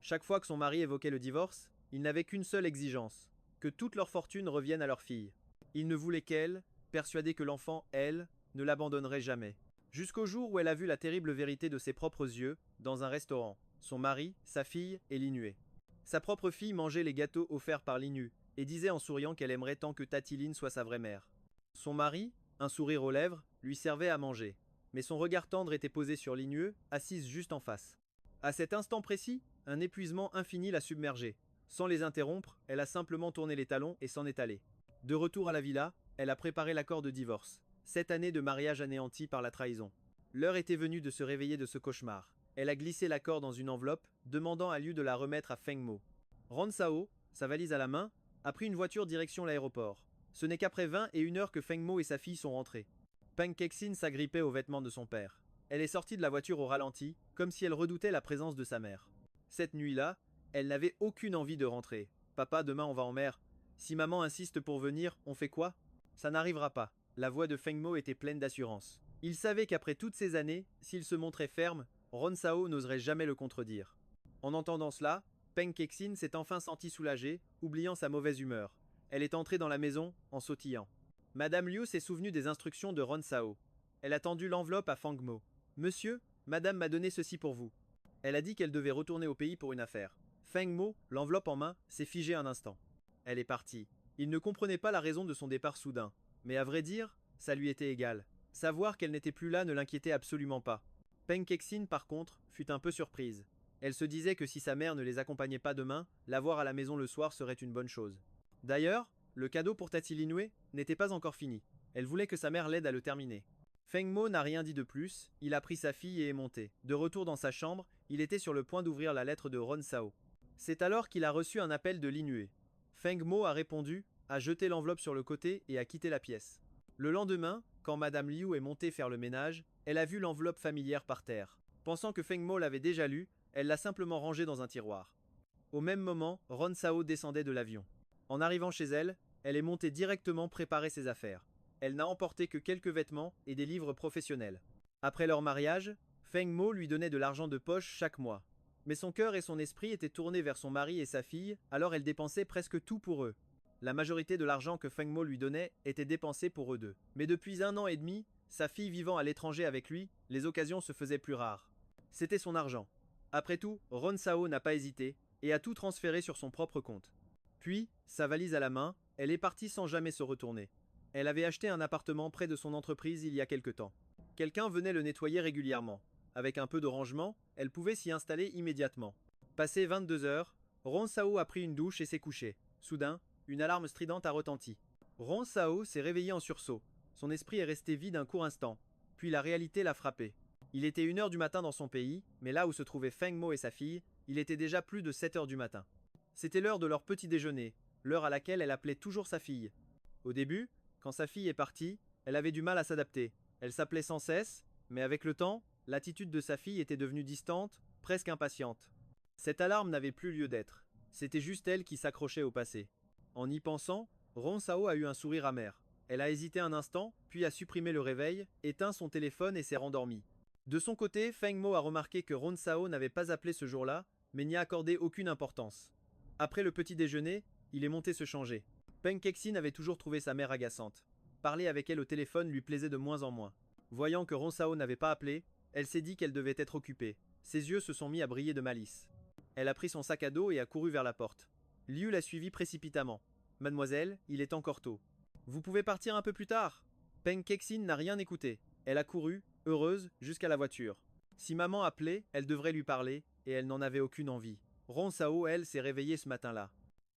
Chaque fois que son mari évoquait le divorce, il n'avait qu'une seule exigence, que toute leur fortune revienne à leur fille. Il ne voulait qu'elle, persuadée que l'enfant, elle, ne l'abandonnerait jamais. Jusqu'au jour où elle a vu la terrible vérité de ses propres yeux, dans un restaurant. Son mari, sa fille et Linue. Sa propre fille mangeait les gâteaux offerts par Linue, et disait en souriant qu'elle aimerait tant que Tatiline soit sa vraie mère. Son mari, un sourire aux lèvres, lui servait à manger. Mais son regard tendre était posé sur Linue, assise juste en face. À cet instant précis, un épuisement infini l'a submergée. Sans les interrompre, elle a simplement tourné les talons et s'en est allée. De retour à la villa, elle a préparé l'accord de divorce. 7 années de mariage anéanties par la trahison. L'heure était venue de se réveiller de ce cauchemar. Elle a glissé l'accord dans une enveloppe, demandant à Liu de la remettre à Feng Mo. Ron Sao, sa valise à la main, a pris une voiture direction l'aéroport. Ce n'est qu'après 21 heures que Feng Mo et sa fille sont rentrés. Peng Kexin s'agrippait aux vêtements de son père. Elle est sortie de la voiture au ralenti, comme si elle redoutait la présence de sa mère. Cette nuit-là, elle n'avait aucune envie de rentrer. Papa, demain on va en mer. Si maman insiste pour venir, on fait quoi? Ça n'arrivera pas. La voix de Feng Mo était pleine d'assurance. Il savait qu'après toutes ces années, s'il se montrait ferme, Ron Sao n'oserait jamais le contredire. En entendant cela, Peng Kexin s'est enfin sentie soulagée, oubliant sa mauvaise humeur. Elle est entrée dans la maison, en sautillant. Madame Liu s'est souvenue des instructions de Ron Sao. Elle a tendu l'enveloppe à Feng Mo. Monsieur, madame m'a donné ceci pour vous. Elle a dit qu'elle devait retourner au pays pour une affaire. Feng Mo, l'enveloppe en main, s'est figée un instant. Elle est partie. Il ne comprenait pas la raison de son départ soudain. Mais à vrai dire, ça lui était égal. Savoir qu'elle n'était plus là ne l'inquiétait absolument pas. Peng Kexin, par contre, fut un peu surprise. Elle se disait que si sa mère ne les accompagnait pas demain, la voir à la maison le soir serait une bonne chose. D'ailleurs, le cadeau pour Tati Linue n'était pas encore fini. Elle voulait que sa mère l'aide à le terminer. Feng Mo n'a rien dit de plus, il a pris sa fille et est monté. De retour dans sa chambre, il était sur le point d'ouvrir la lettre de Ron Sao. C'est alors qu'il a reçu un appel de Linue. Feng Mo a répondu, a jeté l'enveloppe sur le côté et a quitté la pièce. Le lendemain, quand Madame Liu est montée faire le ménage, elle a vu l'enveloppe familière par terre. Pensant que Feng Mo l'avait déjà lue, elle l'a simplement rangée dans un tiroir. Au même moment, Ron Sao descendait de l'avion. En arrivant chez elle, elle est montée directement préparer ses affaires. Elle n'a emporté que quelques vêtements et des livres professionnels. Après leur mariage, Feng Mo lui donnait de l'argent de poche chaque mois. Mais son cœur et son esprit étaient tournés vers son mari et sa fille, alors elle dépensait presque tout pour eux. La majorité de l'argent que Feng Mo lui donnait était dépensé pour eux deux. Mais depuis 1 an et demi, sa fille vivant à l'étranger avec lui, les occasions se faisaient plus rares. C'était son argent. Après tout, Ron Sao n'a pas hésité et a tout transféré sur son propre compte. Puis, sa valise à la main, elle est partie sans jamais se retourner. Elle avait acheté un appartement près de son entreprise il y a quelque temps. Quelqu'un venait le nettoyer régulièrement. Avec un peu de rangement, elle pouvait s'y installer immédiatement. Passé 22 heures, Ron Sao a pris une douche et s'est couché. Soudain, une alarme stridente a retenti. Ron Sao s'est réveillé en sursaut. Son esprit est resté vide un court instant. Puis la réalité l'a frappé. Il était 1 heure du matin dans son pays, mais là où se trouvaient Feng Mo et sa fille, il était déjà plus de 7 heures du matin. C'était l'heure de leur petit déjeuner, l'heure à laquelle elle appelait toujours sa fille. Au début, quand sa fille est partie, elle avait du mal à s'adapter. Elle s'appelait sans cesse, mais avec le temps, l'attitude de sa fille était devenue distante, presque impatiente. Cette alarme n'avait plus lieu d'être. C'était juste elle qui s'accrochait au passé. En y pensant, Ron Sao a eu un sourire amer. Elle a hésité un instant, puis a supprimé le réveil, éteint son téléphone et s'est rendormie. De son côté, Feng Mo a remarqué que Ron Sao n'avait pas appelé ce jour-là, mais n'y a accordé aucune importance. Après le petit déjeuner, il est monté se changer. Peng Kexin avait toujours trouvé sa mère agaçante. Parler avec elle au téléphone lui plaisait de moins en moins. Voyant que Ron Sao n'avait pas appelé, elle s'est dit qu'elle devait être occupée. Ses yeux se sont mis à briller de malice. Elle a pris son sac à dos et a couru vers la porte. Liu l'a suivie précipitamment. Mademoiselle, il est encore tôt. Vous pouvez partir un peu plus tard. Peng Kexin n'a rien écouté. Elle a couru, heureuse, jusqu'à la voiture. Si maman appelait, elle devrait lui parler, et elle n'en avait aucune envie. Ron Sao, elle, s'est réveillée ce matin-là.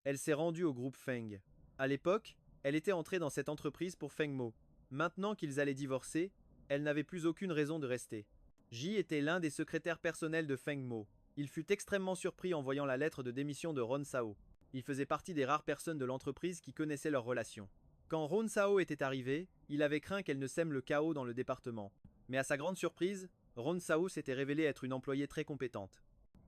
Elle s'est rendue au groupe Feng. À l'époque, elle était entrée dans cette entreprise pour Feng Mo. Maintenant qu'ils allaient divorcer, elle n'avait plus aucune raison de rester. Ji était l'un des secrétaires personnels de Feng Mo. Il fut extrêmement surpris en voyant la lettre de démission de Ron Sao. Il faisait partie des rares personnes de l'entreprise qui connaissaient leur relation. Quand Ron Sao était arrivé, il avait craint qu'elle ne sème le chaos dans le département. Mais à sa grande surprise, Ron Sao s'était révélée être une employée très compétente.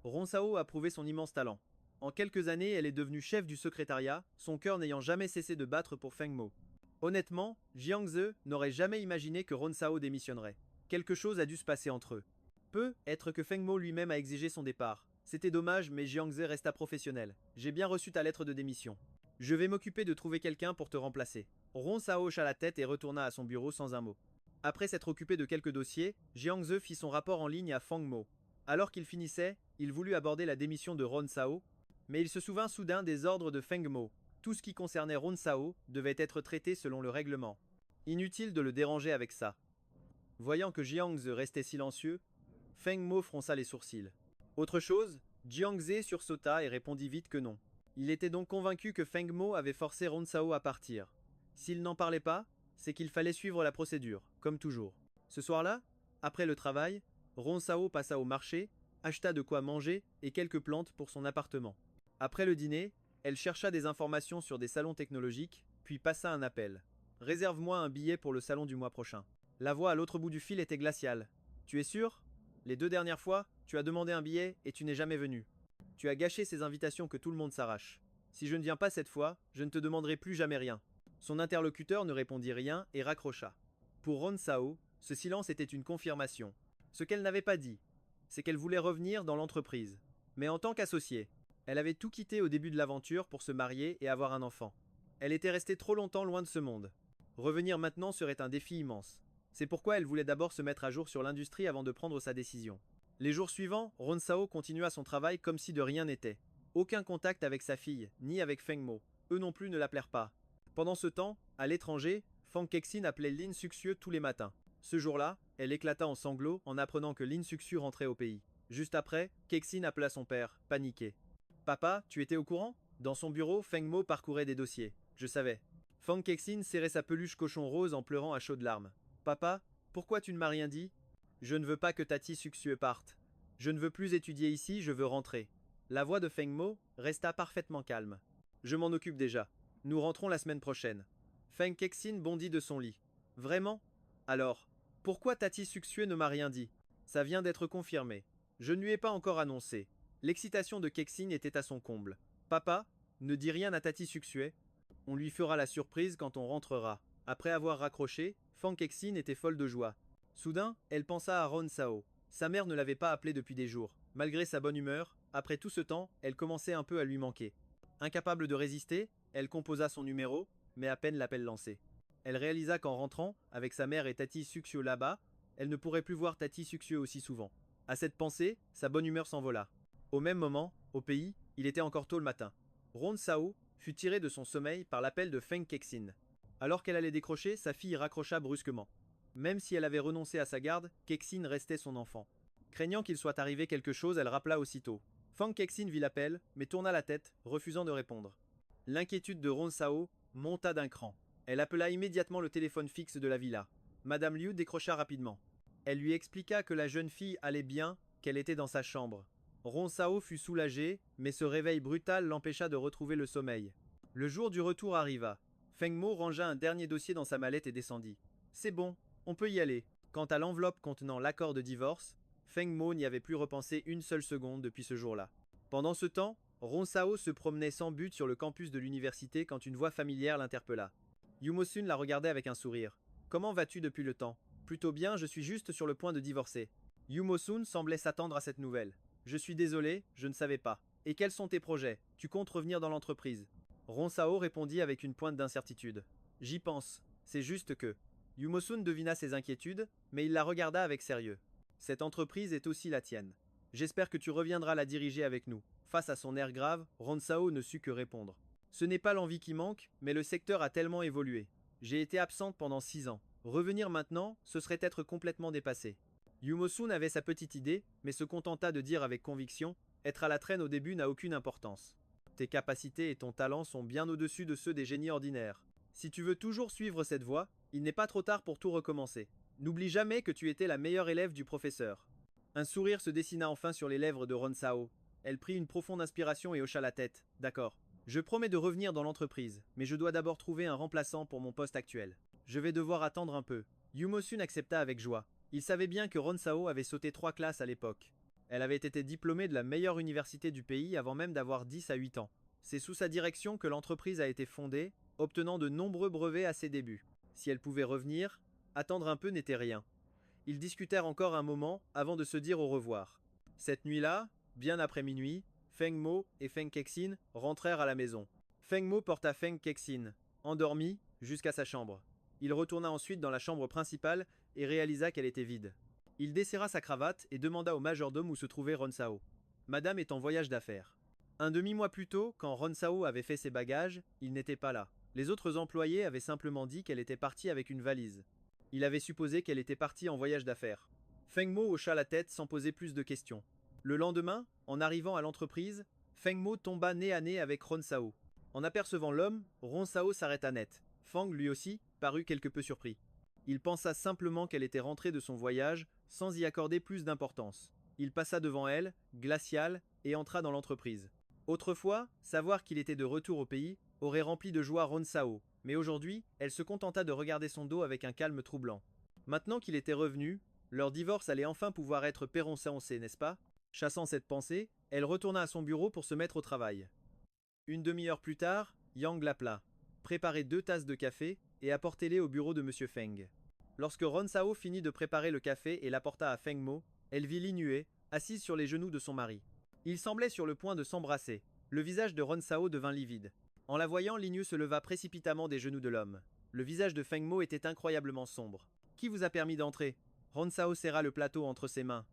Ron Sao a prouvé son immense talent. En quelques années, elle est devenue chef du secrétariat, son cœur n'ayant jamais cessé de battre pour Feng Mo. Honnêtement, Jiang Ze n'aurait jamais imaginé que Ron Sao démissionnerait. Quelque chose a dû se passer entre eux. Peut-être que Feng Mo lui-même a exigé son départ. C'était dommage, mais Jiangze resta professionnel. J'ai bien reçu ta lettre de démission. Je vais m'occuper de trouver quelqu'un pour te remplacer. Ron Sao hocha la tête et retourna à son bureau sans un mot. Après s'être occupé de quelques dossiers, Jiangze fit son rapport en ligne à Fang Mo. Alors qu'il finissait, il voulut aborder la démission de Ron Sao, mais il se souvint soudain des ordres de Feng Mo. Tout ce qui concernait Ron Sao devait être traité selon le règlement. Inutile de le déranger avec ça. Voyant que Jiangze restait silencieux, Feng Mo fronça les sourcils. Autre chose, Jiangze sursauta et répondit vite que non. Il était donc convaincu que Feng Mo avait forcé Ron Sao à partir. S'il n'en parlait pas, c'est qu'il fallait suivre la procédure, comme toujours. Ce soir-là, après le travail, Ron Sao passa au marché, acheta de quoi manger et quelques plantes pour son appartement. Après le dîner, elle chercha des informations sur des salons technologiques, puis passa un appel. Réserve-moi un billet pour le salon du mois prochain. La voix à l'autre bout du fil était glaciale. Tu es sûr? Les 2 dernières fois, tu as demandé un billet et tu n'es jamais venu. Tu as gâché ces invitations que tout le monde s'arrache. Si je ne viens pas cette fois, je ne te demanderai plus jamais rien. Son interlocuteur ne répondit rien et raccrocha. Pour Ron Sao, ce silence était une confirmation. Ce qu'elle n'avait pas dit, c'est qu'elle voulait revenir dans l'entreprise. Mais en tant qu'associée, elle avait tout quitté au début de l'aventure pour se marier et avoir un enfant. Elle était restée trop longtemps loin de ce monde. Revenir maintenant serait un défi immense. C'est pourquoi elle voulait d'abord se mettre à jour sur l'industrie avant de prendre sa décision. Les jours suivants, Ron Sao continua son travail comme si de rien n'était. Aucun contact avec sa fille, ni avec Feng Mo. Eux non plus ne l'appelèrent pas. Pendant ce temps, à l'étranger, Fang Kexin appelait Lin Suxieu tous les matins. Ce jour-là, elle éclata en sanglots en apprenant que Lin Suxieu rentrait au pays. Juste après, Kexin appela son père, paniqué. Papa, tu étais au courant? Dans son bureau, Feng Mo parcourait des dossiers. Je savais. Fang Kexin serrait sa peluche cochon rose en pleurant à chaudes larmes. Papa, pourquoi tu ne m'as rien dit? Je ne veux pas que Tati Suxieu parte. Je ne veux plus étudier ici, je veux rentrer. La voix de Feng Mo resta parfaitement calme. Je m'en occupe déjà. Nous rentrons la semaine prochaine. Feng Kexin bondit de son lit. Vraiment? Alors, pourquoi Tati Suxieu ne m'a rien dit? Ça vient d'être confirmé. Je ne lui ai pas encore annoncé. L'excitation de Kexin était à son comble. Papa, ne dis rien à Tati Suxieu. On lui fera la surprise quand on rentrera. Après avoir raccroché, Fang Kexin était folle de joie. Soudain, elle pensa à Ron Sao. Sa mère ne l'avait pas appelé depuis des jours. Malgré sa bonne humeur, après tout ce temps, elle commençait un peu à lui manquer. Incapable de résister, elle composa son numéro, mais à peine l'appel lancé. Elle réalisa qu'en rentrant, avec sa mère et Tati Suxieu là-bas, elle ne pourrait plus voir Tati Suxieu aussi souvent. À cette pensée, sa bonne humeur s'envola. Au même moment, au pays, il était encore tôt le matin. Ron Sao fut tiré de son sommeil par l'appel de Feng Kexin. Alors qu'elle allait décrocher, sa fille raccrocha brusquement. Même si elle avait renoncé à sa garde, Kexin restait son enfant. Craignant qu'il soit arrivé quelque chose, elle rappela aussitôt. Fang Kexin vit l'appel, mais tourna la tête, refusant de répondre. L'inquiétude de Ron Sao monta d'un cran. Elle appela immédiatement le téléphone fixe de la villa. Madame Liu décrocha rapidement. Elle lui expliqua que la jeune fille allait bien, qu'elle était dans sa chambre. Ron Sao fut soulagé, mais ce réveil brutal l'empêcha de retrouver le sommeil. Le jour du retour arriva. Feng Mo rangea un dernier dossier dans sa mallette et descendit. C'est bon, on peut y aller. Quant à l'enveloppe contenant l'accord de divorce, Feng Mo n'y avait plus repensé une seule seconde depuis ce jour-là. Pendant ce temps, Ron Sao se promenait sans but sur le campus de l'université quand une voix familière l'interpella. Yumosun la regardait avec un sourire. Comment vas-tu depuis le temps? Plutôt bien, je suis juste sur le point de divorcer. Yumosun semblait s'attendre à cette nouvelle. Je suis désolé, je ne savais pas. Et quels sont tes projets? Tu comptes revenir dans l'entreprise? Ron Sao répondit avec une pointe d'incertitude. J'y pense, c'est juste que. Yumosun devina ses inquiétudes, mais il la regarda avec sérieux. Cette entreprise est aussi la tienne. J'espère que tu reviendras la diriger avec nous. Face à son air grave, Ron Sao ne sut que répondre. Ce n'est pas l'envie qui manque, mais le secteur a tellement évolué. J'ai été absente pendant 6 ans. Revenir maintenant, ce serait être complètement dépassé. Yumosun avait sa petite idée, mais se contenta de dire avec conviction, être à la traîne au début n'a aucune importance. Tes capacités et ton talent sont bien au-dessus de ceux des génies ordinaires. Si tu veux toujours suivre cette voie, il n'est pas trop tard pour tout recommencer. N'oublie jamais que tu étais la meilleure élève du professeur. Un sourire se dessina enfin sur les lèvres de Ron Sao. Elle prit une profonde inspiration et hocha la tête. D'accord. Je promets de revenir dans l'entreprise, mais je dois d'abord trouver un remplaçant pour mon poste actuel. Je vais devoir attendre un peu. Yumosun accepta avec joie. Il savait bien que Ron Sao avait sauté 3 classes à l'époque. Elle avait été diplômée de la meilleure université du pays avant même d'avoir 10 à 8 ans. C'est sous sa direction que l'entreprise a été fondée, obtenant de nombreux brevets à ses débuts. Si elle pouvait revenir, attendre un peu n'était rien. Ils discutèrent encore un moment avant de se dire au revoir. Cette nuit-là, Bien après minuit, Feng Mo et Feng Kexin rentrèrent à la maison. Feng Mo porta Feng Kexin, endormi, jusqu'à sa chambre. Il retourna ensuite dans la chambre principale et réalisa qu'elle était vide. Il desserra sa cravate et demanda au majordome où se trouvait Ronsao. Madame est en voyage d'affaires. Un demi-mois plus tôt, quand Ronsao avait fait ses bagages, il n'était pas là. Les autres employés avaient simplement dit qu'elle était partie avec une valise. Il avait supposé qu'elle était partie en voyage d'affaires. Feng Mo hocha la tête sans poser plus de questions. Le lendemain, en arrivant à l'entreprise, Feng Mo tomba nez à nez avec Ronsao. En apercevant l'homme, Ronsao s'arrêta net. Feng, lui aussi, parut quelque peu surpris. Il pensa simplement qu'elle était rentrée de son voyage sans y accorder plus d'importance. Il passa devant elle, glacial, et entra dans l'entreprise. Autrefois, savoir qu'il était de retour au pays aurait rempli de joie Ronsao, mais aujourd'hui, elle se contenta de regarder son dos avec un calme troublant. Maintenant qu'il était revenu, leur divorce allait enfin pouvoir être péronsé, n'est-ce pas? Chassant cette pensée, elle retourna à son bureau pour se mettre au travail. Une demi-heure plus tard, Yang l'appela. Préparez 2 tasses de café et apportez-les au bureau de Monsieur Feng. Lorsque Ronsao finit de préparer le café et l'apporta à Feng Mo, elle vit Linue, assise sur les genoux de son mari. Ils semblaient sur le point de s'embrasser. Le visage de Ronsao devint livide. En la voyant, Linue se leva précipitamment des genoux de l'homme. Le visage de Feng Mo était incroyablement sombre. Qui vous a permis d'entrer? Ronsao serra le plateau entre ses mains.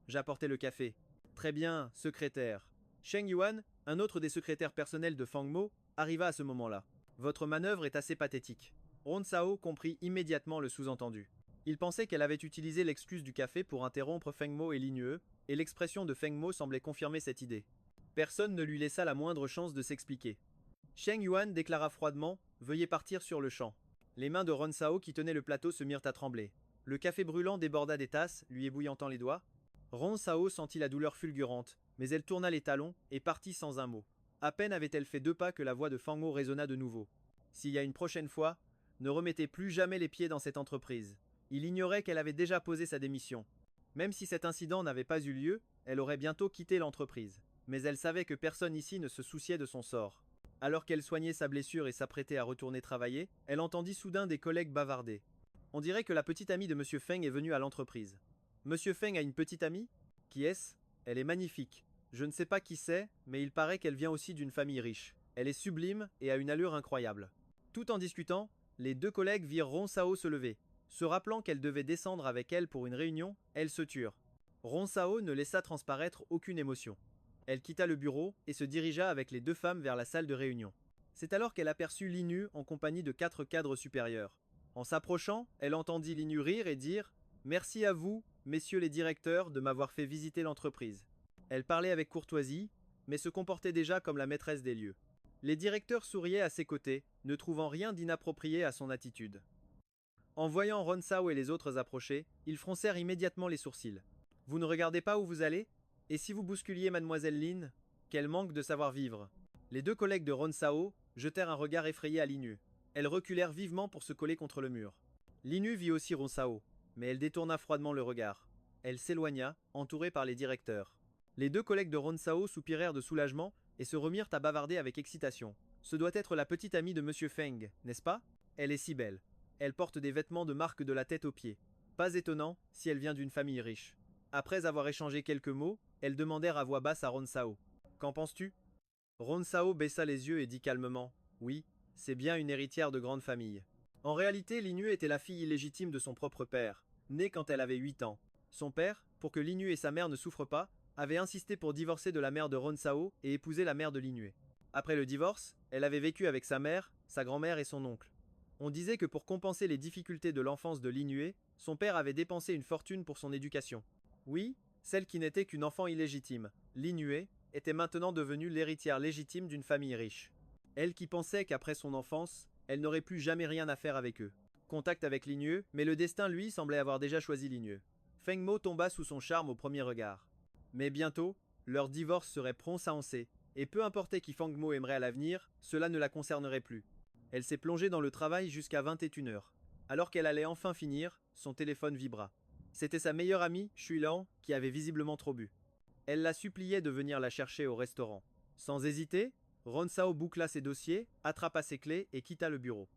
J'apportais le café. Très bien, secrétaire. Sheng Yuan, un autre des secrétaires personnels de Feng Mo, arriva à ce moment-là. Votre manœuvre est assez pathétique. Ronsao comprit immédiatement le sous-entendu. Il pensait qu'elle avait utilisé l'excuse du café pour interrompre Feng Mo et Linue, et l'expression de Feng Mo semblait confirmer cette idée. Personne ne lui laissa la moindre chance de s'expliquer. Sheng Yuan déclara froidement « Veuillez partir sur le champ ». Les mains de Ronsao qui tenaient le plateau se mirent à trembler. Le café brûlant déborda des tasses, lui ébouillantant les doigts. Ronsao sentit la douleur fulgurante, mais elle tourna les talons et partit sans un mot. À peine avait-elle fait 2 pas que la voix de Feng Mo résonna de nouveau. S'il y a une prochaine fois, ne remettez plus jamais les pieds dans cette entreprise. Il ignorait qu'elle avait déjà posé sa démission. Même si cet incident n'avait pas eu lieu, elle aurait bientôt quitté l'entreprise. Mais elle savait que personne ici ne se souciait de son sort. Alors qu'elle soignait sa blessure et s'apprêtait à retourner travailler, elle entendit soudain des collègues bavarder. On dirait que la petite amie de Monsieur Feng est venue à l'entreprise. Monsieur Feng a une petite amie? Qui est-ce? Elle est magnifique. Je ne sais pas qui c'est, mais il paraît qu'elle vient aussi d'une famille riche. Elle est sublime et a une allure incroyable. Tout en discutant, les 2 collègues virent Ronsao se lever. Se rappelant qu'elle devait descendre avec elle pour une réunion, elles se turent. Ronsao ne laissa transparaître aucune émotion. Elle quitta le bureau et se dirigea avec les 2 femmes vers la salle de réunion. C'est alors qu'elle aperçut Linue en compagnie de 4 cadres supérieurs. En s'approchant, elle entendit Linue rire et dire « Merci à vous, messieurs les directeurs, de m'avoir fait visiter l'entreprise. » Elle parlait avec courtoisie, mais se comportait déjà comme la maîtresse des lieux. Les directeurs souriaient à ses côtés, ne trouvant rien d'inapproprié à son attitude. En voyant Ronsao et les autres approcher, ils froncèrent immédiatement les sourcils. « Vous ne regardez pas où vous allez? Et si vous bousculiez mademoiselle Lin? Quel manque de savoir-vivre !» Les 2 collègues de Ronsao jetèrent un regard effrayé à Linue. Elles reculèrent vivement pour se coller contre le mur. Linue vit aussi Ronsao, mais elle détourna froidement le regard. Elle s'éloigna, entourée par les directeurs. Les 2 collègues de Ronsao soupirèrent de soulagement et se remirent à bavarder avec excitation. Ce doit être la petite amie de Monsieur Feng, n'est-ce pas? Elle est si belle. Elle porte des vêtements de marque de la tête aux pieds. Pas étonnant si elle vient d'une famille riche. Après avoir échangé quelques mots, elles demandèrent à voix basse à Ronsao. Qu'en penses-tu? Ronsao baissa les yeux et dit calmement. Oui, c'est bien une héritière de grande famille. En réalité, Linue était la fille illégitime de son propre père, née quand elle avait 8 ans. Son père, pour que Linue et sa mère ne souffrent pas, avait insisté pour divorcer de la mère de Ronsao et épouser la mère de Linue. Après le divorce, elle avait vécu avec sa mère, sa grand-mère et son oncle. On disait que pour compenser les difficultés de l'enfance de Linue, son père avait dépensé une fortune pour son éducation. Oui, celle qui n'était qu'une enfant illégitime, Linue, était maintenant devenue l'héritière légitime d'une famille riche. Elle qui pensait qu'après son enfance, elle n'aurait plus jamais rien à faire avec eux. Contact avec Linue, mais le destin lui semblait avoir déjà choisi Linue. Feng Mo tomba sous son charme au premier regard. Mais bientôt, leur divorce serait prononcé, et peu importait qui Feng Mo aimerait à l'avenir, cela ne la concernerait plus. Elle s'est plongée dans le travail jusqu'à 21h. Alors qu'elle allait enfin finir, son téléphone vibra. C'était sa meilleure amie, Shuilan, qui avait visiblement trop bu. Elle la suppliait de venir la chercher au restaurant. Sans hésiter, Ronsao boucla ses dossiers, attrapa ses clés et quitta le bureau.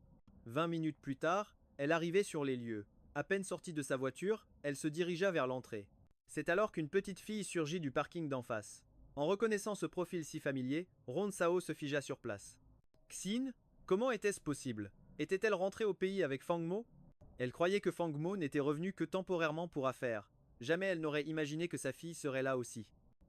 20 minutes plus tard, elle arrivait sur les lieux. À peine sortie de sa voiture, elle se dirigea vers l'entrée. C'est alors qu'une petite fille surgit du parking d'en face. En reconnaissant ce profil si familier, Ronsao se figea sur place. Xin, comment était-ce possible? Était-elle rentrée au pays avec Fang Mo? Elle croyait que Fang Mo n'était revenu que temporairement pour affaires. Jamais elle n'aurait imaginé que sa fille serait là aussi.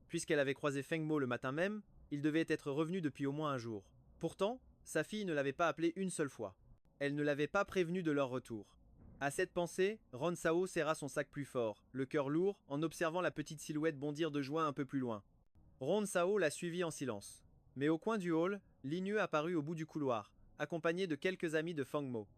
Puisqu'elle avait croisé Feng Mo le matin même, il devait être revenu depuis au moins un jour. Pourtant, sa fille ne l'avait pas appelé une seule fois. Elle ne l'avait pas prévenu de leur retour. À cette pensée, Ronsao serra son sac plus fort, le cœur lourd, en observant la petite silhouette bondir de joie un peu plus loin. Ronsao la suivit en silence. Mais au coin du hall, Linyu apparut au bout du couloir, accompagné de quelques amis de Feng Mo.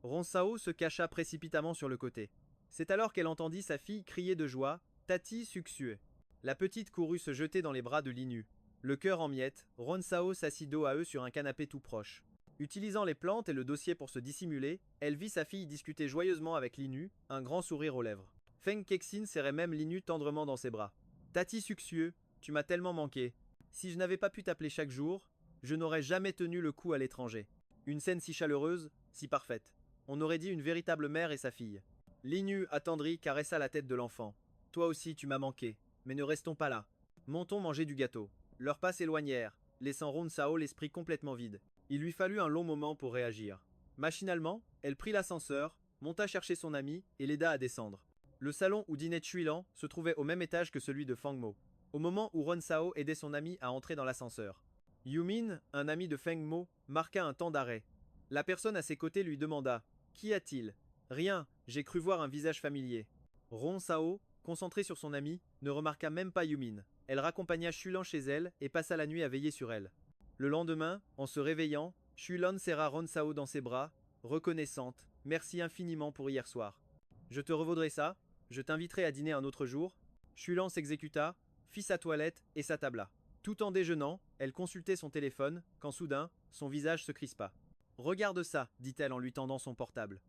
Ronsao se cacha précipitamment sur le côté. C'est alors qu'elle entendit sa fille crier de joie, Tati Suxue. La petite courut se jeter dans les bras de Linyu. Le cœur en miettes, Ronsao s'assit dos à eux sur un canapé tout proche. Utilisant les plantes et le dossier pour se dissimuler, elle vit sa fille discuter joyeusement avec Linyu, un grand sourire aux lèvres. Feng Kexin serrait même Linyu tendrement dans ses bras. Tati Suxue, tu m'as tellement manqué. Si je n'avais pas pu t'appeler chaque jour, je n'aurais jamais tenu le coup à l'étranger. Une scène si chaleureuse, si parfaite. On aurait dit une véritable mère et sa fille. Linyu, attendri, caressa la tête de l'enfant. Toi aussi, tu m'as manqué. Mais ne restons pas là. Montons manger du gâteau. Leurs pas s'éloignèrent, laissant Ronsao l'esprit complètement vide. Il lui fallut un long moment pour réagir. Machinalement, elle prit l'ascenseur, monta chercher son ami et l'aida à descendre. Le salon où dînait Chuilan se trouvait au même étage que celui de Feng Mo. Au moment où Ronsao aidait son ami à entrer dans l'ascenseur, Yumin, un ami de Feng Mo, marqua un temps d'arrêt. La personne à ses côtés lui demanda « Qu'y a-t-il » ? « Rien, j'ai cru voir un visage familier. » Ronsao, concentré sur son ami, ne remarqua même pas Yumin. Elle raccompagna Shulan chez elle et passa la nuit à veiller sur elle. Le lendemain, en se réveillant, Shulan serra Ronsao dans ses bras, reconnaissante. « Merci infiniment pour hier soir. Je te revaudrai ça, je t'inviterai à dîner un autre jour. » Shulan s'exécuta, fit sa toilette et s'attabla. Tout en déjeunant, elle consultait son téléphone, quand soudain, son visage se crispa. « Regarde ça, dit-elle en lui tendant son portable.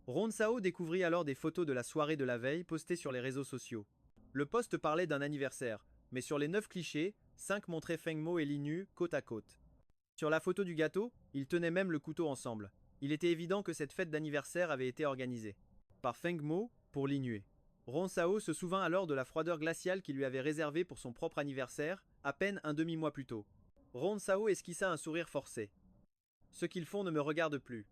Ronsao découvrit alors des photos de la soirée de la veille postées sur les réseaux sociaux. Le post parlait d'un anniversaire, mais sur les 9 clichés, 5 montraient Feng Mo et Linyu côte à côte. Sur la photo du gâteau, ils tenaient même le couteau ensemble. Il était évident que cette fête d'anniversaire avait été organisée par Feng Mo pour Linyu. Ronsao se souvint alors de la froideur glaciale qu'il lui avait réservée pour son propre anniversaire, à peine un demi-mois plus tôt. Ronsao esquissa un sourire forcé. Ce qu'ils font ne me regarde plus.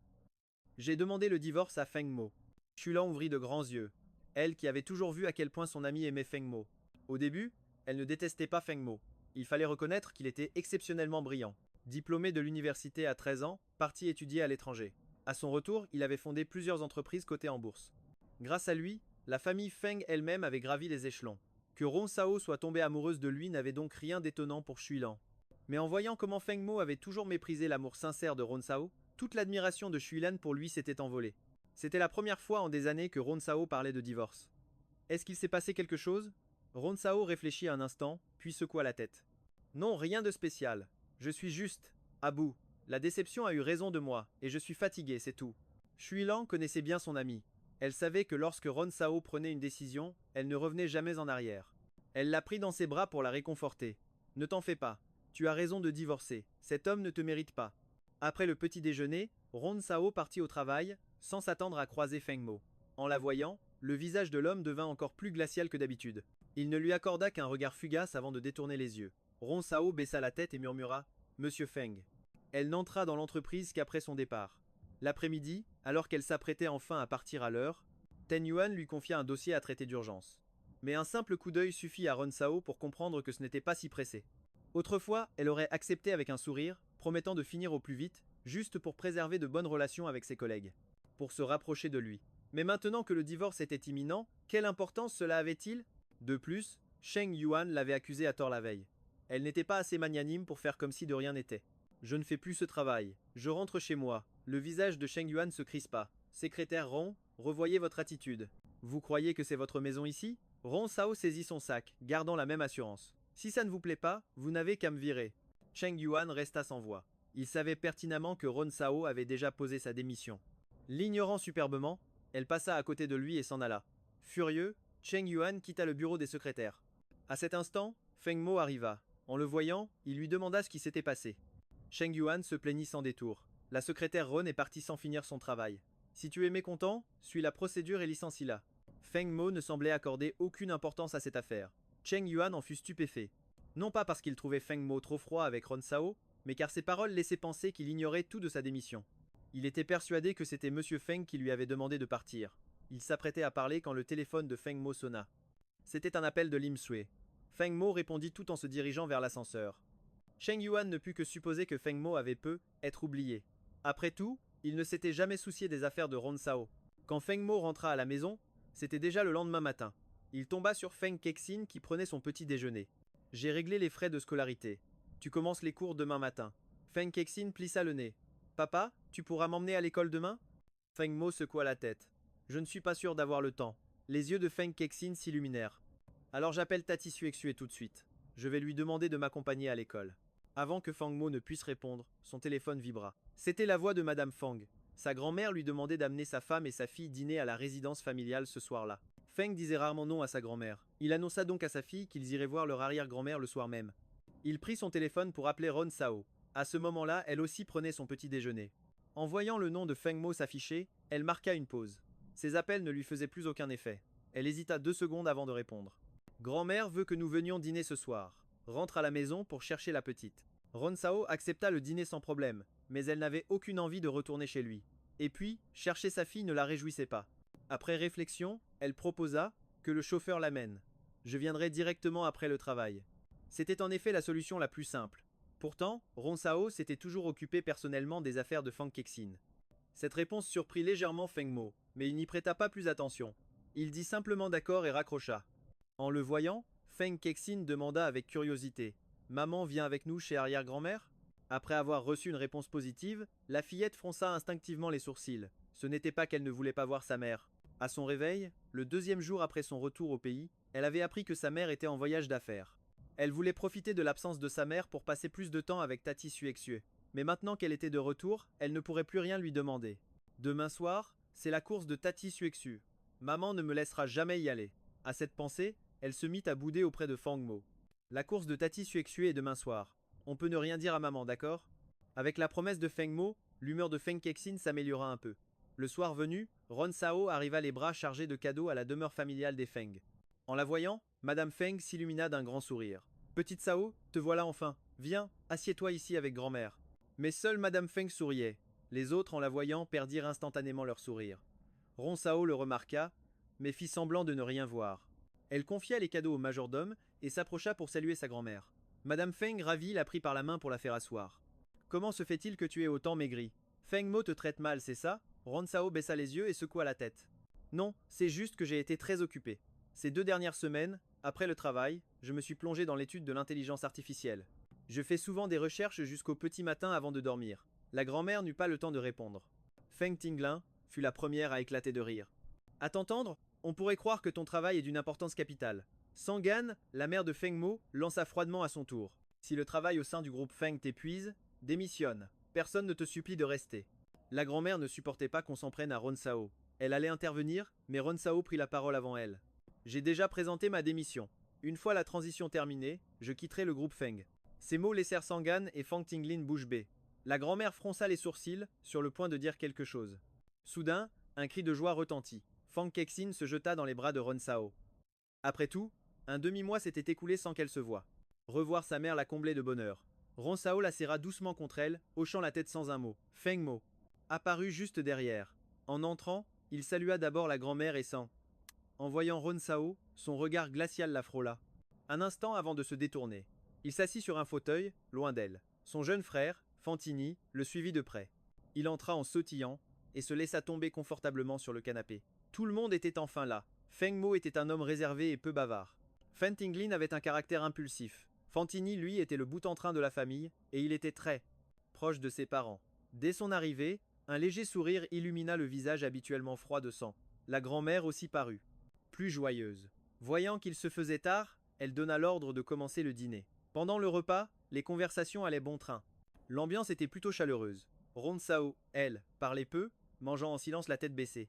J'ai demandé le divorce à Feng Mo. Shulan ouvrit de grands yeux. Elle qui avait toujours vu à quel point son amie aimait Feng Mo. Au début, elle ne détestait pas Feng Mo. Il fallait reconnaître qu'il était exceptionnellement brillant. Diplômé de l'université à 13 ans, parti étudier à l'étranger. À son retour, il avait fondé plusieurs entreprises cotées en bourse. Grâce à lui, la famille Feng elle-même avait gravi les échelons. Que Ronsao soit tombée amoureuse de lui n'avait donc rien d'étonnant pour Shulan. Mais en voyant comment Feng Mo avait toujours méprisé l'amour sincère de Ronsao, toute l'admiration de Shulan pour lui s'était envolée. C'était la première fois en des années que Ronsao parlait de divorce. Est-ce qu'il s'est passé quelque chose? Ronsao réfléchit un instant, puis secoua la tête. Non, rien de spécial. Je suis juste à bout. La déception a eu raison de moi, et je suis fatigué, c'est tout. Shulan connaissait bien son amie. Elle savait que lorsque Ronsao prenait une décision, elle ne revenait jamais en arrière. Elle l'a pris dans ses bras pour la réconforter. Ne t'en fais pas. Tu as raison de divorcer. Cet homme ne te mérite pas. Après le petit déjeuner, Ronsao partit au travail, sans s'attendre à croiser Feng Mo. En la voyant, le visage de l'homme devint encore plus glacial que d'habitude. Il ne lui accorda qu'un regard fugace avant de détourner les yeux. Ronsao baissa la tête et murmura « Monsieur Feng ». Elle n'entra dans l'entreprise qu'après son départ. L'après-midi, alors qu'elle s'apprêtait enfin à partir à l'heure, Ten Yuan lui confia un dossier à traiter d'urgence. Mais un simple coup d'œil suffit à Ronsao pour comprendre que ce n'était pas si pressé. Autrefois, elle aurait accepté avec un sourire, promettant de finir au plus vite, juste pour préserver de bonnes relations avec ses collègues, pour se rapprocher de lui. Mais maintenant que le divorce était imminent, quelle importance cela avait-il? De plus, Sheng Yuan l'avait accusée à tort la veille. Elle n'était pas assez magnanime pour faire comme si de rien n'était. Je ne fais plus ce travail, je rentre chez moi. Le visage de Sheng Yuan se crispa. Secrétaire Ron, revoyez votre attitude. Vous croyez que c'est votre maison ici? Ronsao saisit son sac, gardant la même assurance. Si ça ne vous plaît pas, vous n'avez qu'à me virer. Sheng Yuan resta sans voix. Il savait pertinemment que Ronsao avait déjà posé sa démission. L'ignorant superbement, elle passa à côté de lui et s'en alla. Furieux, Sheng Yuan quitta le bureau des secrétaires. À cet instant, Feng Mo arriva. En le voyant, il lui demanda ce qui s'était passé. Sheng Yuan se plaignit sans détour. La secrétaire Ron est partie sans finir son travail. Si tu es mécontent, suis la procédure et licencie-la. Feng Mo ne semblait accorder aucune importance à cette affaire. Cheng Yuan en fut stupéfait. Non pas parce qu'il trouvait Feng Mo trop froid avec Ron Sao, mais car ses paroles laissaient penser qu'il ignorait tout de sa démission. Il était persuadé que c'était Monsieur Feng qui lui avait demandé de partir. Il s'apprêtait à parler quand le téléphone de Feng Mo sonna. C'était un appel de Lim Sui. Feng Mo répondit tout en se dirigeant vers l'ascenseur. Cheng Yuan ne put que supposer que Feng Mo avait peu être oublié. Après tout, il ne s'était jamais soucié des affaires de Ron Sao. Quand Feng Mo rentra à la maison, c'était déjà le lendemain matin. Il tomba sur Feng Kexin qui prenait son petit déjeuner. J'ai réglé les frais de scolarité. Tu commences les cours demain matin. Feng Kexin plissa le nez. Papa, tu pourras m'emmener à l'école demain? Feng Mo secoua la tête. Je ne suis pas sûr d'avoir le temps. Les yeux de Feng Kexin s'illuminèrent. Alors j'appelle Tati Suexue tout de suite. Je vais lui demander de m'accompagner à l'école. Avant que Feng Mo ne puisse répondre, son téléphone vibra. C'était la voix de Madame Feng. Sa grand-mère lui demandait d'amener sa femme et sa fille dîner à la résidence familiale ce soir-là. Feng disait rarement non à sa grand-mère. Il annonça donc à sa fille qu'ils iraient voir leur arrière-grand-mère le soir même. Il prit son téléphone pour appeler Ron Sao. À ce moment-là, elle aussi prenait son petit déjeuner. En voyant le nom de Feng Mo s'afficher, elle marqua une pause. Ses appels ne lui faisaient plus aucun effet. Elle hésita 2 secondes avant de répondre. Grand-mère veut que nous venions dîner ce soir. Rentre à la maison pour chercher la petite. Ron Sao accepta le dîner sans problème, mais elle n'avait aucune envie de retourner chez lui. Et puis, chercher sa fille ne la réjouissait pas. Après réflexion, elle proposa que le chauffeur l'amène. Je viendrai directement après le travail. C'était en effet la solution la plus simple. Pourtant, Ron Sao s'était toujours occupé personnellement des affaires de Feng Kexin. Cette réponse surprit légèrement Feng Mo, mais il n'y prêta pas plus attention. Il dit simplement d'accord et raccrocha. En le voyant, Feng Kexin demanda avec curiosité. Maman vient avec nous chez arrière-grand-mère? Après avoir reçu une réponse positive, la fillette fronça instinctivement les sourcils. Ce n'était pas qu'elle ne voulait pas voir sa mère. À son réveil, le 2e jour après son retour au pays, elle avait appris que sa mère était en voyage d'affaires. Elle voulait profiter de l'absence de sa mère pour passer plus de temps avec Tati Suexue. Mais maintenant qu'elle était de retour, elle ne pourrait plus rien lui demander. Demain soir, c'est la course de Tati Suexue. Maman ne me laissera jamais y aller. À cette pensée, elle se mit à bouder auprès de Feng Mo. La course de Tati Suexue est demain soir. On peut ne rien dire à maman, d'accord? Avec la promesse de Feng Mo, l'humeur de Feng Kexin s'améliora un peu. Le soir venu, Ron Sao arriva les bras chargés de cadeaux à la demeure familiale des Feng. En la voyant, Madame Feng s'illumina d'un grand sourire. Petite Sao, te voilà enfin. Viens, assieds-toi ici avec grand-mère. Mais seule Madame Feng souriait. Les autres, en la voyant, perdirent instantanément leur sourire. Ron Sao le remarqua, mais fit semblant de ne rien voir. Elle confia les cadeaux au majordome et s'approcha pour saluer sa grand-mère. Madame Feng, ravie, la prit par la main pour la faire asseoir. Comment se fait-il que tu aies autant maigri? Feng Mo te traite mal, c'est ça? Ron Sao baissa les yeux et secoua la tête. Non, c'est juste que j'ai été très occupé. Ces 2 dernières semaines, après le travail, je me suis plongé dans l'étude de l'intelligence artificielle. Je fais souvent des recherches jusqu'au petit matin avant de dormir. La grand-mère n'eut pas le temps de répondre. Feng Tinglin fut la première à éclater de rire. À t'entendre, on pourrait croire que ton travail est d'une importance capitale. Sangan, la mère de Feng Mo, lança froidement à son tour. Si le travail au sein du groupe Feng t'épuise, démissionne. Personne ne te supplie de rester. La grand-mère ne supportait pas qu'on s'en prenne à Ron Sao. Elle allait intervenir, mais Ron Sao prit la parole avant elle. J'ai déjà présenté ma démission. Une fois la transition terminée, je quitterai le groupe Feng. Ces mots laissèrent Sangan et Feng Tinglin bouche bée. La grand-mère fronça les sourcils, sur le point de dire quelque chose. Soudain, un cri de joie retentit. Feng Kexin se jeta dans les bras de Ron Sao. Après tout, un demi-mois s'était écoulé sans qu'elle se voie. Revoir sa mère la comblait de bonheur. Ron Sao la serra doucement contre elle, hochant la tête sans un mot. Feng Mo apparut juste derrière. En entrant, il salua d'abord la grand-mère et sans. En voyant Ron Sao, son regard glacial la frôla. Un instant avant de se détourner. Il s'assit sur un fauteuil, loin d'elle. Son jeune frère, Fantini, le suivit de près. Il entra en sautillant et se laissa tomber confortablement sur le canapé. Tout le monde était enfin là. Feng Mo était un homme réservé et peu bavard. Feng Tinglin avait un caractère impulsif. Fantini, lui, était le boute-en-train de la famille, et il était très proche de ses parents. Dès son arrivée, un léger sourire illumina le visage habituellement froid de sang. La grand-mère aussi parut, plus joyeuse. Voyant qu'il se faisait tard, elle donna l'ordre de commencer le dîner. Pendant le repas, les conversations allaient bon train. L'ambiance était plutôt chaleureuse. Ron Sao, elle, parlait peu, mangeant en silence la tête baissée.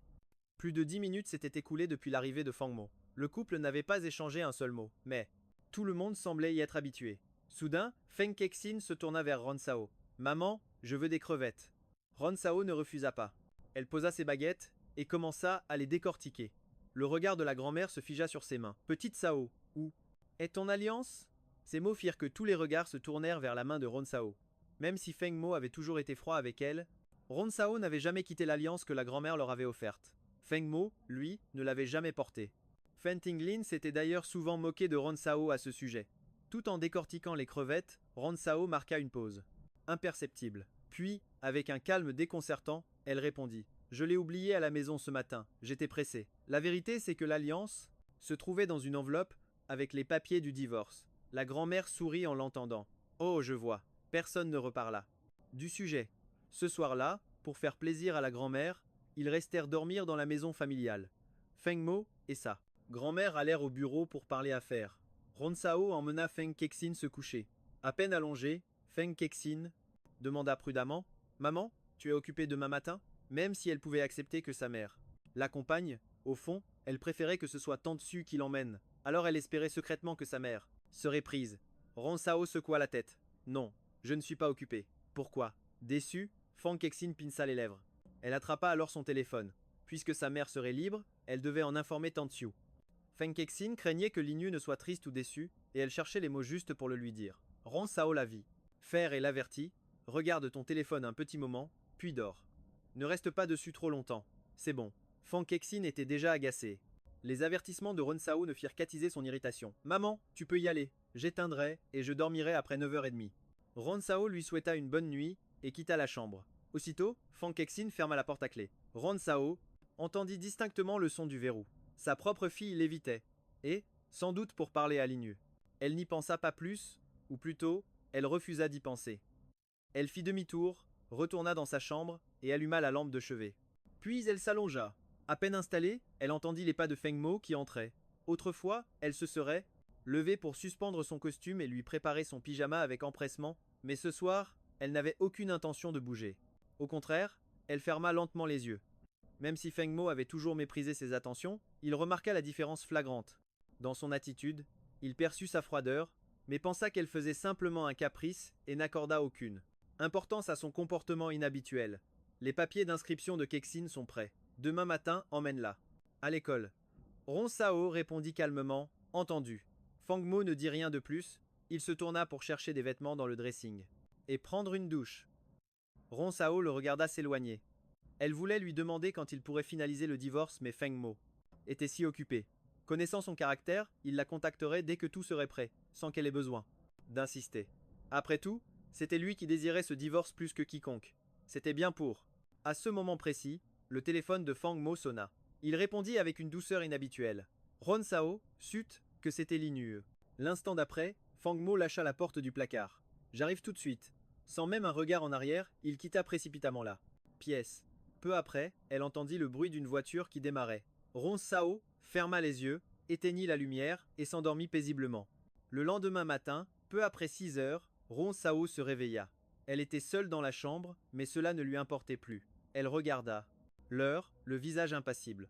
Plus de 10 minutes s'étaient écoulées depuis l'arrivée de Feng Mo. Le couple n'avait pas échangé un seul mot, mais tout le monde semblait y être habitué. Soudain, Feng Kexin se tourna vers Ron Sao. « Maman, je veux des crevettes. » Ron Sao ne refusa pas. Elle posa ses baguettes et commença à les décortiquer. Le regard de la grand-mère se figea sur ses mains. Petite Sao, où est ton alliance? Ces mots firent que tous les regards se tournèrent vers la main de Ronsao. Même si Feng Mo avait toujours été froid avec elle, Ronsao n'avait jamais quitté l'alliance que la grand-mère leur avait offerte. Feng Mo, lui, ne l'avait jamais portée. Fen Tinglin s'était d'ailleurs souvent moqué de Ronsao à ce sujet. Tout en décortiquant les crevettes, Ronsao marqua une pause. Imperceptible. Puis, avec un calme déconcertant, elle répondit. Je l'ai oublié à la maison ce matin, j'étais pressée. La vérité, c'est que l'alliance se trouvait dans une enveloppe avec les papiers du divorce. La grand-mère sourit en l'entendant. Oh, je vois. Personne ne reparla. Du sujet. Ce soir-là, pour faire plaisir à la grand-mère, ils restèrent dormir dans la maison familiale. Feng Mo et sa grand-mère allèrent au bureau pour parler affaires. Ronsao emmena Feng Kexin se coucher. À peine allongé, Feng Kexin demanda prudemment. Maman, tu es occupée demain matin? Même si elle pouvait accepter que sa mère l'accompagne, au fond, elle préférait que ce soit Tante Su qui l'emmène. Alors elle espérait secrètement que sa mère serait prise. Ronsao secoua la tête. Non, je ne suis pas occupée. Pourquoi? Déçue, Feng Kexin pinça les lèvres. Elle attrapa alors son téléphone. Puisque sa mère serait libre, elle devait en informer Tante Su. Feng Kexin craignait que Linyu ne soit triste ou déçu, et elle cherchait les mots justes pour le lui dire. Ronsao la vit. Faire et l'avertit. Regarde ton téléphone un petit moment, puis dors. Ne reste pas dessus trop longtemps. C'est bon. Feng Kexin était déjà agacé. Les avertissements de Ronsao ne firent qu'attiser son irritation. Maman, tu peux y aller. J'éteindrai et je dormirai après 9h30. Ronsao lui souhaita une bonne nuit et quitta la chambre. Aussitôt, Feng Kexin ferma la porte à clé. Ronsao entendit distinctement le son du verrou. Sa propre fille l'évitait, et, sans doute pour parler à Linyu. Elle n'y pensa pas plus, ou plutôt, elle refusa d'y penser. Elle fit demi-tour, retourna dans sa chambre et alluma la lampe de chevet. Puis elle s'allongea. À peine installée, elle entendit les pas de Feng Mo qui entrait. Autrefois, elle se serait levée pour suspendre son costume et lui préparer son pyjama avec empressement, mais ce soir, elle n'avait aucune intention de bouger. Au contraire, elle ferma lentement les yeux. Même si Feng Mo avait toujours méprisé ses attentions, il remarqua la différence flagrante. Dans son attitude, il perçut sa froideur, mais pensa qu'elle faisait simplement un caprice et n'accorda aucune importance à son comportement inhabituel. Les papiers d'inscription de Kexin sont prêts. Demain matin, emmène-la. À l'école. Ronsao répondit calmement. Entendu. Feng Mo ne dit rien de plus. Il se tourna pour chercher des vêtements dans le dressing. Et prendre une douche. Ronsao le regarda s'éloigner. Elle voulait lui demander quand il pourrait finaliser le divorce, mais Feng Mo était si occupé. Connaissant son caractère, il la contacterait dès que tout serait prêt, sans qu'elle ait besoin d'insister. Après tout, c'était lui qui désirait ce divorce plus que quiconque. C'était bien pour. À ce moment précis, le téléphone de Feng Mo sonna. Il répondit avec une douceur inhabituelle. Ronsao sut que c'était Linyu. L'instant d'après, Feng Mo lâcha la porte du placard. J'arrive tout de suite. Sans même un regard en arrière, il quitta précipitamment la pièce. Peu après, elle entendit le bruit d'une voiture qui démarrait. Ronsao ferma les yeux, éteignit la lumière et s'endormit paisiblement. Le lendemain matin, peu après 6 heures, Ronsao se réveilla. Elle était seule dans la chambre, mais cela ne lui importait plus. Elle regarda l'heure, le visage impassible.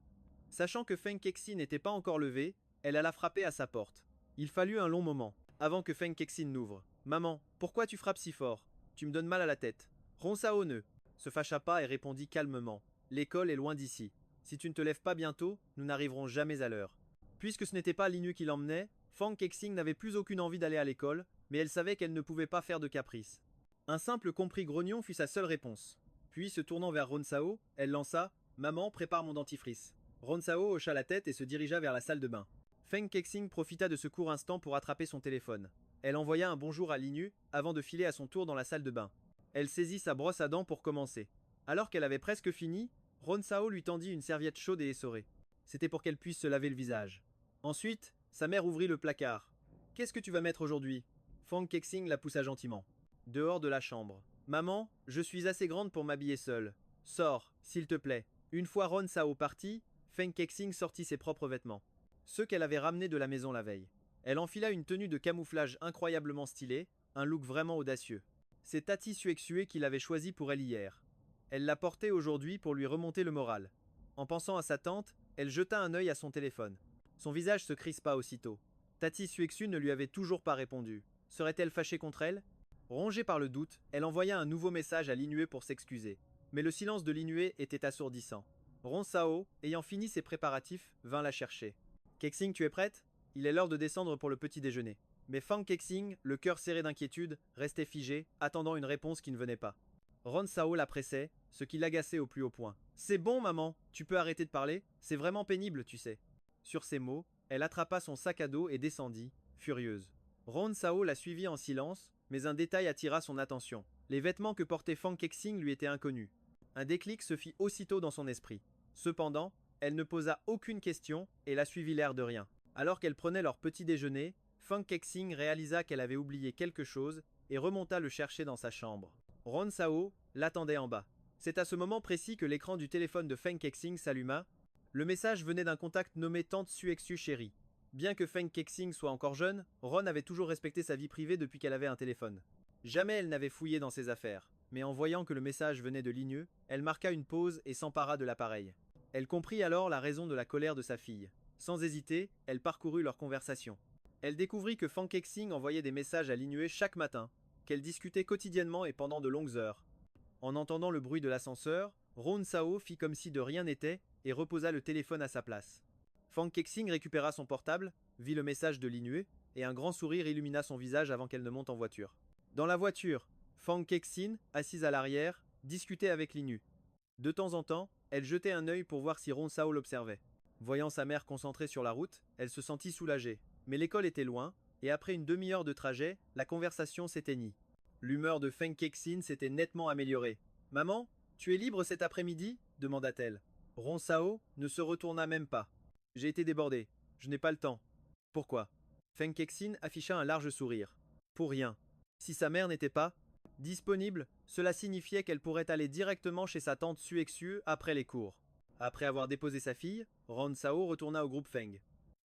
Sachant que Feng Kexin n'était pas encore levé, elle alla frapper à sa porte. Il fallut un long moment, avant que Feng Kexin n'ouvre. Maman, pourquoi tu frappes si fort? Tu me donnes mal à la tête. Ronsao ne se fâcha pas et répondit calmement. L'école est loin d'ici. Si tu ne te lèves pas bientôt, nous n'arriverons jamais à l'heure. Puisque ce n'était pas Linyu qui l'emmenait, Feng Kexin n'avait plus aucune envie d'aller à l'école, mais elle savait qu'elle ne pouvait pas faire de caprice. Un simple compris grognon fut sa seule réponse. Puis, se tournant vers Ronsao, elle lança « Maman, prépare mon dentifrice ». Ronsao hocha la tête et se dirigea vers la salle de bain. Feng Kexin profita de ce court instant pour attraper son téléphone. Elle envoya un bonjour à Linyu avant de filer à son tour dans la salle de bain. Elle saisit sa brosse à dents pour commencer. Alors qu'elle avait presque fini, Ronsao lui tendit une serviette chaude et essorée. C'était pour qu'elle puisse se laver le visage. Ensuite, sa mère ouvrit le placard. « Qu'est-ce que tu vas mettre aujourd'hui ?» Feng Kexin la poussa gentiment. Dehors de la chambre. « Maman, je suis assez grande pour m'habiller seule. Sors, s'il te plaît. » Une fois Ronsao parti, Feng Kexin sortit ses propres vêtements. Ceux qu'elle avait ramenés de la maison la veille. Elle enfila une tenue de camouflage incroyablement stylée, un look vraiment audacieux. C'est Tati Suexue qui l'avait choisi pour elle hier. Elle l'a porté aujourd'hui pour lui remonter le moral. En pensant à sa tante, elle jeta un œil à son téléphone. Son visage se crispa aussitôt. Tati Suexue ne lui avait toujours pas répondu. Serait-elle fâchée contre elle? Rongée par le doute, elle envoya un nouveau message à Linue pour s'excuser. Mais le silence de Linue était assourdissant. Ron Sao, ayant fini ses préparatifs, vint la chercher. Kexing, tu es prête? Il est l'heure de descendre pour le petit déjeuner. Mais Fang Kexing, le cœur serré d'inquiétude, restait figé, attendant une réponse qui ne venait pas. Ron Sao la pressait, ce qui l'agaçait au plus haut point. C'est bon, maman, tu peux arrêter de parler, c'est vraiment pénible, tu sais. Sur ces mots, elle attrapa son sac à dos et descendit, furieuse. Ron Sao la suivit en silence, mais un détail attira son attention. Les vêtements que portait Fang Kexing lui étaient inconnus. Un déclic se fit aussitôt dans son esprit. Cependant, elle ne posa aucune question et la suivit l'air de rien. Alors qu'elle prenait leur petit déjeuner, Fang Kexing réalisa qu'elle avait oublié quelque chose et remonta le chercher dans sa chambre. Ron Sao l'attendait en bas. C'est à ce moment précis que l'écran du téléphone de Feng Kexing s'alluma. Le message venait d'un contact nommé Tante Suexu Chérie. Bien que Feng Kexing soit encore jeune, Ron avait toujours respecté sa vie privée depuis qu'elle avait un téléphone. Jamais elle n'avait fouillé dans ses affaires, mais en voyant que le message venait de Ligneux, elle marqua une pause et s'empara de l'appareil. Elle comprit alors la raison de la colère de sa fille. Sans hésiter, elle parcourut leur conversation. Elle découvrit que Fang Kexing envoyait des messages à Ligneux chaque matin, qu'elle discutait quotidiennement et pendant de longues heures. En entendant le bruit de l'ascenseur, Ron Sao fit comme si de rien n'était et reposa le téléphone à sa place. Fang Kexing récupéra son portable, vit le message de Ligneux, et un grand sourire illumina son visage avant qu'elle ne monte en voiture. Dans la voiture, Fang Kexing, assise à l'arrière, discutait avec Ligneux. De temps en temps, elle jetait un œil pour voir si Ron Sao l'observait. Voyant sa mère concentrée sur la route, elle se sentit soulagée. Mais l'école était loin, et après une demi-heure de trajet, la conversation s'éteignit. L'humeur de Feng Kexing s'était nettement améliorée. Maman, tu es libre cet après-midi demanda-t-elle. Ron Sao ne se retourna même pas. J'ai été débordé. Je n'ai pas le temps. Pourquoi? Feng Kexing afficha un large sourire. Pour rien. Si sa mère n'était pas disponible, cela signifiait qu'elle pourrait aller directement chez sa tante Suexu après les cours. Après avoir déposé sa fille, Ron Sao retourna au groupe Feng.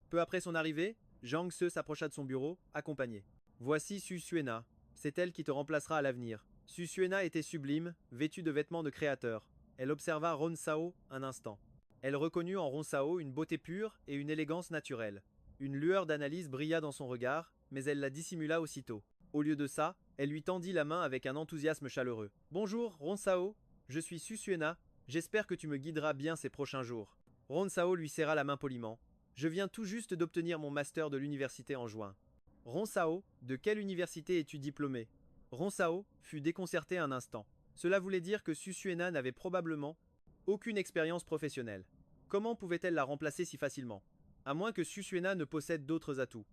Peu après son arrivée, Zhang Se s'approcha de son bureau, accompagné. Voici Su Suena. C'est elle qui te remplacera à l'avenir. Su Suena était sublime, vêtue de vêtements de créateur. Elle observa Ron Sao un instant. Elle reconnut en Ron Sao une beauté pure et une élégance naturelle. Une lueur d'analyse brilla dans son regard, mais elle la dissimula aussitôt. Au lieu de ça, elle lui tendit la main avec un enthousiasme chaleureux. Bonjour, Ron Sao. Je suis Su Suena. J'espère que tu me guideras bien ces prochains jours. Ron Sao lui serra la main poliment. Je viens tout juste d'obtenir mon master de l'université en juin. Ron Sao, de quelle université es-tu diplômé? Ron Sao fut déconcerté un instant. Cela voulait dire que Su Suena n'avait probablement aucune expérience professionnelle. Comment pouvait-elle la remplacer si facilement? À moins que Su Suena ne possède d'autres atouts.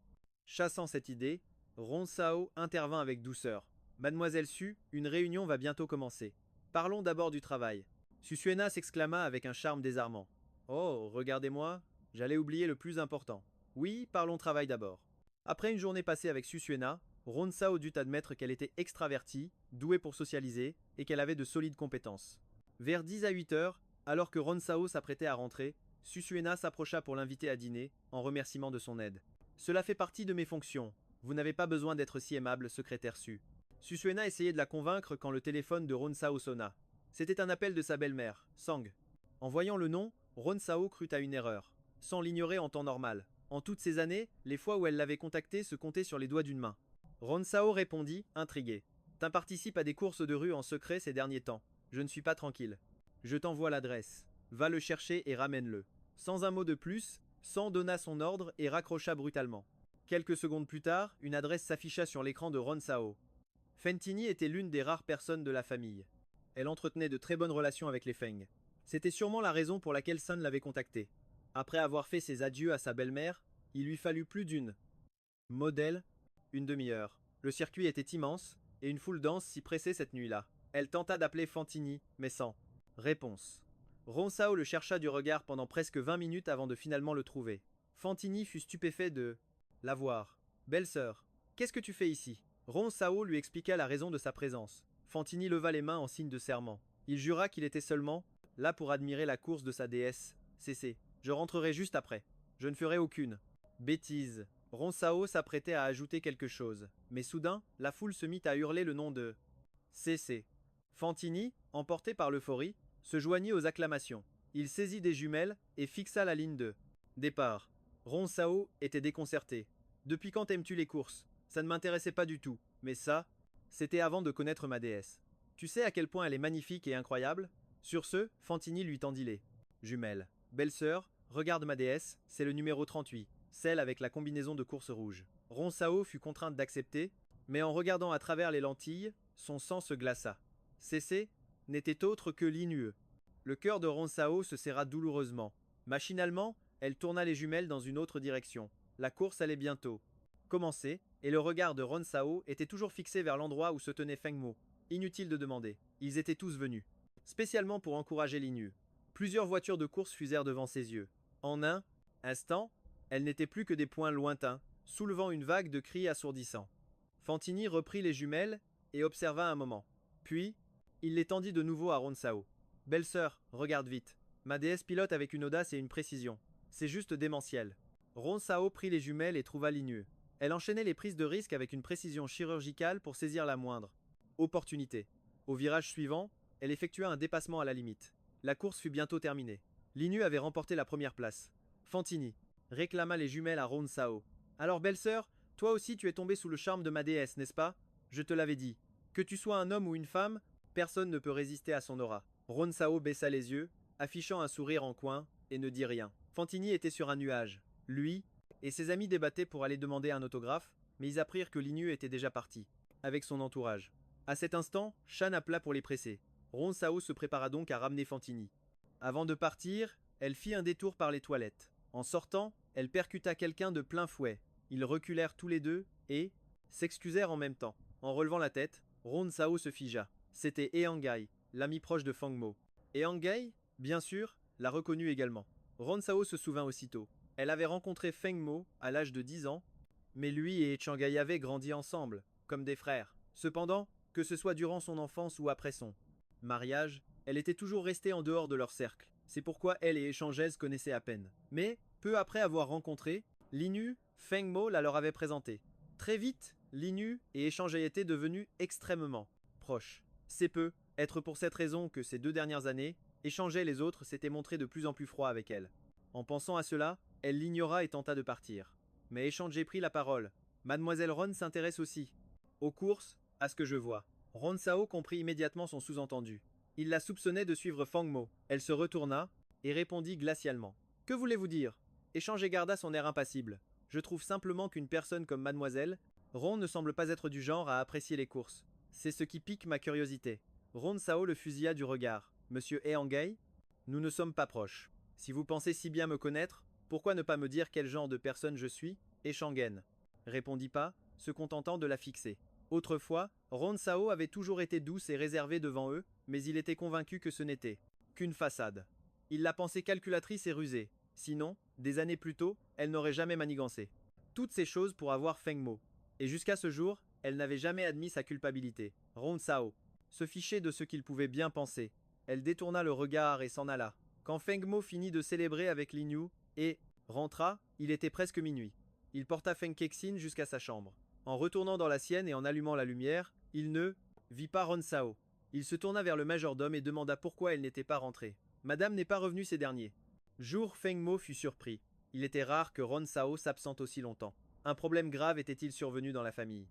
Chassant cette idée, Ron Sao intervint avec douceur. Mademoiselle Su, une réunion va bientôt commencer. Parlons d'abord du travail. Su Suena s'exclama avec un charme désarmant. Oh, regardez-moi, j'allais oublier le plus important. Oui, parlons travail d'abord. Après une journée passée avec Su Suena, Ron Sao dut admettre qu'elle était extravertie, douée pour socialiser, et qu'elle avait de solides compétences. Vers 10 à 8 heures, alors que Ron Sao s'apprêtait à rentrer, Su Suena s'approcha pour l'inviter à dîner, en remerciement de son aide. Cela fait partie de mes fonctions. Vous n'avez pas besoin d'être si aimable, secrétaire Su. Su Suena essayait de la convaincre quand le téléphone de Ron Sao sonna. C'était un appel de sa belle-mère, Sang. En voyant le nom, Ron Sao crut à une erreur, sans l'ignorer en temps normal. En toutes ces années, les fois où elle l'avait contacté se comptaient sur les doigts d'une main. Ron Sao répondit, intrigué. Tu participes à des courses de rue en secret ces derniers temps. Je ne suis pas tranquille. Je t'envoie l'adresse. Va le chercher et ramène-le. Sans un mot de plus, Sang donna son ordre et raccrocha brutalement. Quelques secondes plus tard, une adresse s'afficha sur l'écran de Ron Sao. Fentini était l'une des rares personnes de la famille. Elle entretenait de très bonnes relations avec les Feng. C'était sûrement la raison pour laquelle Sun l'avait contacté. Après avoir fait ses adieux à sa belle-mère, il lui fallut plus d'une modèle, une demi-heure. Le circuit était immense, et une foule dense s'y pressait cette nuit-là. Elle tenta d'appeler Fantini, mais sans réponse. Ron Sao le chercha du regard pendant presque 20 minutes avant de finalement le trouver. Fantini fut stupéfait de la voir. Belle-sœur, qu'est-ce que tu fais ici? Ron Sao lui expliqua la raison de sa présence. Fantini leva les mains en signe de serment. Il jura qu'il était seulement là pour admirer la course de sa déesse. Cessez. Je rentrerai juste après. Je ne ferai aucune bêtise. Ron Sao s'apprêtait à ajouter quelque chose, mais soudain, la foule se mit à hurler le nom de CC. Fantini, emporté par l'euphorie, se joignit aux acclamations. Il saisit des jumelles et fixa la ligne de départ. Ron Sao était déconcerté. Depuis quand aimes-tu les courses? Ça ne m'intéressait pas du tout, mais ça, c'était avant de connaître ma déesse. Tu sais à quel point elle est magnifique et incroyable? Sur ce, Fantini lui tendit les Jumelle. Belle-sœur, regarde ma déesse, c'est le numéro 38, celle avec la combinaison de course rouge. Ron Sao fut contrainte d'accepter, mais en regardant à travers les lentilles, son sang se glaça. Cécé n'était autre que Linue. Le cœur de Ron Sao se serra douloureusement. Machinalement, elle tourna les jumelles dans une autre direction. La course allait bientôt commencer, et le regard de Ron Sao était toujours fixé vers l'endroit où se tenait Feng Mo. Inutile de demander, ils étaient tous venus, spécialement pour encourager Linue. Plusieurs voitures de course fusèrent devant ses yeux. En un instant, elles n'étaient plus que des points lointains, soulevant une vague de cris assourdissants. Fantini reprit les jumelles et observa un moment. Puis, il les tendit de nouveau à Ron Sao. Belle-sœur, regarde vite. Ma déesse pilote avec une audace et une précision. C'est juste démentiel. Ron Sao prit les jumelles et trouva Linue. Elle enchaînait les prises de risque avec une précision chirurgicale pour saisir la moindre opportunité. Au virage suivant, elle effectua un dépassement à la limite. La course fut bientôt terminée. Linue avait remporté la première place. Fantini réclama les jumelles à Ron Sao. Alors belle-sœur, toi aussi tu es tombée sous le charme de ma déesse, n'est-ce pas? Je te l'avais dit. Que tu sois un homme ou une femme, personne ne peut résister à son aura. Ron Sao baissa les yeux, affichant un sourire en coin, et ne dit rien. Fantini était sur un nuage. Lui et ses amis débattaient pour aller demander un autographe, mais ils apprirent que Linue était déjà parti, avec son entourage. À cet instant, Shan appela pour les presser. Ron Sao se prépara donc à ramener Fantini. Avant de partir, elle fit un détour par les toilettes. En sortant, elle percuta quelqu'un de plein fouet. Ils reculèrent tous les deux et s'excusèrent en même temps. En relevant la tête, Ron Sao se figea. C'était Eangai, l'ami proche de Feng Mo. Eangai, bien sûr, l'a reconnu également. Ron Sao se souvint aussitôt. Elle avait rencontré Feng Mo à l'âge de 10 ans, mais lui et Changai avaient grandi ensemble, comme des frères. Cependant, que ce soit durant son enfance ou après son mariage, elle était toujours restée en dehors de leur cercle. C'est pourquoi elle et Échangeuse connaissaient à peine. Mais, peu après avoir rencontré, Linue, Feng Mo la leur avait présentée. Très vite, Linue et Échangeuse étaient devenus extrêmement proches. C'est peu, être pour cette raison que ces 2 dernières années, Échangeuse les autres s'étaient montrés de plus en plus froids avec elle. En pensant à cela, elle l'ignora et tenta de partir. Mais Échangeuse prit la parole. Mademoiselle Ron s'intéresse aussi aux courses, à ce que je vois. Ron Sao comprit immédiatement son sous-entendu. Il la soupçonnait de suivre Feng Mo. Elle se retourna et répondit glacialement. Que voulez-vous dire? Échangeuse garda son air impassible. Je trouve simplement qu'une personne comme mademoiselle Ron ne semble pas être du genre à apprécier les courses. C'est ce qui pique ma curiosité. Ron Sao le fusilla du regard. Monsieur Eangai, nous ne sommes pas proches. Si vous pensez si bien me connaître, pourquoi ne pas me dire quel genre de personne je suis? Échangen répondit pas, se contentant de la fixer. Autrefois, Ron Sao avait toujours été douce et réservée devant eux, mais il était convaincu que ce n'était qu'une façade. Il la pensait calculatrice et rusée. Sinon, des années plus tôt, elle n'aurait jamais manigancé. Toutes ces choses pour avoir Feng Mo. Et jusqu'à ce jour, elle n'avait jamais admis sa culpabilité. Ron Sao se fichait de ce qu'il pouvait bien penser. Elle détourna le regard et s'en alla. Quand Feng Mo finit de célébrer avec Linue et rentra, il était presque minuit. Il porta Feng Kexin jusqu'à sa chambre. En retournant dans la sienne et en allumant la lumière, il ne vit pas Ron Sao. Il se tourna vers le majordome et demanda pourquoi elle n'était pas rentrée. Madame n'est pas revenue ces derniers jours. Feng Mo fut surpris. Il était rare que Ron Sao s'absente aussi longtemps. Un problème grave était-il survenu dans la famille?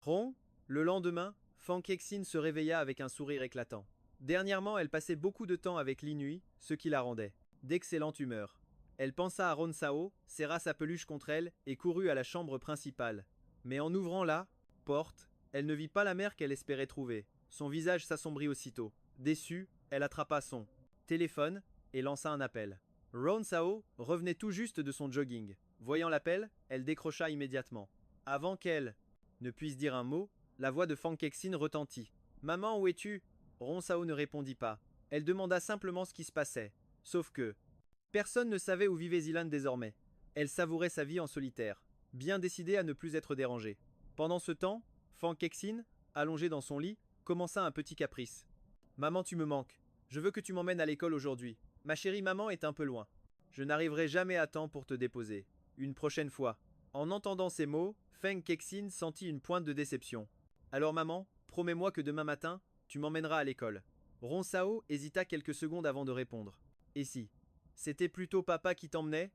Ron, le lendemain, Feng Kexin se réveilla avec un sourire éclatant. Dernièrement, elle passait beaucoup de temps avec Linue, ce qui la rendait d'excellente humeur. Elle pensa à Ron Sao, serra sa peluche contre elle et courut à la chambre principale. Mais en ouvrant la porte, elle ne vit pas la mère qu'elle espérait trouver. Son visage s'assombrit aussitôt. Déçue, elle attrapa son téléphone et lança un appel. Ron Sao revenait tout juste de son jogging. Voyant l'appel, elle décrocha immédiatement. Avant qu'elle ne puisse dire un mot, la voix de Feng Kexin retentit. « Maman, où es-tu » Ron Sao ne répondit pas. Elle demanda simplement ce qui se passait. Sauf que personne ne savait où vivait Zilan désormais. Elle savourait sa vie en solitaire, bien décidée à ne plus être dérangée. Pendant ce temps, Feng Kexin, allongé dans son lit, commença un petit caprice. « Maman, tu me manques. Je veux que tu m'emmènes à l'école aujourd'hui. Ma chérie maman est un peu loin. Je n'arriverai jamais à temps pour te déposer. Une prochaine fois. » En entendant ces mots, Feng Kexin sentit une pointe de déception. « Alors maman, promets-moi que demain matin, tu m'emmèneras à l'école. » Ron Sao hésita quelques secondes avant de répondre. Et si c'était plutôt papa qui t'emmenait?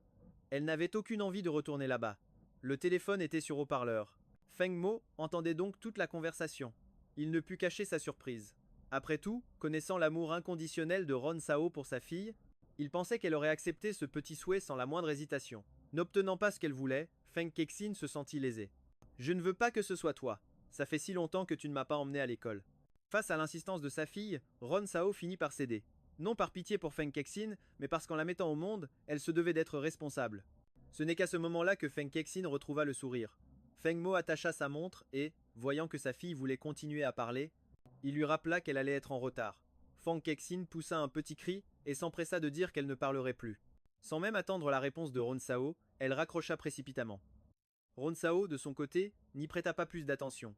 Elle n'avait aucune envie de retourner là-bas. Le téléphone était sur haut-parleur. Feng Mo entendait donc toute la conversation. Il ne put cacher sa surprise. Après tout, connaissant l'amour inconditionnel de Ron Sao pour sa fille, Il pensait qu'elle aurait accepté ce petit souhait sans la moindre hésitation. N'obtenant pas ce qu'elle voulait, Feng Kexin se sentit lésé. Je ne veux pas que ce soit toi. Ça fait si longtemps que tu ne m'as pas emmené à l'école. Face à l'insistance de sa fille, Ron Sao finit par céder. Non par pitié pour Feng Kexin, mais parce qu'en la mettant au monde, elle se devait d'être responsable. Ce n'est qu'à ce moment-là que Feng Kexin retrouva le sourire. Feng Mo attacha sa montre et, voyant que sa fille voulait continuer à parler, il lui rappela qu'elle allait être en retard. Feng Kexin poussa un petit cri et s'empressa de dire qu'elle ne parlerait plus. Sans même attendre la réponse de Ron Sao, elle raccrocha précipitamment. Ron Sao, de son côté, n'y prêta pas plus d'attention.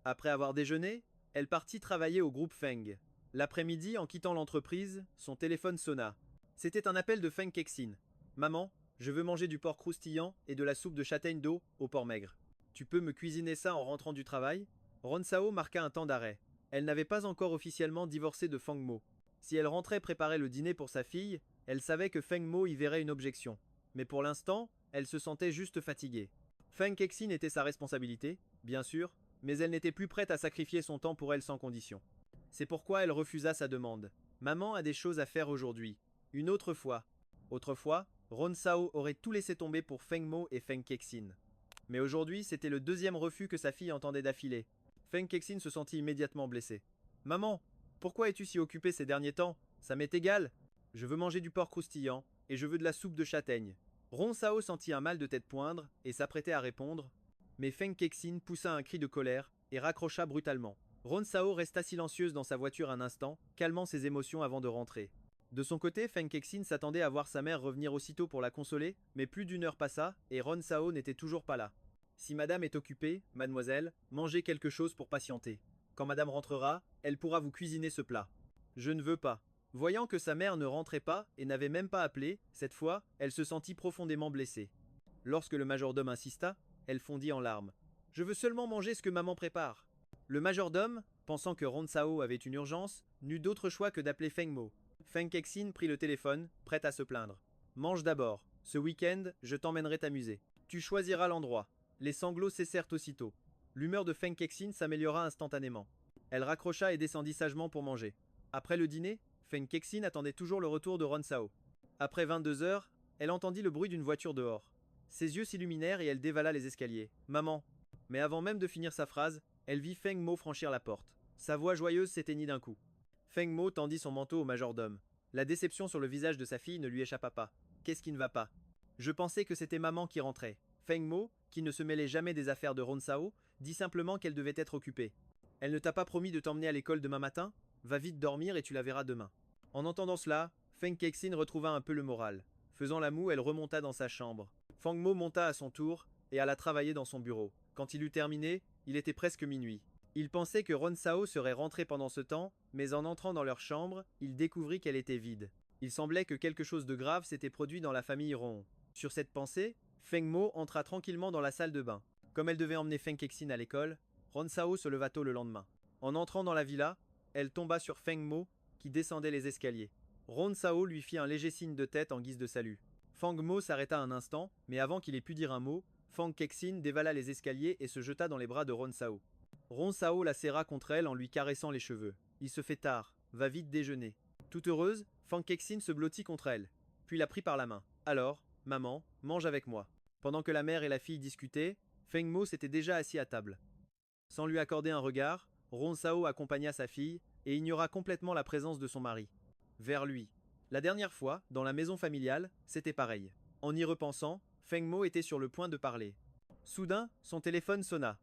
Après avoir déjeuné, elle partit travailler au groupe Feng. L'après-midi, en quittant l'entreprise, son téléphone sonna. C'était un appel de Feng Kexin. Maman, je veux manger du porc croustillant et de la soupe de châtaigne d'eau au porc maigre. Tu peux me cuisiner ça en rentrant du travail? Ron Sao marqua un temps d'arrêt. Elle n'avait pas encore officiellement divorcé de Feng Mo. Si elle rentrait préparer le dîner pour sa fille, elle savait que Feng Mo y verrait une objection. Mais pour l'instant, elle se sentait juste fatiguée. Feng Kexin était sa responsabilité, bien sûr, mais elle n'était plus prête à sacrifier son temps pour elle sans condition. C'est pourquoi elle refusa sa demande. Maman a des choses à faire aujourd'hui. Une autre fois. Autrefois, Ron Sao aurait tout laissé tomber pour Feng Mo et Feng Kexin. Mais aujourd'hui, c'était le deuxième refus que sa fille entendait d'affilée. Feng Kexin se sentit immédiatement blessé. Maman, pourquoi es-tu si occupée ces derniers temps? Ça m'est égal. Je veux manger du porc croustillant, et je veux de la soupe de châtaigne. Ron Sao sentit un mal de tête poindre, et s'apprêtait à répondre, mais Feng Kexin poussa un cri de colère, et raccrocha brutalement. Ron Sao resta silencieuse dans sa voiture un instant, calmant ses émotions avant de rentrer. De son côté, Feng Kexin s'attendait à voir sa mère revenir aussitôt pour la consoler, mais plus d'une heure passa, et Ron Sao n'était toujours pas là. Si madame est occupée, mademoiselle, mangez quelque chose pour patienter. Quand madame rentrera, elle pourra vous cuisiner ce plat. Je ne veux pas. Voyant que sa mère ne rentrait pas et n'avait même pas appelé, cette fois, elle se sentit profondément blessée. Lorsque le majordome insista, elle fondit en larmes. Je veux seulement manger ce que maman prépare. Le majordome, pensant que Ron Sao avait une urgence, n'eut d'autre choix que d'appeler Feng Mo. Feng Kexin prit le téléphone, prête à se plaindre. Mange d'abord. Ce week-end, je t'emmènerai t'amuser. Tu choisiras l'endroit. Les sanglots cessèrent aussitôt. L'humeur de Feng Kexin s'améliora instantanément. Elle raccrocha et descendit sagement pour manger. Après le dîner, Feng Kexin attendait toujours le retour de Ron Sao. Après 22 heures, elle entendit le bruit d'une voiture dehors. Ses yeux s'illuminèrent et elle dévala les escaliers. Maman. Mais avant même de finir sa phrase, elle vit Feng Mo franchir la porte. Sa voix joyeuse s'éteignit d'un coup. Feng Mo tendit son manteau au majordome. La déception sur le visage de sa fille ne lui échappa pas. Qu'est-ce qui ne va pas? Je pensais que c'était maman qui rentrait. Feng Mo, qui ne se mêlait jamais des affaires de Ron Sao, dit simplement qu'elle devait être occupée. Elle ne t'a pas promis de t'emmener à l'école demain matin? Va vite dormir et tu la verras demain. En entendant cela, Feng Kexin retrouva un peu le moral. Faisant la moue, elle remonta dans sa chambre. Feng Mo monta à son tour et alla travailler dans son bureau. Quand il eut terminé, il était presque minuit. Il pensait que Ron Sao serait rentré pendant ce temps, mais en entrant dans leur chambre, il découvrit qu'elle était vide. Il semblait que quelque chose de grave s'était produit dans la famille Ron. Sur cette pensée, Feng Mo entra tranquillement dans la salle de bain. Comme elle devait emmener Feng Kexin à l'école, Ron Sao se leva tôt le lendemain. En entrant dans la villa, elle tomba sur Feng Mo, qui descendait les escaliers. Ron Sao lui fit un léger signe de tête en guise de salut. Feng Mo s'arrêta un instant, mais avant qu'il ait pu dire un mot, Feng Kexin dévala les escaliers et se jeta dans les bras de Ron Sao. Ron Sao la serra contre elle en lui caressant les cheveux. Il se fait tard, va vite déjeuner. Toute heureuse, Feng Kexin se blottit contre elle, puis la prit par la main. Alors, maman, mange avec moi. Pendant que la mère et la fille discutaient, Feng Mo s'était déjà assis à table. Sans lui accorder un regard, Ron Sao accompagna sa fille et ignora complètement la présence de son mari. Vers lui. La dernière fois, dans la maison familiale, c'était pareil. En y repensant, Feng Mo était sur le point de parler. Soudain, son téléphone sonna.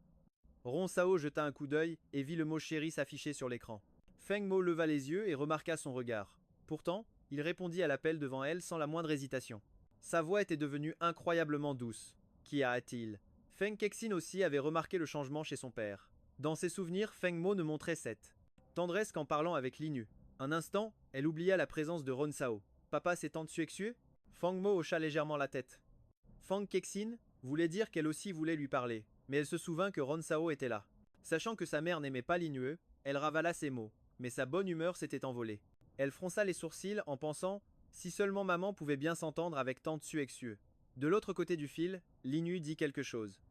Ron Sao jeta un coup d'œil et vit le mot chéri s'afficher sur l'écran. Feng Mo leva les yeux et remarqua son regard. Pourtant, il répondit à l'appel devant elle sans la moindre hésitation. Sa voix était devenue incroyablement douce. Qu'y a-t-il? Feng Kexin aussi avait remarqué le changement chez son père. Dans ses souvenirs, Feng Mo ne montrait cette tendresse qu'en parlant avec Linu. Un instant, elle oublia la présence de Ron Sao. Papa s'étant dessus excieux? Feng Mo hocha légèrement la tête. Feng Kexin voulait dire qu'elle aussi voulait lui parler, mais elle se souvint que Ron Sao était là. Sachant que sa mère n'aimait pas Linue, elle ravala ses mots, mais sa bonne humeur s'était envolée. Elle fronça les sourcils en pensant si seulement maman pouvait bien s'entendre avec tant de Suexieux. De l'autre côté du fil, Linu dit quelque chose.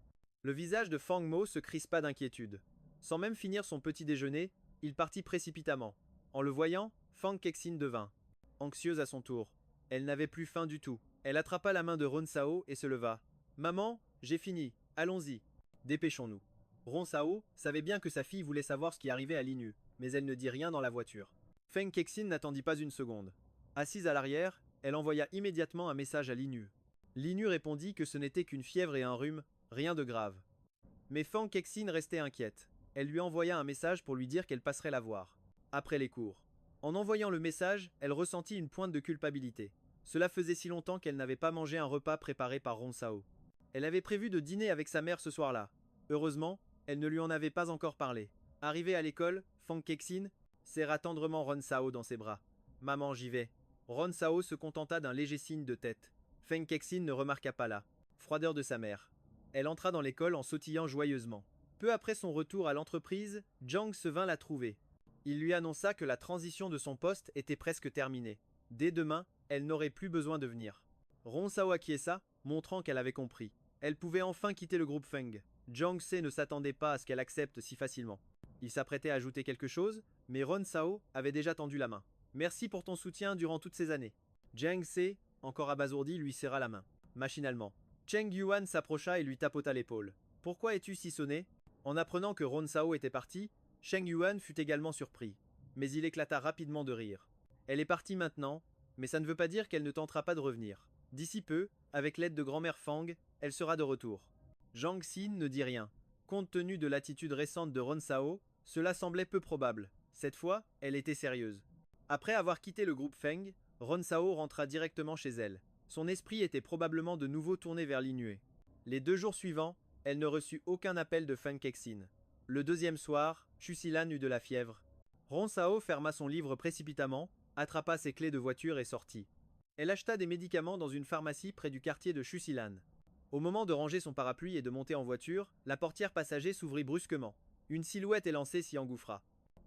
Le visage de Feng Mo se crispa d'inquiétude. Sans même finir son petit déjeuner, il partit précipitamment. En le voyant, Feng Kexin devint anxieuse à son tour. Elle n'avait plus faim du tout. Elle attrapa la main de Ronsao et se leva. Maman, j'ai fini. Allons-y. Dépêchons-nous. Ronsao savait bien que sa fille voulait savoir ce qui arrivait à Linu, mais elle ne dit rien dans la voiture. Feng Kexin n'attendit pas une seconde. Assise à l'arrière, elle envoya immédiatement un message à Linu. Linu répondit que ce n'était qu'une fièvre et un rhume, rien de grave. Mais Feng Kexin restait inquiète. Elle lui envoya un message pour lui dire qu'elle passerait la voir. Après les cours. En envoyant le message, elle ressentit une pointe de culpabilité. Cela faisait si longtemps qu'elle n'avait pas mangé un repas préparé par Ronsao. Elle avait prévu de dîner avec sa mère ce soir-là. Heureusement, elle ne lui en avait pas encore parlé. Arrivée à l'école, Feng Kexin serra tendrement Ronsao dans ses bras. Maman, j'y vais. Ronsao se contenta d'un léger signe de tête. Feng Kexin ne remarqua pas la froideur de sa mère. Elle entra dans l'école en sautillant joyeusement. Peu après son retour à l'entreprise, Zhang se vint la trouver. Il lui annonça que la transition de son poste était presque terminée. Dès demain, elle n'aurait plus besoin de venir. Ronsao acquiesça, montrant qu'elle avait compris. Elle pouvait enfin quitter le groupe Feng. Zhang Se ne s'attendait pas à ce qu'elle accepte si facilement. Il s'apprêtait à ajouter quelque chose, mais Ronsao avait déjà tendu la main. Merci pour ton soutien durant toutes ces années. Zhang Se, encore abasourdi, lui serra la main. Machinalement. Cheng Yuan s'approcha et lui tapota l'épaule. Pourquoi es-tu si sonné? En apprenant que Ronsao était parti, Cheng Yuan fut également surpris. Mais il éclata rapidement de rire. Elle est partie maintenant, mais ça ne veut pas dire qu'elle ne tentera pas de revenir. D'ici peu, avec l'aide de grand-mère Fang, elle sera de retour. Zhang Xin ne dit rien. Compte tenu de l'attitude récente de Ronsao, cela semblait peu probable. Cette fois, elle était sérieuse. Après avoir quitté le groupe Feng, Ronsao rentra directement chez elle. Son esprit était probablement de nouveau tourné vers Linue. Les 2 jours suivants, elle ne reçut aucun appel de Feng Kexin. Le deuxième soir, Chusilan eut de la fièvre. Ronsao ferma son livre précipitamment, attrapa ses clés de voiture et sortit. Elle acheta des médicaments dans une pharmacie près du quartier de Chusilan. Au moment de ranger son parapluie et de monter en voiture, la portière passager s'ouvrit brusquement. Une silhouette élancée s'y engouffra.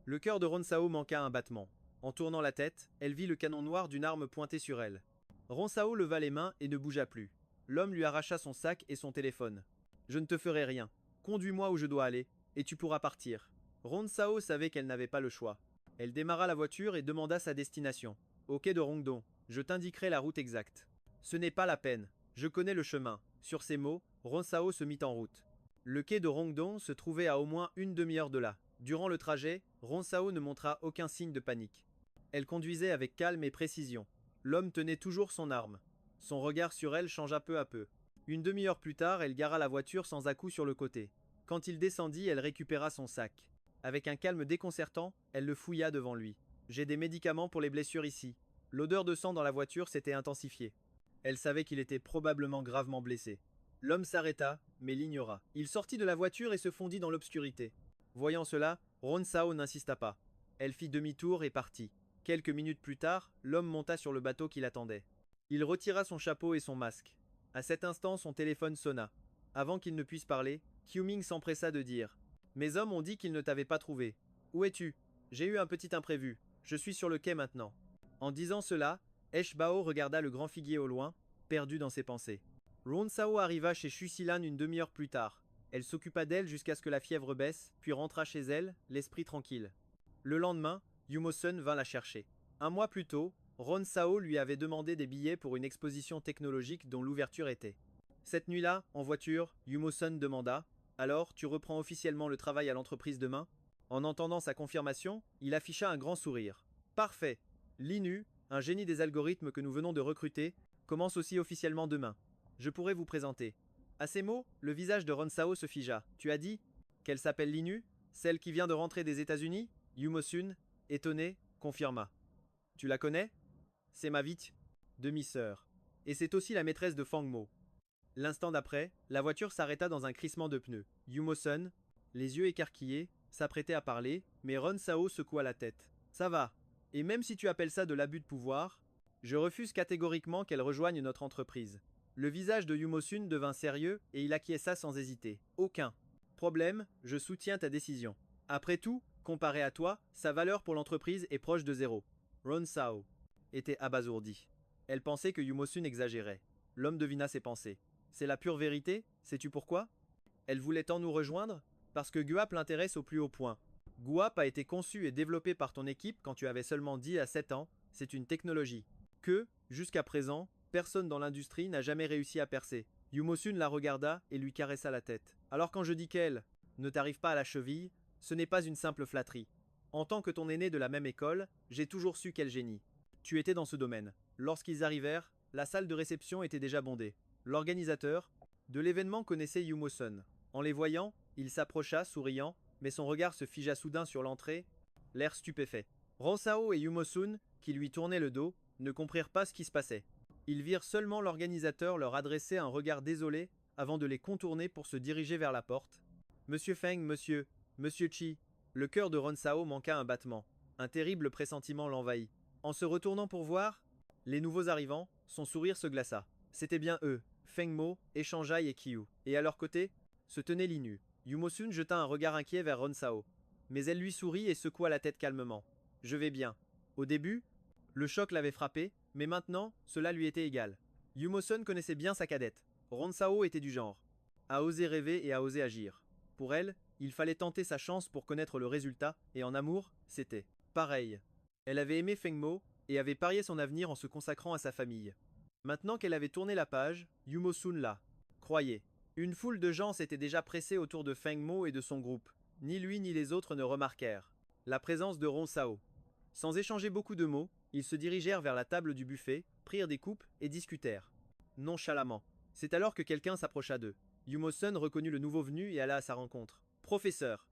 Le cœur de Ronsao manqua un battement. En tournant la tête, elle vit le canon noir d'une arme pointée sur elle. Ronsao leva les mains et ne bougea plus. L'homme lui arracha son sac et son téléphone. Je ne te ferai rien. Conduis-moi où je dois aller, et tu pourras partir. Ronsao savait qu'elle n'avait pas le choix. Elle démarra la voiture et demanda sa destination. Au quai de Rongdong, je t'indiquerai la route exacte. Ce n'est pas la peine, je connais le chemin. Sur ces mots, Ronsao se mit en route. Le quai de Rongdong se trouvait à au moins une demi-heure de là. Durant le trajet, Ronsao ne montra aucun signe de panique. Elle conduisait avec calme et précision. L'homme tenait toujours son arme. Son regard sur elle changea peu à peu. Une demi-heure plus tard, elle gara la voiture sans à-coups sur le côté. Quand il descendit, elle récupéra son sac. Avec un calme déconcertant, elle le fouilla devant lui. J'ai des médicaments pour les blessures ici. L'odeur de sang dans la voiture s'était intensifiée. Elle savait qu'il était probablement gravement blessé. L'homme s'arrêta, mais l'ignora. Il sortit de la voiture et se fondit dans l'obscurité. Voyant cela, Ronsao n'insista pas. Elle fit demi-tour et partit. Quelques minutes plus tard, l'homme monta sur le bateau qui l'attendait. Il retira son chapeau et son masque. À cet instant, son téléphone sonna. Avant qu'il ne puisse parler, Qiuming s'empressa de dire « Mes hommes ont dit qu'ils ne t'avaient pas trouvé. Où es-tu? J'ai eu un petit imprévu. Je suis sur le quai maintenant. » En disant cela, Esh Bao regarda le grand figuier au loin, perdu dans ses pensées. Ronsao arriva chez Chusilan une demi-heure plus tard. Elle s'occupa d'elle jusqu'à ce que la fièvre baisse, puis rentra chez elle, l'esprit tranquille. Le lendemain, Yumo-sun vint la chercher. Un mois plus tôt, Ronsao lui avait demandé des billets pour une exposition technologique dont l'ouverture était. Cette nuit-là, en voiture, Yumo-sun demanda « Alors, tu reprends officiellement le travail à l'entreprise demain ?» En entendant sa confirmation, il afficha un grand sourire. « Parfait. Linu, un génie des algorithmes que nous venons de recruter, commence aussi officiellement demain. Je pourrai vous présenter. » À ces mots, le visage de Ronsao se figea. « Tu as dit qu'elle s'appelle Linu? Celle qui vient de rentrer des États-Unis ?» Yumo-sun, étonné, confirma. « Tu la connais? C'est ma demi-sœur. Et c'est aussi la maîtresse de Fang Mo. » L'instant d'après, la voiture s'arrêta dans un crissement de pneus. Yumo-sun, les yeux écarquillés, s'apprêtait à parler, mais Ronsao secoua la tête. « Ça va. Et même si tu appelles ça de l'abus de pouvoir, je refuse catégoriquement qu'elle rejoigne notre entreprise. » Le visage de Yumo-sun devint sérieux et il acquiesça sans hésiter. « Aucun problème, je soutiens ta décision. Après tout, comparé à toi, sa valeur pour l'entreprise est proche de zéro. » Ronsao était abasourdi. Elle pensait que Yumo-sun exagérait. L'homme devina ses pensées. « C'est la pure vérité? Sais-tu pourquoi? Elle voulait tant nous rejoindre? Parce que Guap l'intéresse au plus haut point. Guap a été conçu et développé par ton équipe quand tu avais seulement 10 à 7 ans, c'est une technologie. que, jusqu'à présent, personne dans l'industrie n'a jamais réussi à percer. Yumosun la regarda et lui caressa la tête. Alors quand je dis qu'elle ne t'arrive pas à la cheville, ce n'est pas une simple flatterie. En tant que ton aîné de la même école, j'ai toujours su quel génie. Tu étais dans ce domaine. Lorsqu'ils arrivèrent, la salle de réception était déjà bondée. L'organisateur de l'événement connaissait Yumo-sun. En les voyant, il s'approcha, souriant, mais son regard se figea soudain sur l'entrée, l'air stupéfait. Ronsao et Yumo-sun, qui lui tournaient le dos, ne comprirent pas ce qui se passait. Ils virent seulement l'organisateur leur adresser un regard désolé avant de les contourner pour se diriger vers la porte. Monsieur Feng, monsieur Chi. Le cœur de Ronsao manqua un battement. Un terrible pressentiment l'envahit. En se retournant pour voir les nouveaux arrivants, son sourire se glaça. C'était bien eux, Feng Mo, Echangeai et Kyu. Et à leur côté, se tenait Linu. Yumosun jeta un regard inquiet vers Ronsao. Mais elle lui sourit et secoua la tête calmement. Je vais bien. Au début, le choc l'avait frappé, mais maintenant, cela lui était égal. Yumosun connaissait bien sa cadette. Ronsao était du genre à oser rêver et à oser agir. Pour elle, il fallait tenter sa chance pour connaître le résultat, et en amour, c'était pareil. Elle avait aimé Feng Mo et avait parié son avenir en se consacrant à sa famille. Maintenant qu'elle avait tourné la page, Yumo-sun la croyait. Une foule de gens s'était déjà pressée autour de Feng Mo et de son groupe. Ni lui ni les autres ne remarquèrent la présence de Ronsao. Sans échanger beaucoup de mots, ils se dirigèrent vers la table du buffet, prirent des coupes et discutèrent. Nonchalamment. C'est alors que quelqu'un s'approcha d'eux. Yumo-sun reconnut le nouveau venu et alla à sa rencontre. Professeur.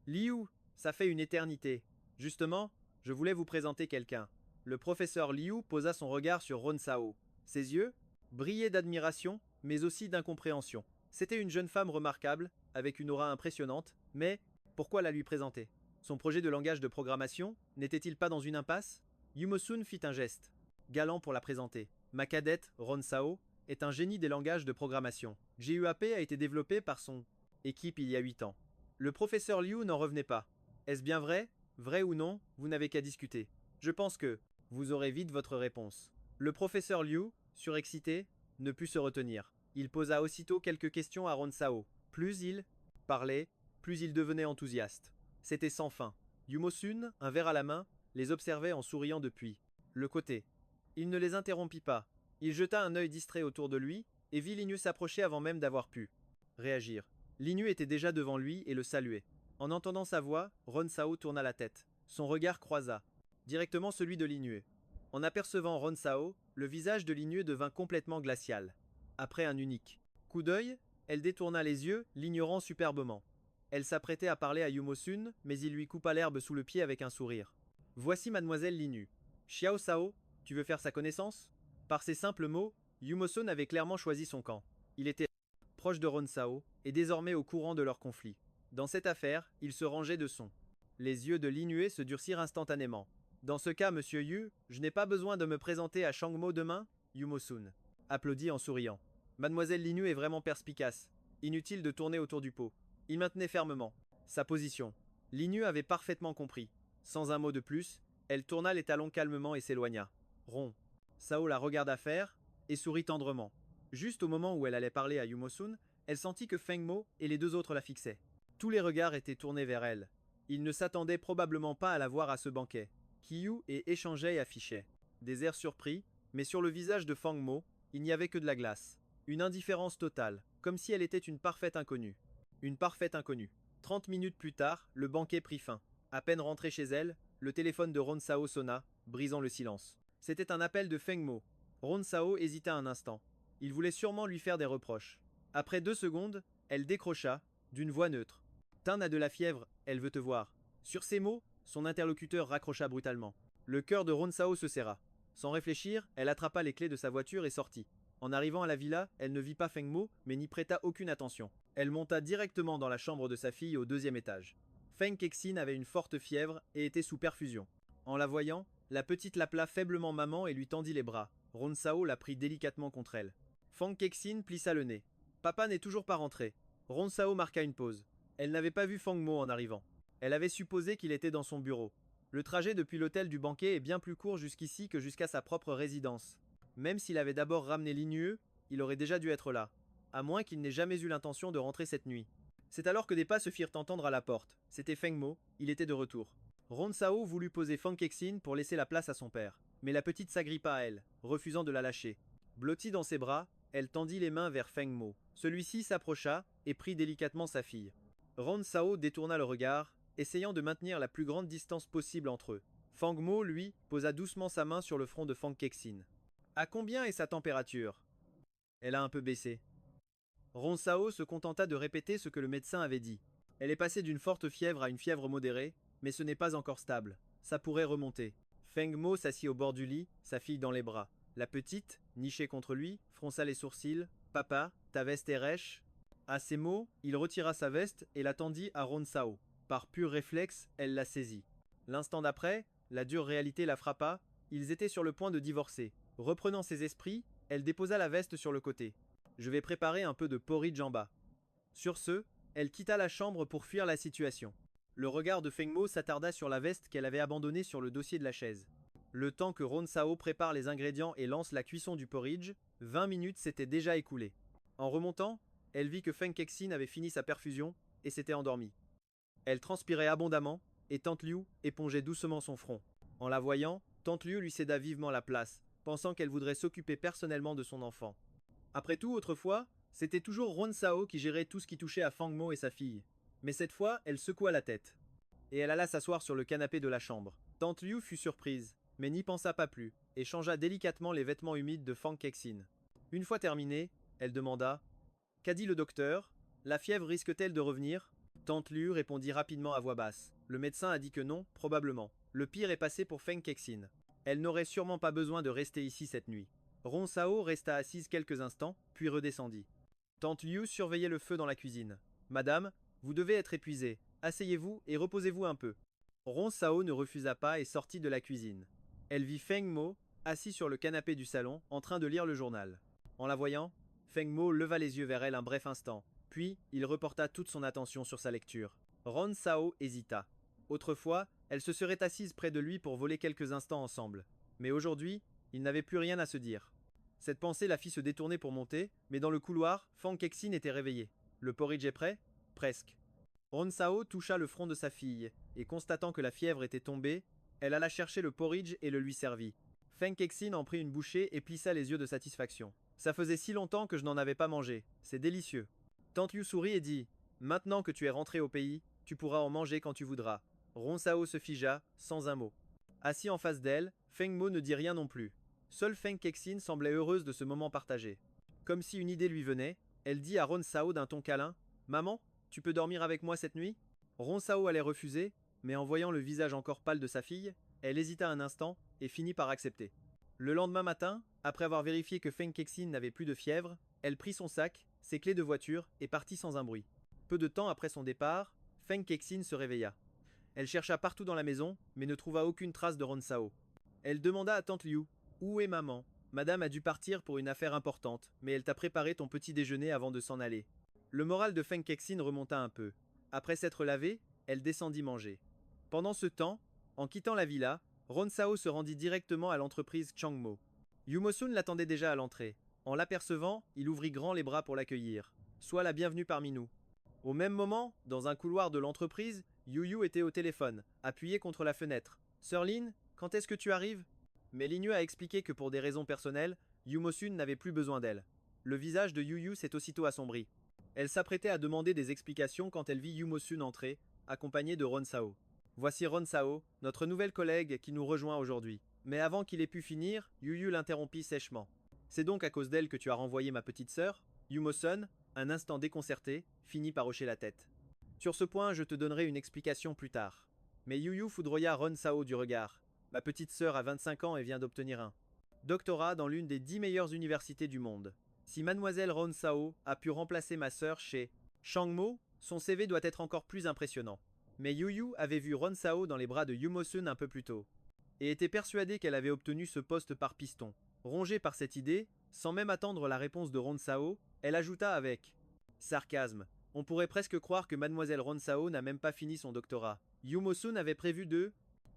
Liu, ça fait une éternité. Justement, je voulais vous présenter quelqu'un. Le professeur Liu posa son regard sur Ronsao. Ses yeux brillaient d'admiration, mais aussi d'incompréhension. C'était une jeune femme remarquable, avec une aura impressionnante, mais pourquoi la lui présenter? Son projet de langage de programmation n'était-il pas dans une impasse? Yumo-sun fit un geste, galant pour la présenter. Ma cadette, Ronsao, est un génie des langages de programmation. GUAP a été développé par son équipe il y a 8 ans. Le professeur Liu n'en revenait pas. Est-ce bien vrai? Vrai ou non, vous n'avez qu'à discuter. Je pense que vous aurez vite votre réponse. Le professeur Liu, surexcité, ne put se retenir. Il posa aussitôt quelques questions à Ronsao. Plus il parlait, plus il devenait enthousiaste. C'était sans fin. Yumo-sun, un verre à la main, les observait en souriant depuis le côté. Il ne les interrompit pas. Il jeta un œil distrait autour de lui et vit Linu s'approcher avant même d'avoir pu réagir. Linu était déjà devant lui et le saluait. En entendant sa voix, Ronsao tourna la tête. Son regard croisa directement celui de Linu. En apercevant Ronsao, le visage de Linu devint complètement glacial. Après un unique coup d'œil, elle détourna les yeux, l'ignorant superbement. Elle s'apprêtait à parler à Yumo-sun, mais il lui coupa l'herbe sous le pied avec un sourire. Voici mademoiselle Linu. Xiao Sao, tu veux faire sa connaissance? Par ces simples mots, Yumo-sun avait clairement choisi son camp. Il était proche de Ronsao, et désormais au courant de leur conflit. Dans cette affaire, il se rangeait de son. Les yeux de Linue se durcirent instantanément. Dans ce cas, monsieur Yu, je n'ai pas besoin de me présenter à Shangmo demain, Yumo-sun applaudit en souriant. Mademoiselle Linue est vraiment perspicace. Inutile de tourner autour du pot. Il maintenait fermement sa position. Linue avait parfaitement compris. Sans un mot de plus, elle tourna les talons calmement et s'éloigna. Ron. Sao la regarda faire et sourit tendrement. Juste au moment où elle allait parler à Yumo-sun, elle sentit que Feng Mo et les deux autres la fixaient. Tous les regards étaient tournés vers elle. Ils ne s'attendaient probablement pas à la voir à ce banquet. Kyu et Echangeai affichaient des airs surpris, mais sur le visage de Feng Mo, il n'y avait que de la glace. Une indifférence totale, comme si elle était une parfaite inconnue. Une parfaite inconnue. 30 minutes plus tard, le banquet prit fin. À peine rentrée chez elle, le téléphone de Ronsao sonna, brisant le silence. C'était un appel de Feng Mo. Ronsao hésita un instant. Il voulait sûrement lui faire des reproches. Après 2 secondes, elle décrocha, d'une voix neutre. Tin a de la fièvre, elle veut te voir. Sur ces mots, son interlocuteur raccrocha brutalement. Le cœur de Ronsao se serra. Sans réfléchir, elle attrapa les clés de sa voiture et sortit. En arrivant à la villa, elle ne vit pas Feng Mo, mais n'y prêta aucune attention. Elle monta directement dans la chambre de sa fille au 2e étage. Feng Kexin avait une forte fièvre et était sous perfusion. En la voyant, la petite l'appela faiblement maman et lui tendit les bras. Ronsao la prit délicatement contre elle. Feng Kexin plissa le nez. Papa n'est toujours pas rentré. Ronsao marqua une pause. Elle n'avait pas vu Feng Mo en arrivant. Elle avait supposé qu'il était dans son bureau. Le trajet depuis l'hôtel du banquet est bien plus court jusqu'ici que jusqu'à sa propre résidence. Même s'il avait d'abord ramené Linue, il aurait déjà dû être là. À moins qu'il n'ait jamais eu l'intention de rentrer cette nuit. C'est alors que des pas se firent entendre à la porte. C'était Feng Mo, il était de retour. Ronsao voulut poser Feng Kexin pour laisser la place à son père. mais la petite s'agrippa à elle, refusant de la lâcher. Blottie dans ses bras, elle tendit les mains vers Feng Mo. Celui-ci s'approcha et prit délicatement sa fille. Ron Sao détourna le regard, essayant de maintenir la plus grande distance possible entre eux. Feng Mo, lui, posa doucement sa main sur le front de Feng Kexin. À combien est sa température? Elle a un peu baissé. Ron Sao se contenta de répéter ce que le médecin avait dit. Elle est passée d'une forte fièvre à une fièvre modérée, mais ce n'est pas encore stable. Ça pourrait remonter. Feng Mo s'assit au bord du lit, sa fille dans les bras. La petite, nichée contre lui, fronça les sourcils. Papa, ta veste est rêche. À ces mots, il retira sa veste et la tendit à Ron Sao. Par pur réflexe, elle la saisit. L'instant d'après, la dure réalité la frappa. Ils étaient sur le point de divorcer. Reprenant ses esprits, elle déposa la veste sur le côté. Je vais préparer un peu de porridge en bas. Sur ce, elle quitta la chambre pour fuir la situation. Le regard de Feng Mo s'attarda sur la veste qu'elle avait abandonnée sur le dossier de la chaise. Le temps que Ron Sao prépare les ingrédients et lance la cuisson du porridge, 20 minutes s'étaient déjà écoulées. En remontant, elle vit que Feng Kexin avait fini sa perfusion et s'était endormie. Elle transpirait abondamment et Tante Liu épongeait doucement son front. En la voyant, Tante Liu lui céda vivement la place, pensant qu'elle voudrait s'occuper personnellement de son enfant. Après tout, autrefois, c'était toujours Ron Sao qui gérait tout ce qui touchait à Feng Mo et sa fille. Mais cette fois, elle secoua la tête. Et elle alla s'asseoir sur le canapé de la chambre. Tante Liu fut surprise, mais n'y pensa pas plus, et changea délicatement les vêtements humides de Feng Kexin. Une fois terminée, elle demanda « Qu'a dit le docteur? La fièvre risque-t-elle de revenir ?» Tante Liu répondit rapidement à voix basse. Le médecin a dit que non, probablement. Le pire est passé pour Feng Kexin. Elle n'aurait sûrement pas besoin de rester ici cette nuit. Ron Sao resta assise quelques instants, puis redescendit. Tante Liu surveillait le feu dans la cuisine. « Madame, vous devez être épuisée. Asseyez-vous et reposez-vous un peu. » Ron Sao ne refusa pas et sortit de la cuisine. Elle vit Feng Mo, assis sur le canapé du salon, en train de lire le journal. En la voyant, Feng Mo leva les yeux vers elle un bref instant, puis il reporta toute son attention sur sa lecture. Ron Sao hésita. Autrefois, elle se serait assise près de lui pour voler quelques instants ensemble. Mais aujourd'hui, il n'avait plus rien à se dire. Cette pensée la fit se détourner pour monter, mais dans le couloir, Feng Kexin était réveillé. Le porridge est prêt? Presque. Ron Sao toucha le front de sa fille, et constatant que la fièvre était tombée, elle alla chercher le porridge et le lui servit. Feng Kexin en prit une bouchée et plissa les yeux de satisfaction. Ça faisait si longtemps que je n'en avais pas mangé, c'est délicieux. Tante Liu sourit et dit « Maintenant que tu es rentré au pays, tu pourras en manger quand tu voudras. » Ron Sao se figea, sans un mot. Assis en face d'elle, Feng Mo ne dit rien non plus. Seule Feng Kexin semblait heureuse de ce moment partagé. Comme si une idée lui venait, elle dit à Ron Sao d'un ton câlin « Maman, tu peux dormir avec moi cette nuit ?» Ron Sao allait refuser, mais en voyant le visage encore pâle de sa fille, elle hésita un instant et finit par accepter. Le lendemain matin, après avoir vérifié que Feng Kexin n'avait plus de fièvre, elle prit son sac, ses clés de voiture et partit sans un bruit. Peu de temps après son départ, Feng Kexin se réveilla. Elle chercha partout dans la maison, mais ne trouva aucune trace de Ron Sao. Elle demanda à Tante Liu « Où est maman? Madame a dû partir pour une affaire importante, mais elle t'a préparé ton petit déjeuner avant de s'en aller. » Le moral de Feng Kexin remonta un peu. Après s'être lavée, elle descendit manger. Pendant ce temps, en quittant la villa, Ron Sao se rendit directement à l'entreprise Changmo. Yumo-sun l'attendait déjà à l'entrée. En l'apercevant, il ouvrit grand les bras pour l'accueillir. « Sois la bienvenue parmi nous. » Au même moment, dans un couloir de l'entreprise, Yu était au téléphone, appuyé contre la fenêtre. « Sœur Lin, quand est-ce que tu arrives ?» Mais Lin a expliqué que pour des raisons personnelles, Yumo-sun n'avait plus besoin d'elle. Le visage de Yu s'est aussitôt assombri. Elle s'apprêtait à demander des explications quand elle vit Yumo-sun entrer, accompagné de Ron Sao. « Voici Ron Sao, notre nouvelle collègue qui nous rejoint aujourd'hui. » Mais avant qu'il ait pu finir, Yu l'interrompit sèchement. « C'est donc à cause d'elle que tu as renvoyé ma petite sœur ?» Yumo-sun, un instant déconcerté, finit par hocher la tête. « Sur ce point, je te donnerai une explication plus tard. » Mais Yu foudroya Ron Sao du regard. « Ma petite sœur a 25 ans et vient d'obtenir un doctorat dans l'une des 10 meilleures universités du monde. Si mademoiselle Ron Sao a pu remplacer ma sœur chez Changmo, son CV doit être encore plus impressionnant. » Mais Yu avait vu Ron Sao dans les bras de Yumo-sun un peu plus tôt, et était persuadée qu'elle avait obtenu ce poste par piston. Rongée par cette idée, sans même attendre la réponse de Ron Sao, elle ajouta avec sarcasme. On pourrait presque croire que mademoiselle Ron Sao n'a même pas fini son doctorat. Yumo-sun avait prévu de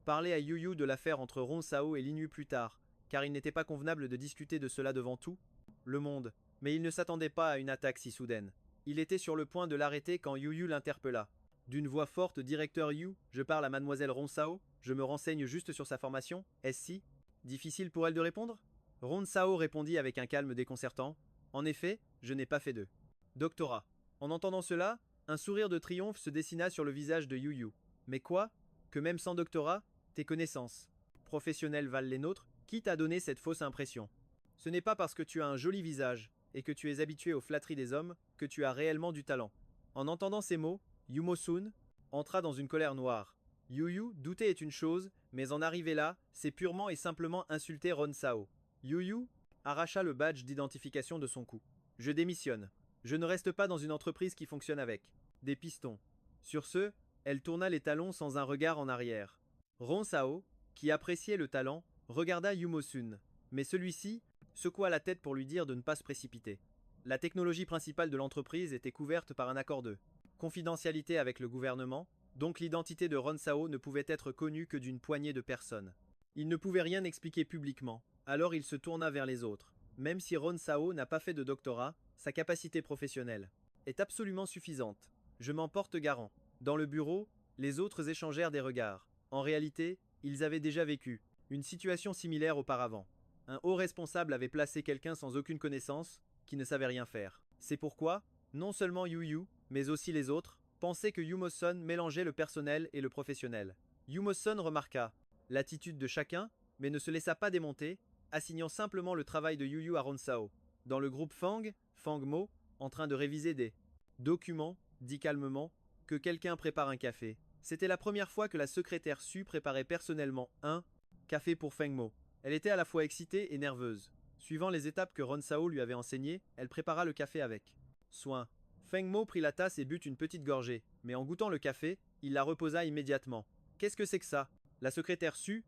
parler à Yu de l'affaire entre Ron Sao et Lin plus tard, car il n'était pas convenable de discuter de cela devant tout le monde. Mais il ne s'attendait pas à une attaque si soudaine. Il était sur le point de l'arrêter quand Yu l'interpella. D'une voix forte, directeur Yu, je parle à mademoiselle Ron Sao, je me renseigne juste sur sa formation, est-ce si Difficile pour elle de répondre? Ron Sao répondit avec un calme déconcertant. En effet, je n'ai pas fait de doctorat. En entendant cela, un sourire de triomphe se dessina sur le visage de Yu Yu. Mais quoi? Que même sans doctorat, tes connaissances professionnelles valent les nôtres? Qui t'a donné cette fausse impression? Ce n'est pas parce que tu as un joli visage et que tu es habitué aux flatteries des hommes que tu as réellement du talent. En entendant ces mots, Yumo-sun entra dans une colère noire. Yu Yu, douter est une chose, mais en arriver là, c'est purement et simplement insulter Ron Sao. Yu Yu arracha le badge d'identification de son cou. Je démissionne. Je ne reste pas dans une entreprise qui fonctionne avec des pistons. Sur ce, elle tourna les talons sans un regard en arrière. Ron Sao, qui appréciait le talent, regarda Yumo-sun, mais celui-ci secoua la tête pour lui dire de ne pas se précipiter. La technologie principale de l'entreprise était couverte par un accord de confidentialité avec le gouvernement, donc l'identité de Ron Sao ne pouvait être connue que d'une poignée de personnes. Il ne pouvait rien expliquer publiquement, alors il se tourna vers les autres. Même si Ron Sao n'a pas fait de doctorat, sa capacité professionnelle est absolument suffisante. Je m'en porte garant. Dans le bureau, les autres échangèrent des regards. En réalité, ils avaient déjà vécu une situation similaire auparavant. Un haut responsable avait placé quelqu'un sans aucune connaissance, qui ne savait rien faire. C'est pourquoi, non seulement Yu Yu, mais aussi les autres, pensaient que Yumo-sun mélangeait le personnel et le professionnel. Yumo-sun remarqua l'attitude de chacun, mais ne se laissa pas démonter, assignant simplement le travail de Yu Yu à Ron Sao. Dans le groupe Fang, Fang Mo, en train de réviser des documents, dit calmement que quelqu'un prépare un café. C'était la première fois que la secrétaire Su préparait personnellement un café pour Feng Mo. Elle était à la fois excitée et nerveuse. Suivant les étapes que Ron Sao lui avait enseignées, elle prépara le café avec soin. Feng Mo prit la tasse et but une petite gorgée, mais en goûtant le café, il la reposa immédiatement. Qu'est-ce que c'est que ça? La secrétaire Su,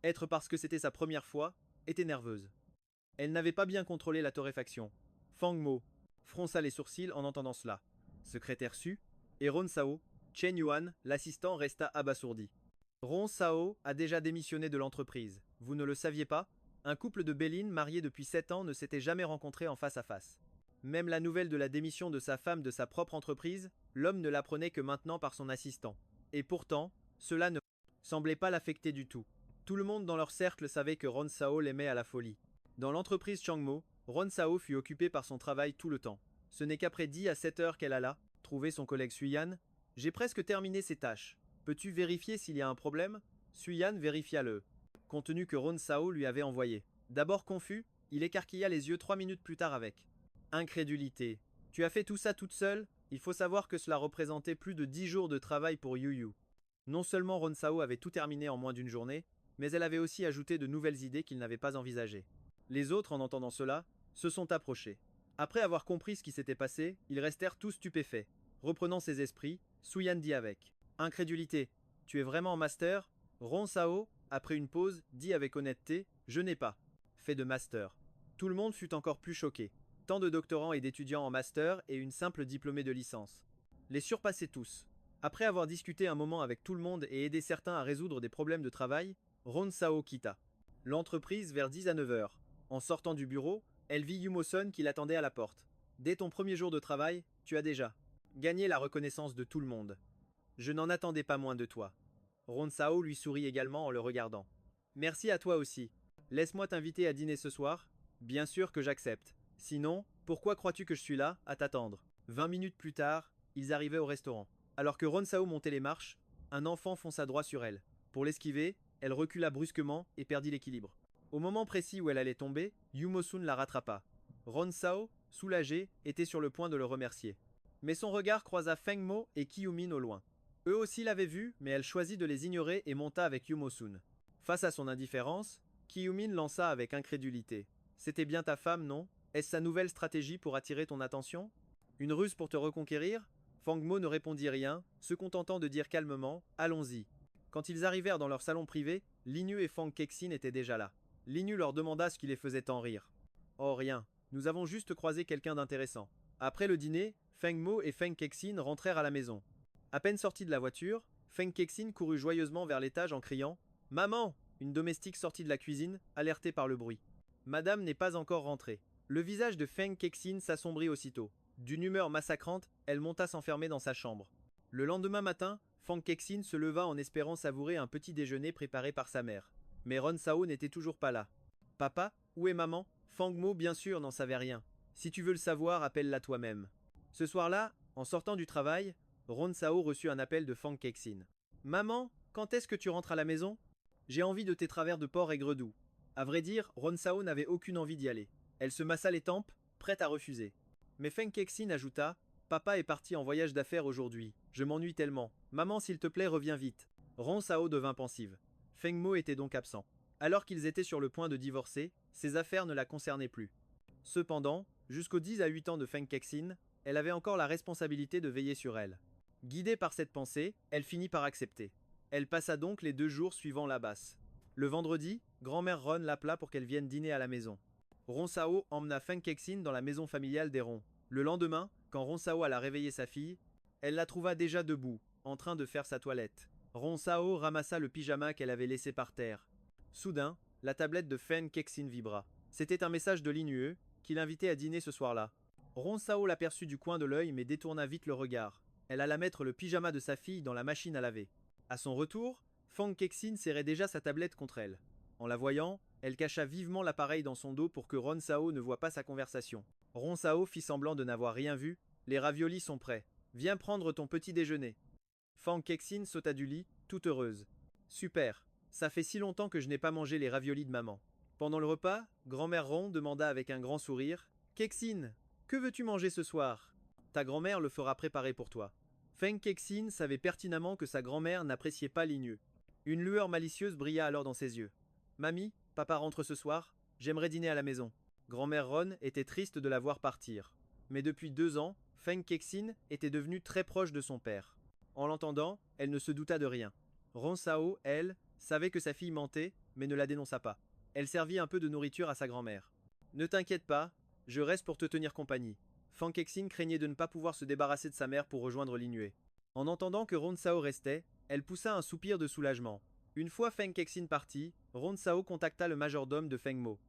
être parce que c'était sa première fois, était nerveuse. Elle n'avait pas bien contrôlé la torréfaction. Feng Mo fronça les sourcils en entendant cela. Secrétaire Su et Ron Sao, Chen Yuan, l'assistant, resta abasourdi. Ron Sao a déjà démissionné de l'entreprise. Vous ne le saviez pas? Un couple de Bélines mariés depuis 7 ans ne s'était jamais rencontré en face à face. Même la nouvelle de la démission de sa femme de sa propre entreprise, l'homme ne l'apprenait que maintenant par son assistant. Et pourtant, cela ne semblait pas l'affecter du tout. Tout le monde dans leur cercle savait que Ron Sao l'aimait à la folie. Dans l'entreprise Changmo, Ron Sao fut occupé par son travail tout le temps. Ce n'est qu'après 10 à 7 heures qu'elle alla trouver son collègue Suyan. J'ai presque terminé ces tâches. Peux-tu vérifier s'il y a un problème? Suyan vérifia le contenu que Ron Sao lui avait envoyé. D'abord confus, il écarquilla les yeux 3 minutes plus tard avec incrédulité. Tu as fait tout ça toute seule? Il faut savoir que cela représentait plus de 10 jours de travail pour Yu Yu. Non seulement Ron Sao avait tout terminé en moins d'une journée, mais elle avait aussi ajouté de nouvelles idées qu'il n'avait pas envisagées. Les autres, en entendant cela, se sont approchés. Après avoir compris ce qui s'était passé, ils restèrent tous stupéfaits. Reprenant ses esprits, Suyan dit avec incrédulité. Tu es vraiment en master? Ron Sao, après une pause, dit avec honnêteté, je n'ai pas fait de master. Tout le monde fut encore plus choqué. Tant de doctorants et d'étudiants en master et une simple diplômée de licence. Les surpassaient tous. Après avoir discuté un moment avec tout le monde et aidé certains à résoudre des problèmes de travail, Ron Sao quitta l'entreprise vers 10 à 9 heures. En sortant du bureau, elle vit Yumo-sun qui l'attendait à la porte. Dès ton premier jour de travail, tu as déjà gagné la reconnaissance de tout le monde. Je n'en attendais pas moins de toi. Ron Sao lui sourit également en le regardant. Merci à toi aussi. Laisse-moi t'inviter à dîner ce soir. Bien sûr que j'accepte. Sinon, pourquoi crois-tu que je suis là, à t'attendre? 20 minutes plus tard, ils arrivaient au restaurant. Alors que Ron Sao montait les marches, un enfant fonça droit sur elle. Pour l'esquiver, elle recula brusquement et perdit l'équilibre. Au moment précis où elle allait tomber, Yumo-sun la rattrapa. Ron Sao, soulagé, était sur le point de le remercier. Mais son regard croisa Feng Mo et Kyumin au loin. Eux aussi l'avaient vu, mais elle choisit de les ignorer et monta avec Yumo-sun. Face à son indifférence, Kyumin lança avec incrédulité. C'était bien ta femme, non? Est-ce sa nouvelle stratégie pour attirer ton attention? Une ruse pour te reconquérir? Feng Mo ne répondit rien, se contentant de dire calmement « Allons-y ». Quand ils arrivèrent dans leur salon privé, Linyu et Fang Kexin étaient déjà là. Linyu leur demanda ce qui les faisait tant rire. « Oh rien, nous avons juste croisé quelqu'un d'intéressant. » Après le dîner, Feng Mo et Feng Kexin rentrèrent à la maison. À peine sortis de la voiture, Feng Kexin courut joyeusement vers l'étage en criant « Maman !» Une domestique sortit de la cuisine, alertée par le bruit. Madame n'est pas encore rentrée. Le visage de Feng Kexin s'assombrit aussitôt. D'une humeur massacrante, elle monta s'enfermer dans sa chambre. Le lendemain matin, Feng Kexin se leva en espérant savourer un petit déjeuner préparé par sa mère. Mais Ron Sao n'était toujours pas là. Papa, où est maman? Fang Mo bien sûr n'en savait rien. Si tu veux le savoir, appelle-la toi-même. Ce soir-là, en sortant du travail, Ron Sao reçut un appel de Fang Kexin. Maman, quand est-ce que tu rentres à la maison? J'ai envie de tes travers de porc aigre doux. À vrai dire, Ron Sao n'avait aucune envie d'y aller. Elle se massa les tempes, prête à refuser. Mais Feng Kexin ajouta: Papa est parti en voyage d'affaires aujourd'hui. Je m'ennuie tellement. Maman, s'il te plaît, reviens vite. Ron Sao devint pensive. Feng Mo était donc absent. Alors qu'ils étaient sur le point de divorcer, ses affaires ne la concernaient plus. Cependant, jusqu'aux 10 à 8 ans de Feng Kexin, elle avait encore la responsabilité de veiller sur elle. Guidée par cette pensée, elle finit par accepter. Elle passa donc les 2 jours suivant la basse. Le vendredi, grand-mère Ron l'appela pour qu'elle vienne dîner à la maison. Ron Sao emmena Feng Kexin dans la maison familiale des Ron. Le lendemain, quand Ron Sao alla réveiller sa fille, elle la trouva déjà debout, en train de faire sa toilette. Ron Sao ramassa le pyjama qu'elle avait laissé par terre. Soudain, la tablette de Feng Kexin vibra. C'était un message de Linue, qui l'invitait à dîner ce soir-là. Ron Sao l'aperçut du coin de l'œil mais détourna vite le regard. Elle alla mettre le pyjama de sa fille dans la machine à laver. À son retour, Feng Kexin serrait déjà sa tablette contre elle. En la voyant, elle cacha vivement l'appareil dans son dos pour que Ron Sao ne voie pas sa conversation. Ron Sao fit semblant de n'avoir rien vu. Les raviolis sont prêts. Viens prendre ton petit déjeuner. Feng Kexin sauta du lit, toute heureuse. Super. Ça fait si longtemps que je n'ai pas mangé les raviolis de maman. Pendant le repas, grand-mère Ron demanda avec un grand sourire: Kexin, que veux-tu manger ce soir? Ta grand-mère le fera préparer pour toi. Feng Kexin savait pertinemment que sa grand-mère n'appréciait pas Linue. Une lueur malicieuse brilla alors dans ses yeux. Mamie, papa rentre ce soir, j'aimerais dîner à la maison. Grand-mère Ron était triste de la voir partir. Mais depuis 2 ans, Feng Kexin était devenue très proche de son père. En l'entendant, elle ne se douta de rien. Ron Sao, elle, savait que sa fille mentait, mais ne la dénonça pas. Elle servit un peu de nourriture à sa grand-mère. Ne t'inquiète pas, je reste pour te tenir compagnie. Feng Kexin craignait de ne pas pouvoir se débarrasser de sa mère pour rejoindre Linue. En entendant que Ron Sao restait, elle poussa un soupir de soulagement. Une fois Feng Kexin parti, Ron Sao contacta le majordome de Feng Mo.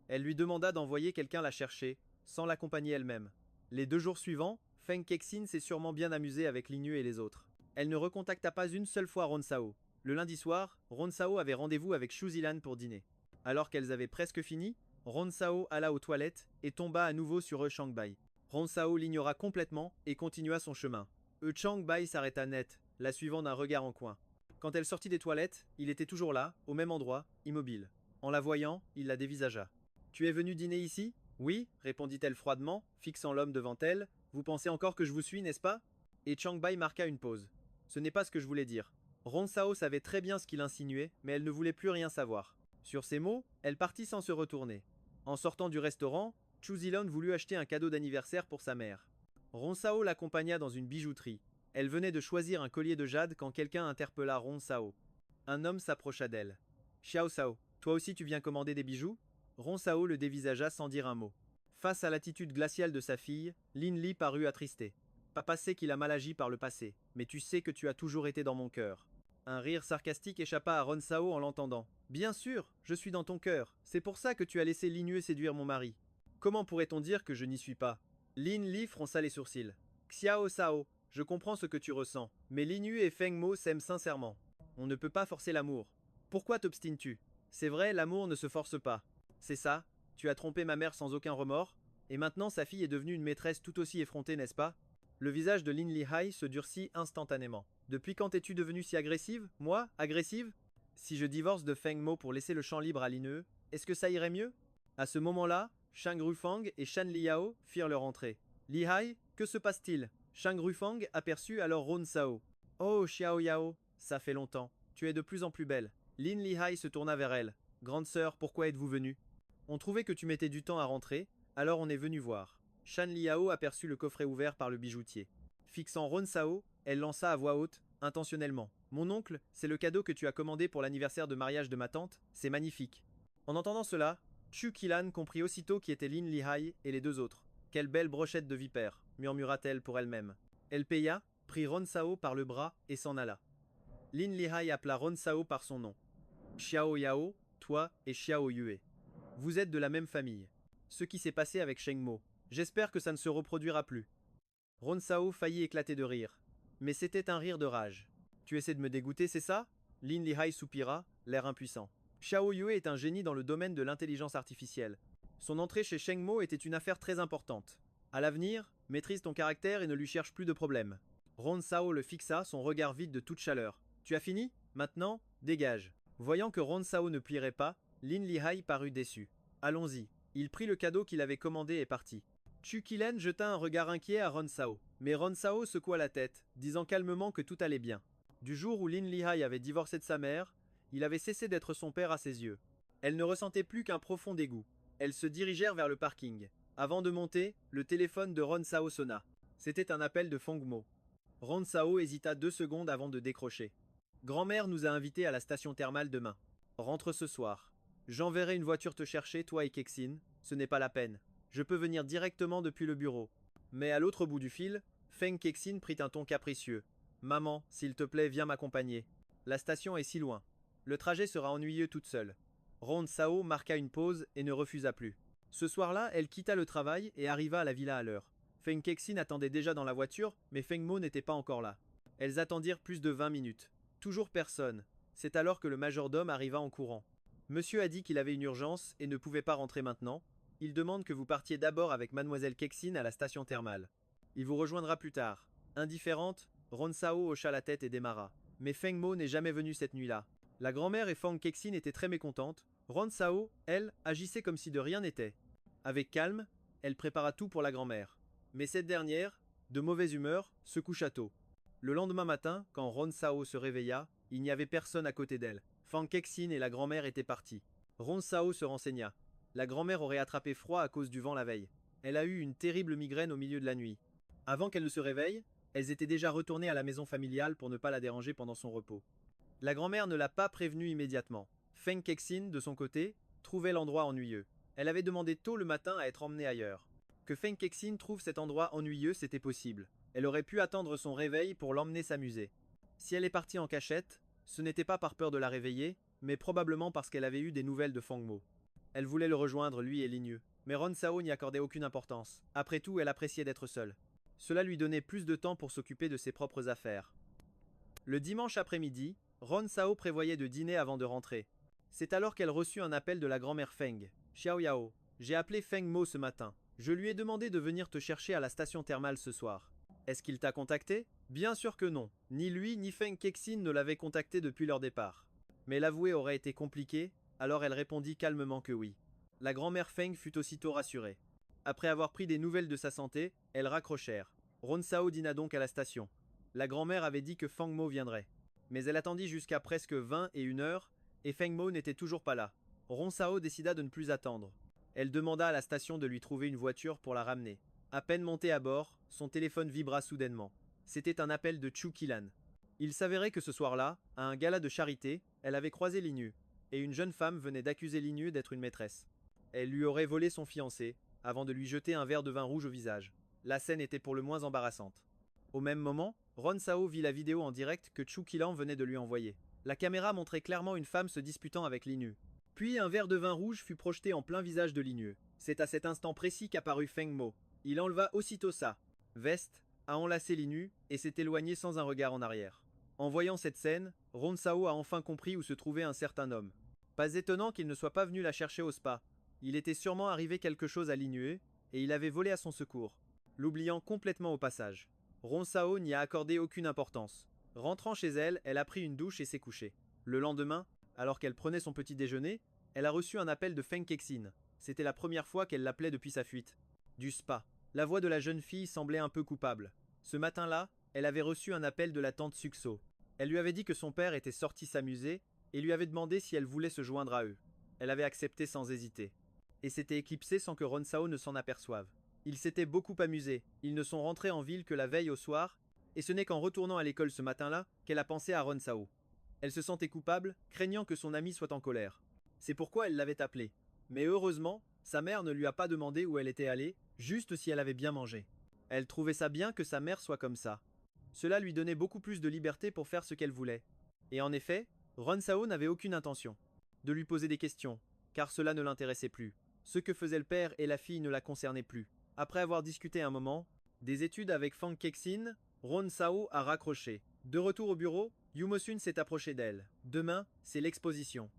Elle lui demanda d'envoyer quelqu'un la chercher, sans l'accompagner elle-même. Les 2 jours suivants, Feng Kexin s'est sûrement bien amusée avec Linue et les autres. Elle ne recontacta pas une seule fois Ron Sao. Le lundi soir, Ron Sao avait rendez-vous avec Shu Zilan pour dîner. Alors qu'elles avaient presque fini, Ron Sao alla aux toilettes et tomba à nouveau sur Changbai. Ron Sao l'ignora complètement et continua son chemin. Changbai s'arrêta net, la suivant d'un regard en coin. Quand elle sortit des toilettes, il était toujours là, au même endroit, immobile. En la voyant, il la dévisagea. Tu es venu dîner ici? Oui, répondit-elle froidement, fixant l'homme devant elle. Vous pensez encore que je vous suis, n'est-ce pas? Et Changbai marqua une pause. Ce n'est pas ce que je voulais dire. Ron Sao savait très bien ce qu'il insinuait, mais elle ne voulait plus rien savoir. Sur ces mots, elle partit sans se retourner. En sortant du restaurant, Chu Zilong voulut acheter un cadeau d'anniversaire pour sa mère. Ron Sao l'accompagna dans une bijouterie. Elle venait de choisir un collier de jade quand quelqu'un interpella Ron Sao. Un homme s'approcha d'elle. Xiao Sao, toi aussi tu viens commander des bijoux? Ron Sao le dévisagea sans dire un mot. Face à l'attitude glaciale de sa fille, Lin Li parut attristée. Papa sait qu'il a mal agi par le passé, mais tu sais que tu as toujours été dans mon cœur. Un rire sarcastique échappa à Ron Sao en l'entendant. Bien sûr, je suis dans ton cœur. C'est pour ça que tu as laissé Linue séduire mon mari. Comment pourrait-on dire que je n'y suis pas? Lin Li fronça les sourcils. Xiao Sao, je comprends ce que tu ressens, mais Linue et Feng Mo s'aiment sincèrement. On ne peut pas forcer l'amour. Pourquoi t'obstines-tu? C'est vrai, l'amour ne se force pas. C'est ça, tu as trompé ma mère sans aucun remords, et maintenant sa fille est devenue une maîtresse tout aussi effrontée, n'est-ce pas? Le visage de Lin Lihai se durcit instantanément. Depuis quand es-tu devenue si agressive? Moi? Agressive? Si je divorce de Feng Mo pour laisser le champ libre à Linue, est-ce que ça irait mieux? À ce moment-là, Shang Rufang et Shan Liao firent leur entrée. Lihai, que se passe-t-il? Shang Rufang aperçut alors Ron Sao. Oh, Xiao Yao, ça fait longtemps. Tu es de plus en plus belle. Lin Lihai se tourna vers elle. Grande sœur, pourquoi êtes-vous venue? On trouvait que tu mettais du temps à rentrer, alors on est venu voir. Shan Liao aperçut le coffret ouvert par le bijoutier. Fixant Ron Sao, elle lança à voix haute, intentionnellement. Mon oncle, c'est le cadeau que tu as commandé pour l'anniversaire de mariage de ma tante, c'est magnifique. En entendant cela, Chu Qilan comprit aussitôt qui étaient Lin Lihai et les 2 autres. Quelle belle brochette de vipère, murmura-t-elle pour elle-même. Elle paya, prit Ron Sao par le bras et s'en alla. Lin Lihai appela Ron Sao par son nom. Xiao Yao, toi et Xiao Yue. Vous êtes de la même famille. Ce qui s'est passé avec Sheng Mo. J'espère que ça ne se reproduira plus. Ron Sao faillit éclater de rire. Mais c'était un rire de rage. Tu essaies de me dégoûter, c'est ça? Lin Lihai soupira, l'air impuissant. Xiao Yue est un génie dans le domaine de l'intelligence artificielle. Son entrée chez Sheng Mo était une affaire très importante. À l'avenir, maîtrise ton caractère et ne lui cherche plus de problème. Ron Sao le fixa, son regard vide de toute chaleur. Tu as fini? Maintenant, dégage. Voyant que Ron Sao ne plierait pas, Lin Lihai parut déçu. Allons-y. Il prit le cadeau qu'il avait commandé et partit. Chu Qilen jeta un regard inquiet à Ron Sao, mais Ron Sao secoua la tête, disant calmement que tout allait bien. Du jour où Lin Lihai avait divorcé de sa mère, il avait cessé d'être son père à ses yeux. Elle ne ressentait plus qu'un profond dégoût. Elles se dirigèrent vers le parking. Avant de monter, le téléphone de Ron Sao sonna. C'était un appel de Feng Mo. Ron Sao hésita 2 secondes avant de décrocher. Grand-mère nous a invités à la station thermale demain. Rentre ce soir. J'enverrai une voiture te chercher, toi et Kexin. Ce n'est pas la peine. Je peux venir directement depuis le bureau. Mais à l'autre bout du fil, Feng Kexin prit un ton capricieux. Maman, s'il te plaît, viens m'accompagner. La station est si loin. Le trajet sera ennuyeux toute seule. Ron Sao marqua une pause et ne refusa plus. Ce soir-là, elle quitta le travail et arriva à la villa à l'heure. Feng Kexin attendait déjà dans la voiture, mais Feng Mo n'était pas encore là. Elles attendirent plus de 20 minutes. Toujours personne. C'est alors que le majordome arriva en courant. Monsieur a dit qu'il avait une urgence et ne pouvait pas rentrer maintenant. Il demande que vous partiez d'abord avec mademoiselle Kexin à la station thermale. Il vous rejoindra plus tard. Indifférente, Ron Sao hocha la tête et démarra. Mais Feng Mo n'est jamais venu cette nuit-là. La grand-mère et Feng Kexin étaient très mécontentes. Ron Sao, elle, agissait comme si de rien n'était. Avec calme, elle prépara tout pour la grand-mère. Mais cette dernière, de mauvaise humeur, se coucha tôt. Le lendemain matin, quand Ron Sao se réveilla, il n'y avait personne à côté d'elle. Feng Kexin et la grand-mère étaient partis. Ron Sao se renseigna. La grand-mère aurait attrapé froid à cause du vent la veille. Elle a eu une terrible migraine au milieu de la nuit. Avant qu'elle ne se réveille, elles étaient déjà retournées à la maison familiale pour ne pas la déranger pendant son repos. La grand-mère ne l'a pas prévenue immédiatement. Feng Kexin, de son côté, trouvait l'endroit ennuyeux. Elle avait demandé tôt le matin à être emmenée ailleurs. Que Feng Kexin trouve cet endroit ennuyeux, c'était possible. Elle aurait pu attendre son réveil pour l'emmener s'amuser. Si elle est partie en cachette, ce n'était pas par peur de la réveiller, mais probablement parce qu'elle avait eu des nouvelles de Feng Mo. Elle voulait le rejoindre, lui et Ligneux. Mais Ron Sao n'y accordait aucune importance. Après tout, elle appréciait d'être seule. Cela lui donnait plus de temps pour s'occuper de ses propres affaires. Le dimanche après-midi, Ron Sao prévoyait de dîner avant de rentrer. C'est alors qu'elle reçut un appel de la grand-mère Feng. Xiao Yao, j'ai appelé Feng Mo ce matin. Je lui ai demandé de venir te chercher à la station thermale ce soir. Est-ce qu'il t'a contacté? Bien sûr que non. Ni lui ni Feng Kexin ne l'avaient contacté depuis leur départ. Mais l'avouer aurait été compliqué, alors elle répondit calmement que oui. La grand-mère Feng fut aussitôt rassurée. Après avoir pris des nouvelles de sa santé, elles raccrochèrent. Ron Sao dîna donc à la station. La grand-mère avait dit que Feng Mo viendrait. Mais elle attendit jusqu'à presque 21 heures, et Feng Mo n'était toujours pas là. Ron Sao décida de ne plus attendre. Elle demanda à la station de lui trouver une voiture pour la ramener. À peine montée à bord, son téléphone vibra soudainement. C'était un appel de Chu Qilan. Il s'avérait que ce soir-là, à un gala de charité, elle avait croisé Linyu, et une jeune femme venait d'accuser Linyu d'être une maîtresse. Elle lui aurait volé son fiancé, avant de lui jeter un verre de vin rouge au visage. La scène était pour le moins embarrassante. Au même moment, Ron Sao vit la vidéo en direct que Chu Qilan venait de lui envoyer. La caméra montrait clairement une femme se disputant avec Linyu. Puis un verre de vin rouge fut projeté en plein visage de Linyu. C'est à cet instant précis qu'apparut Feng Mo. Il enleva aussitôt sa veste, a enlacé Linyu et s'est éloigné sans un regard en arrière. En voyant cette scène, Ron Sao a enfin compris où se trouvait un certain homme. Pas étonnant qu'il ne soit pas venu la chercher au spa. Il était sûrement arrivé quelque chose à Linyu et il avait volé à son secours, l'oubliant complètement au passage. Ron Sao n'y a accordé aucune importance. Rentrant chez elle, elle a pris une douche et s'est couchée. Le lendemain, alors qu'elle prenait son petit déjeuner, elle a reçu un appel de Feng Kexin. C'était la première fois qu'elle l'appelait depuis sa fuite. Du spa. La voix de la jeune fille semblait un peu coupable. Ce matin-là, elle avait reçu un appel de la tante Suxo. Elle lui avait dit que son père était sorti s'amuser et lui avait demandé si elle voulait se joindre à eux. Elle avait accepté sans hésiter. Et s'était éclipsée sans que Ron Sao ne s'en aperçoive. Ils s'étaient beaucoup amusés. Ils ne sont rentrés en ville que la veille au soir, et ce n'est qu'en retournant à l'école ce matin-là qu'elle a pensé à Ron Sao. Elle se sentait coupable, craignant que son ami soit en colère. C'est pourquoi elle l'avait appelé. Mais heureusement, sa mère ne lui a pas demandé où elle était allée, juste si elle avait bien mangé. Elle trouvait ça bien que sa mère soit comme ça. Cela lui donnait beaucoup plus de liberté pour faire ce qu'elle voulait. Et en effet, Ron Sao n'avait aucune intention de lui poser des questions, car cela ne l'intéressait plus. Ce que faisaient le père et la fille ne la concernaient plus. Après avoir discuté un moment, des études avec Feng Kexin, Ron Sao a raccroché. De retour au bureau, Yumosun s'est approché d'elle. Demain, c'est l'exposition.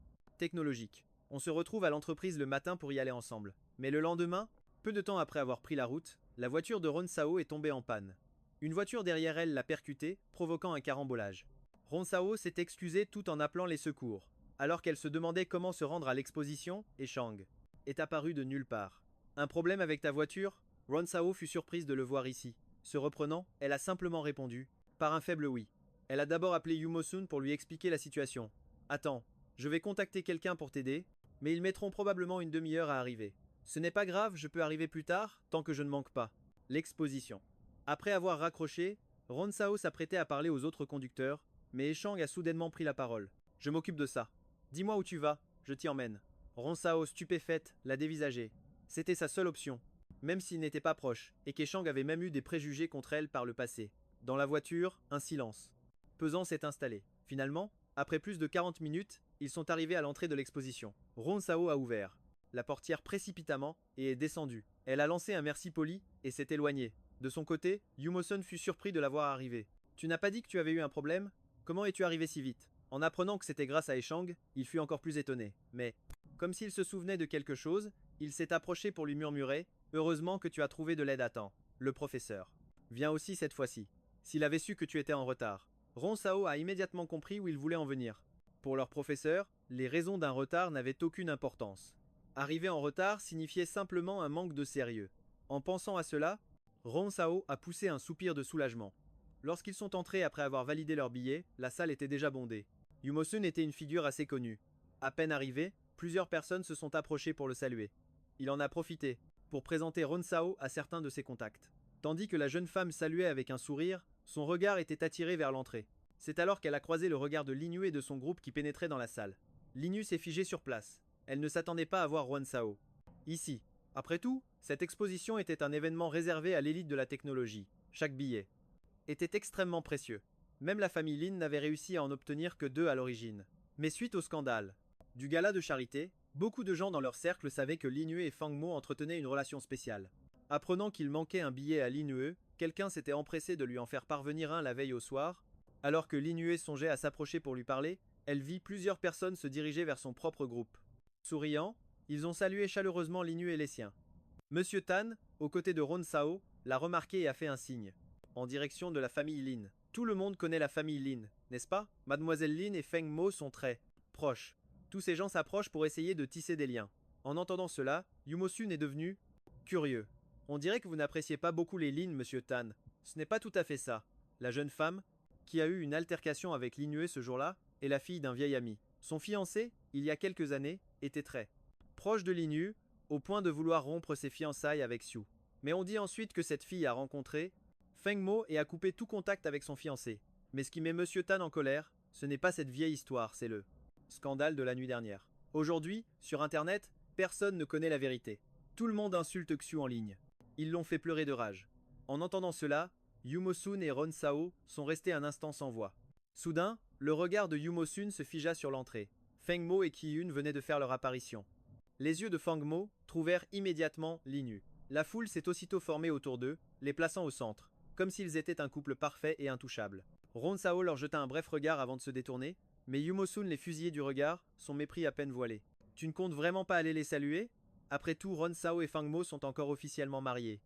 technologique. On se retrouve à l'entreprise le matin pour y aller ensemble. Mais le lendemain, peu de temps après avoir pris la route, la voiture de Ronsao est tombée en panne. Une voiture derrière elle l'a percutée, provoquant un carambolage. Ronsao s'est excusée tout en appelant les secours. Alors qu'elle se demandait comment se rendre à l'exposition, et Shang est apparu de nulle part. Un problème avec ta voiture? Ronsao fut surprise de le voir ici. Se reprenant, elle a simplement répondu, par un faible oui. Elle a d'abord appelé Yumo-sun pour lui expliquer la situation. Attends, je vais contacter quelqu'un pour t'aider, mais ils mettront probablement une demi-heure à arriver. Ce n'est pas grave, je peux arriver plus tard, tant que je ne manque pas. L'exposition. Après avoir raccroché, Ronsao s'apprêtait à parler aux autres conducteurs, mais Shang a soudainement pris la parole. Je m'occupe de ça. Dis-moi où tu vas, je t'y emmène. Ronsao, stupéfaite, l'a dévisagé. C'était sa seule option, même s'il n'était pas proche, et qu'Eshang avait même eu des préjugés contre elle par le passé. Dans la voiture, un silence pesant s'est installé. Finalement, après plus de 40 minutes, ils sont arrivés à l'entrée de l'exposition. Ronsao a ouvert la portière précipitamment et est descendue. Elle a lancé un merci poli et s'est éloignée. De son côté, Yumo-sun fut surpris de la voir arriver. Tu n'as pas dit que tu avais eu un problème? Comment es-tu arrivé si vite? En apprenant que c'était grâce à Eshang, il fut encore plus étonné. Mais, comme s'il se souvenait de quelque chose, il s'est approché pour lui murmurer « Heureusement que tu as trouvé de l'aide à temps. Le professeur vient aussi cette fois-ci. S'il avait su que tu étais en retard. » Ronsao a immédiatement compris où il voulait en venir. Pour leur professeur, les raisons d'un retard n'avaient aucune importance. Arriver en retard signifiait simplement un manque de sérieux. En pensant à cela, Ronsao a poussé un soupir de soulagement. Lorsqu'ils sont entrés après avoir validé leur billet, la salle était déjà bondée. Yumo-sun était une figure assez connue. À peine arrivé, plusieurs personnes se sont approchées pour le saluer. Il en a profité pour présenter Ronsao à certains de ses contacts. Tandis que la jeune femme saluait avec un sourire, son regard était attiré vers l'entrée. C'est alors qu'elle a croisé le regard de Lin Yu et de son groupe qui pénétraient dans la salle. Lin Yu s'est figée sur place. Elle ne s'attendait pas à voir Ronsao ici. Après tout, cette exposition était un événement réservé à l'élite de la technologie. Chaque billet était extrêmement précieux. Même la famille Lin n'avait réussi à en obtenir que 2 à l'origine. Mais suite au scandale du gala de charité, beaucoup de gens dans leur cercle savaient que Lin Yu et Fang Mo entretenaient une relation spéciale. Apprenant qu'il manquait un billet à Lin Yu, quelqu'un s'était empressé de lui en faire parvenir un la veille au soir. Alors que Lin Yu songeait à s'approcher pour lui parler, elle vit plusieurs personnes se diriger vers son propre groupe. Souriant, ils ont salué chaleureusement Lin Yu et les siens. Monsieur Tan, aux côtés de Ronsao, l'a remarqué et a fait un signe, en direction de la famille Lin. Tout le monde connaît la famille Lin, n'est-ce pas? Mademoiselle Lin et Feng Mo sont très proches. Tous ces gens s'approchent pour essayer de tisser des liens. En entendant cela, Yumo-sun est devenu curieux. On dirait que vous n'appréciez pas beaucoup les Lin, monsieur Tan. Ce n'est pas tout à fait ça. La jeune femme, qui a eu une altercation avec Lin Yu ce jour-là, est la fille d'un vieil ami. Son fiancé, il y a quelques années, était très proche de Lin Yu, au point de vouloir rompre ses fiançailles avec Xiu. Mais on dit ensuite que cette fille a rencontré Feng Mo et a coupé tout contact avec son fiancé. Mais ce qui met monsieur Tan en colère, ce n'est pas cette vieille histoire, c'est le scandale de la nuit dernière. Aujourd'hui, sur internet, personne ne connaît la vérité. Tout le monde insulte Xiu en ligne. Ils l'ont fait pleurer de rage. En entendant cela, Yumo-sun et Ronsao sont restés un instant sans voix. Soudain, le regard de Yumo-sun se figea sur l'entrée. Feng Mo et Qi-yun venaient de faire leur apparition. Les yeux de Feng Mo trouvèrent immédiatement Lin Yu. La foule s'est aussitôt formée autour d'eux, les plaçant au centre, comme s'ils étaient un couple parfait et intouchable. Ronsao leur jeta un bref regard avant de se détourner, mais Yumo-sun les fusillait du regard, son mépris à peine voilé. Tu ne comptes vraiment pas aller les saluer? Après tout, Ronsao et Feng Mo sont encore officiellement mariés.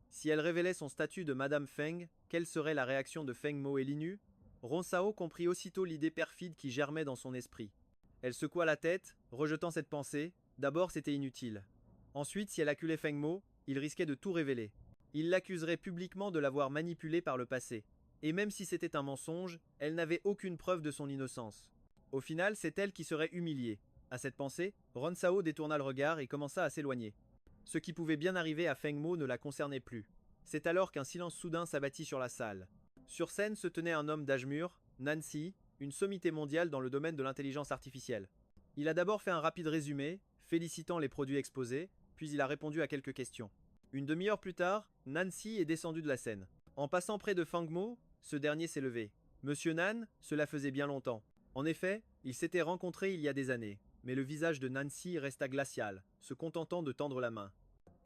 Si elle révélait son statut de Madame Feng, quelle serait la réaction de Feng Mo et Lin Yu? Ronsao comprit aussitôt l'idée perfide qui germait dans son esprit. Elle secoua la tête, rejetant cette pensée. D'abord, c'était inutile. Ensuite, si elle acculait Feng Mo, il risquait de tout révéler. Il l'accuserait publiquement de l'avoir manipulée par le passé. Et même si c'était un mensonge, elle n'avait aucune preuve de son innocence. Au final, c'est elle qui serait humiliée. À cette pensée, Ronsao détourna le regard et commença à s'éloigner. Ce qui pouvait bien arriver à Feng Mo ne la concernait plus. C'est alors qu'un silence soudain s'abattit sur la salle. Sur scène se tenait un homme d'âge mûr, Nancy, une sommité mondiale dans le domaine de l'intelligence artificielle. Il a d'abord fait un rapide résumé, félicitant les produits exposés, puis il a répondu à quelques questions. Une demi-heure plus tard, Nancy est descendu de la scène. En passant près de Feng Mo, ce dernier s'est levé. Monsieur Nan, cela faisait bien longtemps. En effet, ils s'étaient rencontrés il y a des années, mais le visage de Nancy resta glacial, se contentant de tendre la main.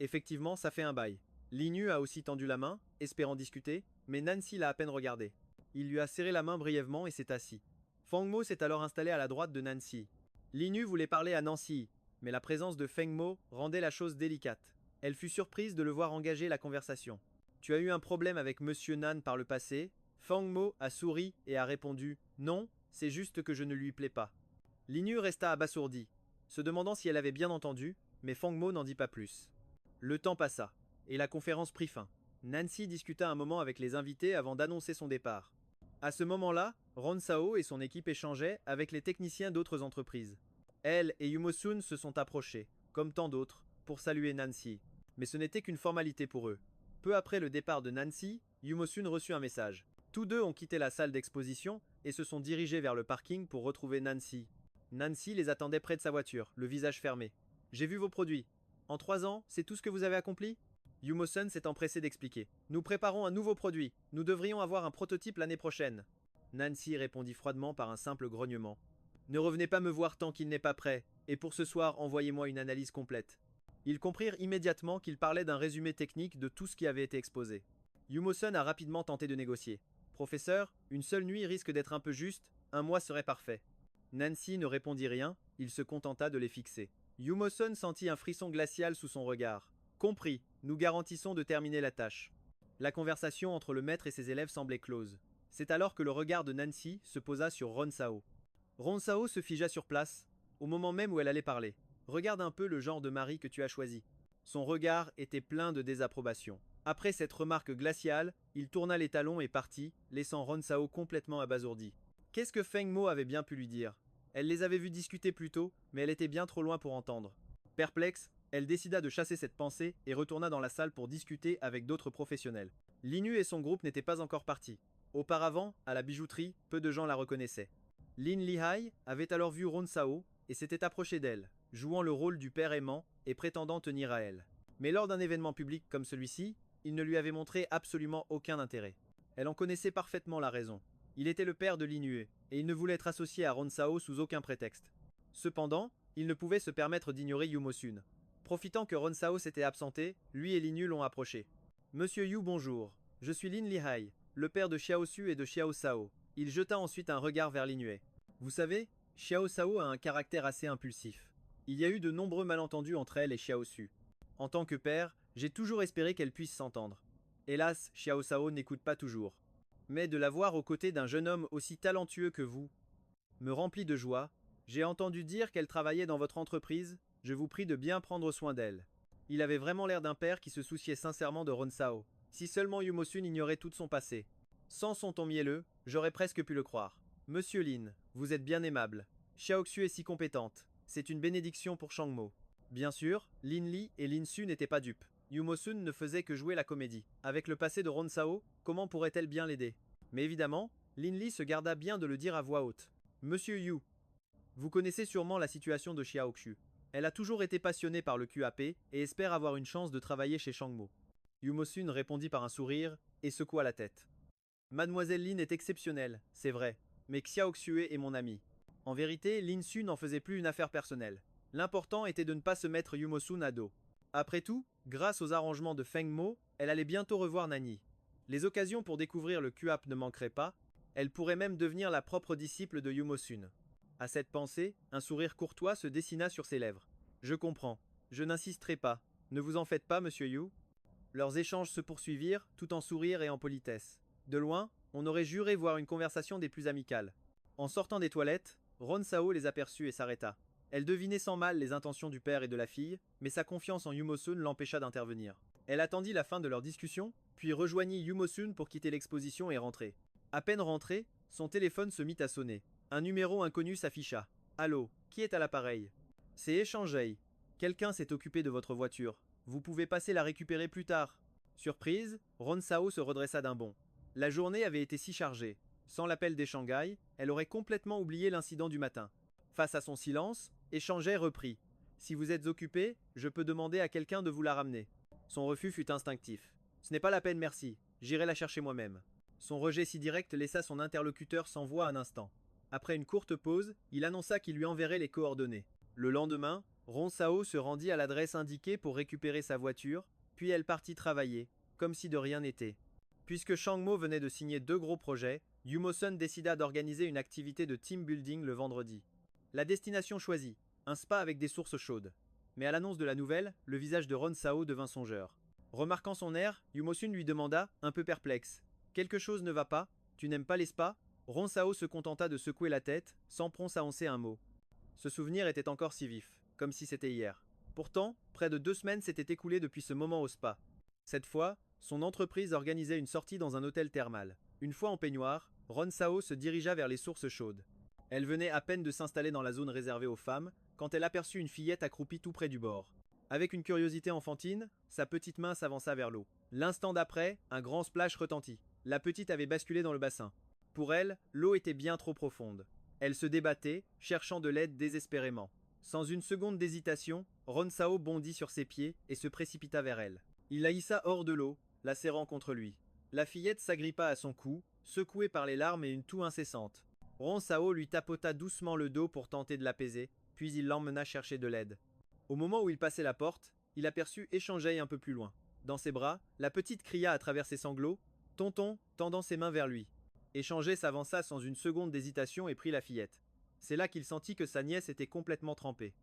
Effectivement, ça fait un bail. Lin Yu a aussi tendu la main, espérant discuter, mais Nancy l'a à peine regardé. Il lui a serré la main brièvement et s'est assis. Feng Mo s'est alors installé à la droite de Nancy. Lin Yu voulait parler à Nancy, mais la présence de Feng Mo rendait la chose délicate. Elle fut surprise de le voir engager la conversation. Tu as eu un problème avec Monsieur Nan par le passé? Feng Mo a souri et a répondu non, c'est juste que je ne lui plais pas. Lin Yu resta abasourdie, se demandant si elle avait bien entendu, mais Feng Mo n'en dit pas plus. Le temps passa, et la conférence prit fin. Nancy discuta un moment avec les invités avant d'annoncer son départ. À ce moment-là, Ron Sao et son équipe échangeaient avec les techniciens d'autres entreprises. Elle et Yumo-sun se sont approchés, comme tant d'autres, pour saluer Nancy. Mais ce n'était qu'une formalité pour eux. Peu après le départ de Nancy, Yumo-sun reçut un message. Tous deux ont quitté la salle d'exposition et se sont dirigés vers le parking pour retrouver Nancy. Nancy les attendait près de sa voiture, le visage fermé. J'ai vu vos produits. En 3 ans, c'est tout ce que vous avez accompli? Yumo-sun s'est empressé d'expliquer. Nous préparons un nouveau produit. Nous devrions avoir un prototype l'année prochaine. Nancy répondit froidement par un simple grognement. Ne revenez pas me voir tant qu'il n'est pas prêt, et pour ce soir, envoyez-moi une analyse complète. Ils comprirent immédiatement qu'il parlait d'un résumé technique de tout ce qui avait été exposé. Yumo-sun a rapidement tenté de négocier. Professeur, une seule nuit risque d'être un peu juste, un mois serait parfait. Nancy ne répondit rien, il se contenta de les fixer. Yumo-sun sentit un frisson glacial sous son regard. Compris, nous garantissons de terminer la tâche. La conversation entre le maître et ses élèves semblait close. C'est alors que le regard de Nancy se posa sur Ron Sao. Ron Sao se figea sur place, au moment même où elle allait parler. Regarde un peu le genre de mari que tu as choisi. Son regard était plein de désapprobation. Après cette remarque glaciale, il tourna les talons et partit, laissant Ron Sao complètement abasourdi. Qu'est-ce que Feng Mo avait bien pu lui dire? Elle les avait vus discuter plus tôt, mais elle était bien trop loin pour entendre. Perplexe, elle décida de chasser cette pensée et retourna dans la salle pour discuter avec d'autres professionnels. Lin Yu et son groupe n'étaient pas encore partis. Auparavant, à la bijouterie, peu de gens la reconnaissaient. Lin Lihai avait alors vu Ron Sao et s'était approché d'elle, jouant le rôle du père aimant et prétendant tenir à elle. Mais lors d'un événement public comme celui-ci, il ne lui avait montré absolument aucun intérêt. Elle en connaissait parfaitement la raison. Il était le père de Lin Yu et il ne voulait être associé à Ron Sao sous aucun prétexte. Cependant, il ne pouvait se permettre d'ignorer Yumo-sun. Profitant que Ron Sao s'était absenté, lui et Lin Yu l'ont approché. Monsieur Yu, bonjour. Je suis Lin Lihai, le père de Xiao Su et de Xiao Sao. Il jeta ensuite un regard vers Lin Yu. Vous savez, Xiao Sao a un caractère assez impulsif. Il y a eu de nombreux malentendus entre elle et Xiao Su. En tant que père, j'ai toujours espéré qu'elle puisse s'entendre. Hélas, Xiao Sao n'écoute pas toujours. Mais de la voir aux côtés d'un jeune homme aussi talentueux que vous me remplit de joie. J'ai entendu dire qu'elle travaillait dans votre entreprise, je vous prie de bien prendre soin d'elle. Il avait vraiment l'air d'un père qui se souciait sincèrement de Ron Sao. Si seulement Yumo-sun ignorait tout son passé. Sans son ton mielleux, j'aurais presque pu le croire. Monsieur Lin, vous êtes bien aimable. Xiaoxu est si compétente. C'est une bénédiction pour Shangmo. Bien sûr, Lin Li et Lin Su n'étaient pas dupes. Yumo-sun ne faisait que jouer la comédie. Avec le passé de Ron Sao, comment pourrait-elle bien l'aider? Mais évidemment, Lin Li se garda bien de le dire à voix haute. Monsieur Yu, vous connaissez sûrement la situation de Xiaoxu. Elle a toujours été passionnée par le QAP et espère avoir une chance de travailler chez Shangmo. Yumo-sun répondit par un sourire et secoua la tête. Mademoiselle Lin est exceptionnelle, c'est vrai, mais Xiaoxue est mon ami. En vérité, Lin Su n'en faisait plus une affaire personnelle. L'important était de ne pas se mettre Yumo-sun à dos. Après tout, grâce aux arrangements de Feng Mo, elle allait bientôt revoir Nani. Les occasions pour découvrir le QAP ne manqueraient pas, elle pourrait même devenir la propre disciple de Yumo-sun. À cette pensée, un sourire courtois se dessina sur ses lèvres. Je comprends, je n'insisterai pas. Ne vous en faites pas, monsieur Yu. Leurs échanges se poursuivirent, tout en sourire et en politesse. De loin, on aurait juré voir une conversation des plus amicales. En sortant des toilettes, Ron Sao les aperçut et s'arrêta. Elle devinait sans mal les intentions du père et de la fille, mais sa confiance en Yumo-sun l'empêcha d'intervenir. Elle attendit la fin de leur discussion, puis rejoignit Yumo-sun pour quitter l'exposition et rentrer. À peine rentrée, son téléphone se mit à sonner. Un numéro inconnu s'afficha. Allô, qui est à l'appareil? C'est Échangei. Quelqu'un s'est occupé de votre voiture. Vous pouvez passer la récupérer plus tard. Surprise, Ron Sao se redressa d'un bond. La journée avait été si chargée. Sans l'appel des Shanghai, elle aurait complètement oublié l'incident du matin. Face à son silence, Échangei reprit. Si vous êtes occupé, je peux demander à quelqu'un de vous la ramener. Son refus fut instinctif. Ce n'est pas la peine, merci. J'irai la chercher moi-même. Son rejet si direct laissa son interlocuteur sans voix un instant. Après une courte pause, il annonça qu'il lui enverrait les coordonnées. Le lendemain, Ron Sao se rendit à l'adresse indiquée pour récupérer sa voiture, puis elle partit travailler, comme si de rien n'était. Puisque Shangmo venait de signer 2 gros projets, Yumo-sun décida d'organiser une activité de team building le vendredi. La destination choisie, un spa avec des sources chaudes. Mais à l'annonce de la nouvelle, le visage de Ron Sao devint songeur. Remarquant son air, Yumosun lui demanda, un peu perplexe. Quelque chose ne va pas? Tu n'aimes pas les spas? Ron Sao se contenta de secouer la tête, sans prononcer un mot. Ce souvenir était encore si vif, comme si c'était hier. Pourtant, près de 2 semaines s'étaient écoulées depuis ce moment au spa. Cette fois, son entreprise organisait une sortie dans un hôtel thermal. Une fois en peignoir, Ron Sao se dirigea vers les sources chaudes. Elle venait à peine de s'installer dans la zone réservée aux femmes, quand elle aperçut une fillette accroupie tout près du bord. Avec une curiosité enfantine, sa petite main s'avança vers l'eau. L'instant d'après, un grand splash retentit. La petite avait basculé dans le bassin. Pour elle, l'eau était bien trop profonde. Elle se débattait, cherchant de l'aide désespérément. Sans une seconde d'hésitation, Ron Sao bondit sur ses pieds et se précipita vers elle. Il la hissa hors de l'eau, la serrant contre lui. La fillette s'agrippa à son cou, secouée par les larmes et une toux incessante. Ron Sao lui tapota doucement le dos pour tenter de l'apaiser, puis il l'emmena chercher de l'aide. Au moment où il passait la porte, il aperçut Échangei un peu plus loin. Dans ses bras, la petite cria à travers ses sanglots, « Tonton !» tendant ses mains vers lui. Échangei s'avança sans une seconde d'hésitation et prit la fillette. C'est là qu'il sentit que sa nièce était complètement trempée.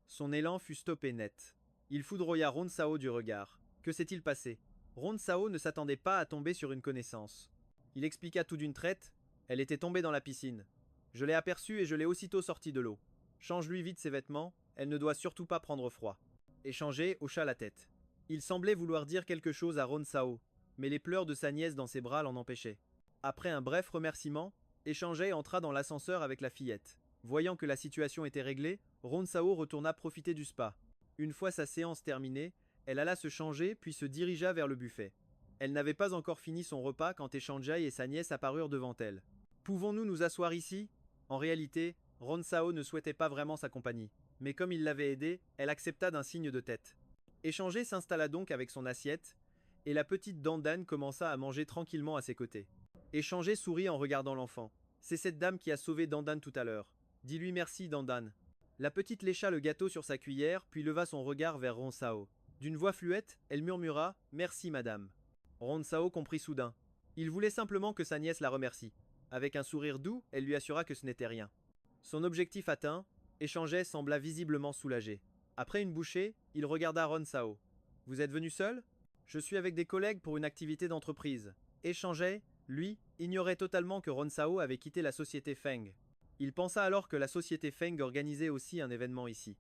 Son élan fut stoppé net. Il foudroya Ron Sao du regard. Que s'est-il passé? Ron Sao ne s'attendait pas à tomber sur une connaissance. Il expliqua tout d'une traite. Elle était tombée dans la piscine. Je l'ai aperçue et je l'ai aussitôt sortie de l'eau. Change-lui vite ses vêtements, elle ne doit surtout pas prendre froid. Échangé hocha la tête. Il semblait vouloir dire quelque chose à Ron Sao, mais les pleurs de sa nièce dans ses bras l'en empêchaient. Après un bref remerciement, Échangé entra dans l'ascenseur avec la fillette. Voyant que la situation était réglée, Ron Sao retourna profiter du spa. Une fois sa séance terminée, elle alla se changer puis se dirigea vers le buffet. Elle n'avait pas encore fini son repas quand Échangé et sa nièce apparurent devant elle. Pouvons-nous nous asseoir ici? En réalité, Ron Sao ne souhaitait pas vraiment sa compagnie, mais comme il l'avait aidée, elle accepta d'un signe de tête. Échangé s'installa donc avec son assiette, et la petite Dandan commença à manger tranquillement à ses côtés. Échangé sourit en regardant l'enfant. C'est cette dame qui a sauvé Dandan tout à l'heure. Dis-lui merci, Dandan. La petite lécha le gâteau sur sa cuillère, puis leva son regard vers Ron Sao. D'une voix fluette, elle murmura « Merci, madame ». Ron Sao comprit soudain. Il voulait simplement que sa nièce la remercie. Avec un sourire doux, elle lui assura que ce n'était rien. Son objectif atteint, Échangé sembla visiblement soulagé. Après une bouchée, il regarda Ron Sao. « Vous êtes venu seul? Je suis avec des collègues pour une activité d'entreprise. » Échangé, lui, ignorait totalement que Ron Sao avait quitté la société Feng. Il pensa alors que la société Feng organisait aussi un événement ici.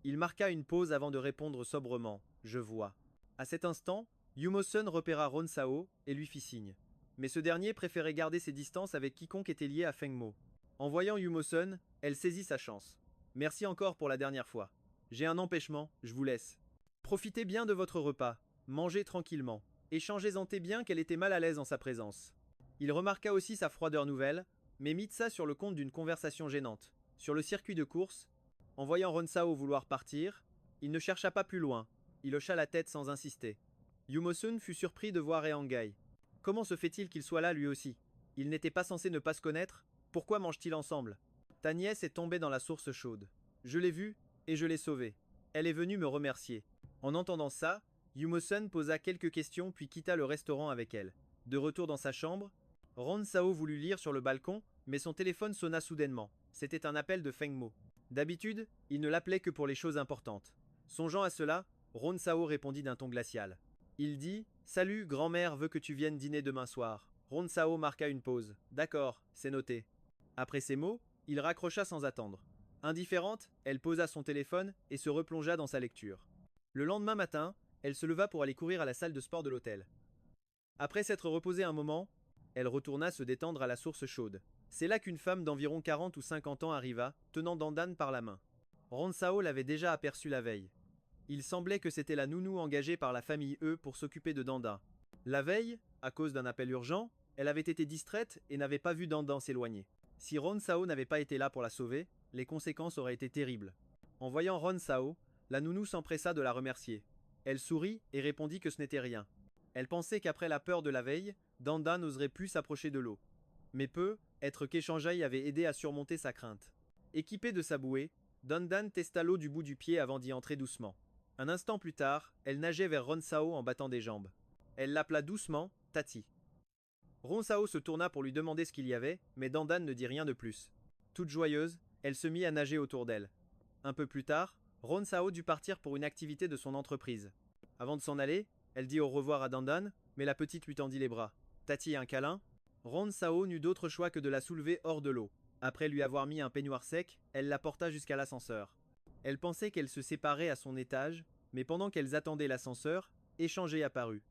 Il marqua une pause avant de répondre sobrement « Je vois ». À cet instant, Yumo-sun repéra Ron Sao et lui fit signe. Mais ce dernier préférait garder ses distances avec quiconque était lié à Feng Mo. En voyant Yumo-sun, elle saisit sa chance. « Merci encore pour la dernière fois. J'ai un empêchement, je vous laisse. Profitez bien de votre repas, mangez tranquillement. Échangez-en bien qu'elle était mal à l'aise en sa présence. » Il remarqua aussi sa froideur nouvelle, mais mit ça sur le compte d'une conversation gênante. Sur le circuit de course, en voyant Ron Sao vouloir partir, il ne chercha pas plus loin, il hocha la tête sans insister. Yumo-sun fut surpris de voir Eangai. Comment se fait-il qu'il soit là lui aussi? Ils n'étaient pas censés ne pas se connaître? Pourquoi mangent-ils ensemble? Ta nièce est tombée dans la source chaude. Je l'ai vue, et je l'ai sauvée. Elle est venue me remercier. En entendant ça, Yumo-sun posa quelques questions puis quitta le restaurant avec elle. De retour dans sa chambre, Ron Sao voulut lire sur le balcon, mais son téléphone sonna soudainement. C'était un appel de Feng Mo. D'habitude, il ne l'appelait que pour les choses importantes. Songeant à cela, Ron Sao répondit d'un ton glacial. Il dit « Salut, grand-mère veut que tu viennes dîner demain soir. » Ron Sao marqua une pause. « D'accord, c'est noté. » Après ces mots, il raccrocha sans attendre. Indifférente, elle posa son téléphone et se replongea dans sa lecture. Le lendemain matin, elle se leva pour aller courir à la salle de sport de l'hôtel. Après s'être reposée un moment, elle retourna se détendre à la source chaude. C'est là qu'une femme d'environ 40 ou 50 ans arriva, tenant Dandan par la main. Ron Sao l'avait déjà aperçue la veille. Il semblait que c'était la nounou engagée par la famille E pour s'occuper de Dandan. La veille, à cause d'un appel urgent, elle avait été distraite et n'avait pas vu Dandan s'éloigner. Si Ron Sao n'avait pas été là pour la sauver, les conséquences auraient été terribles. En voyant Ron Sao, la nounou s'empressa de la remercier. Elle sourit et répondit que ce n'était rien. Elle pensait qu'après la peur de la veille, Dandan n'oserait plus s'approcher de l'eau. Mais peu, être qu'Échangei avait aidé à surmonter sa crainte. Équipée de sa bouée, Dandan testa l'eau du bout du pied avant d'y entrer doucement. Un instant plus tard, elle nageait vers Ron Sao en battant des jambes. Elle l'appela doucement Tati. Ron Sao se tourna pour lui demander ce qu'il y avait, mais Dandan ne dit rien de plus. Toute joyeuse, Elle se mit à nager autour d'elle. Un peu plus tard, Ron Sao dut partir pour une activité de son entreprise. Avant de s'en aller, elle dit au revoir à Dandan, mais la petite lui tendit les bras. Tati, un câlin? Ron Sao n'eut d'autre choix que de la soulever hors de l'eau. Après lui avoir mis un peignoir sec, elle la porta jusqu'à l'ascenseur. Elle pensait qu'elle se séparait à son étage, mais pendant qu'elles attendaient l'ascenseur, Échanger apparut.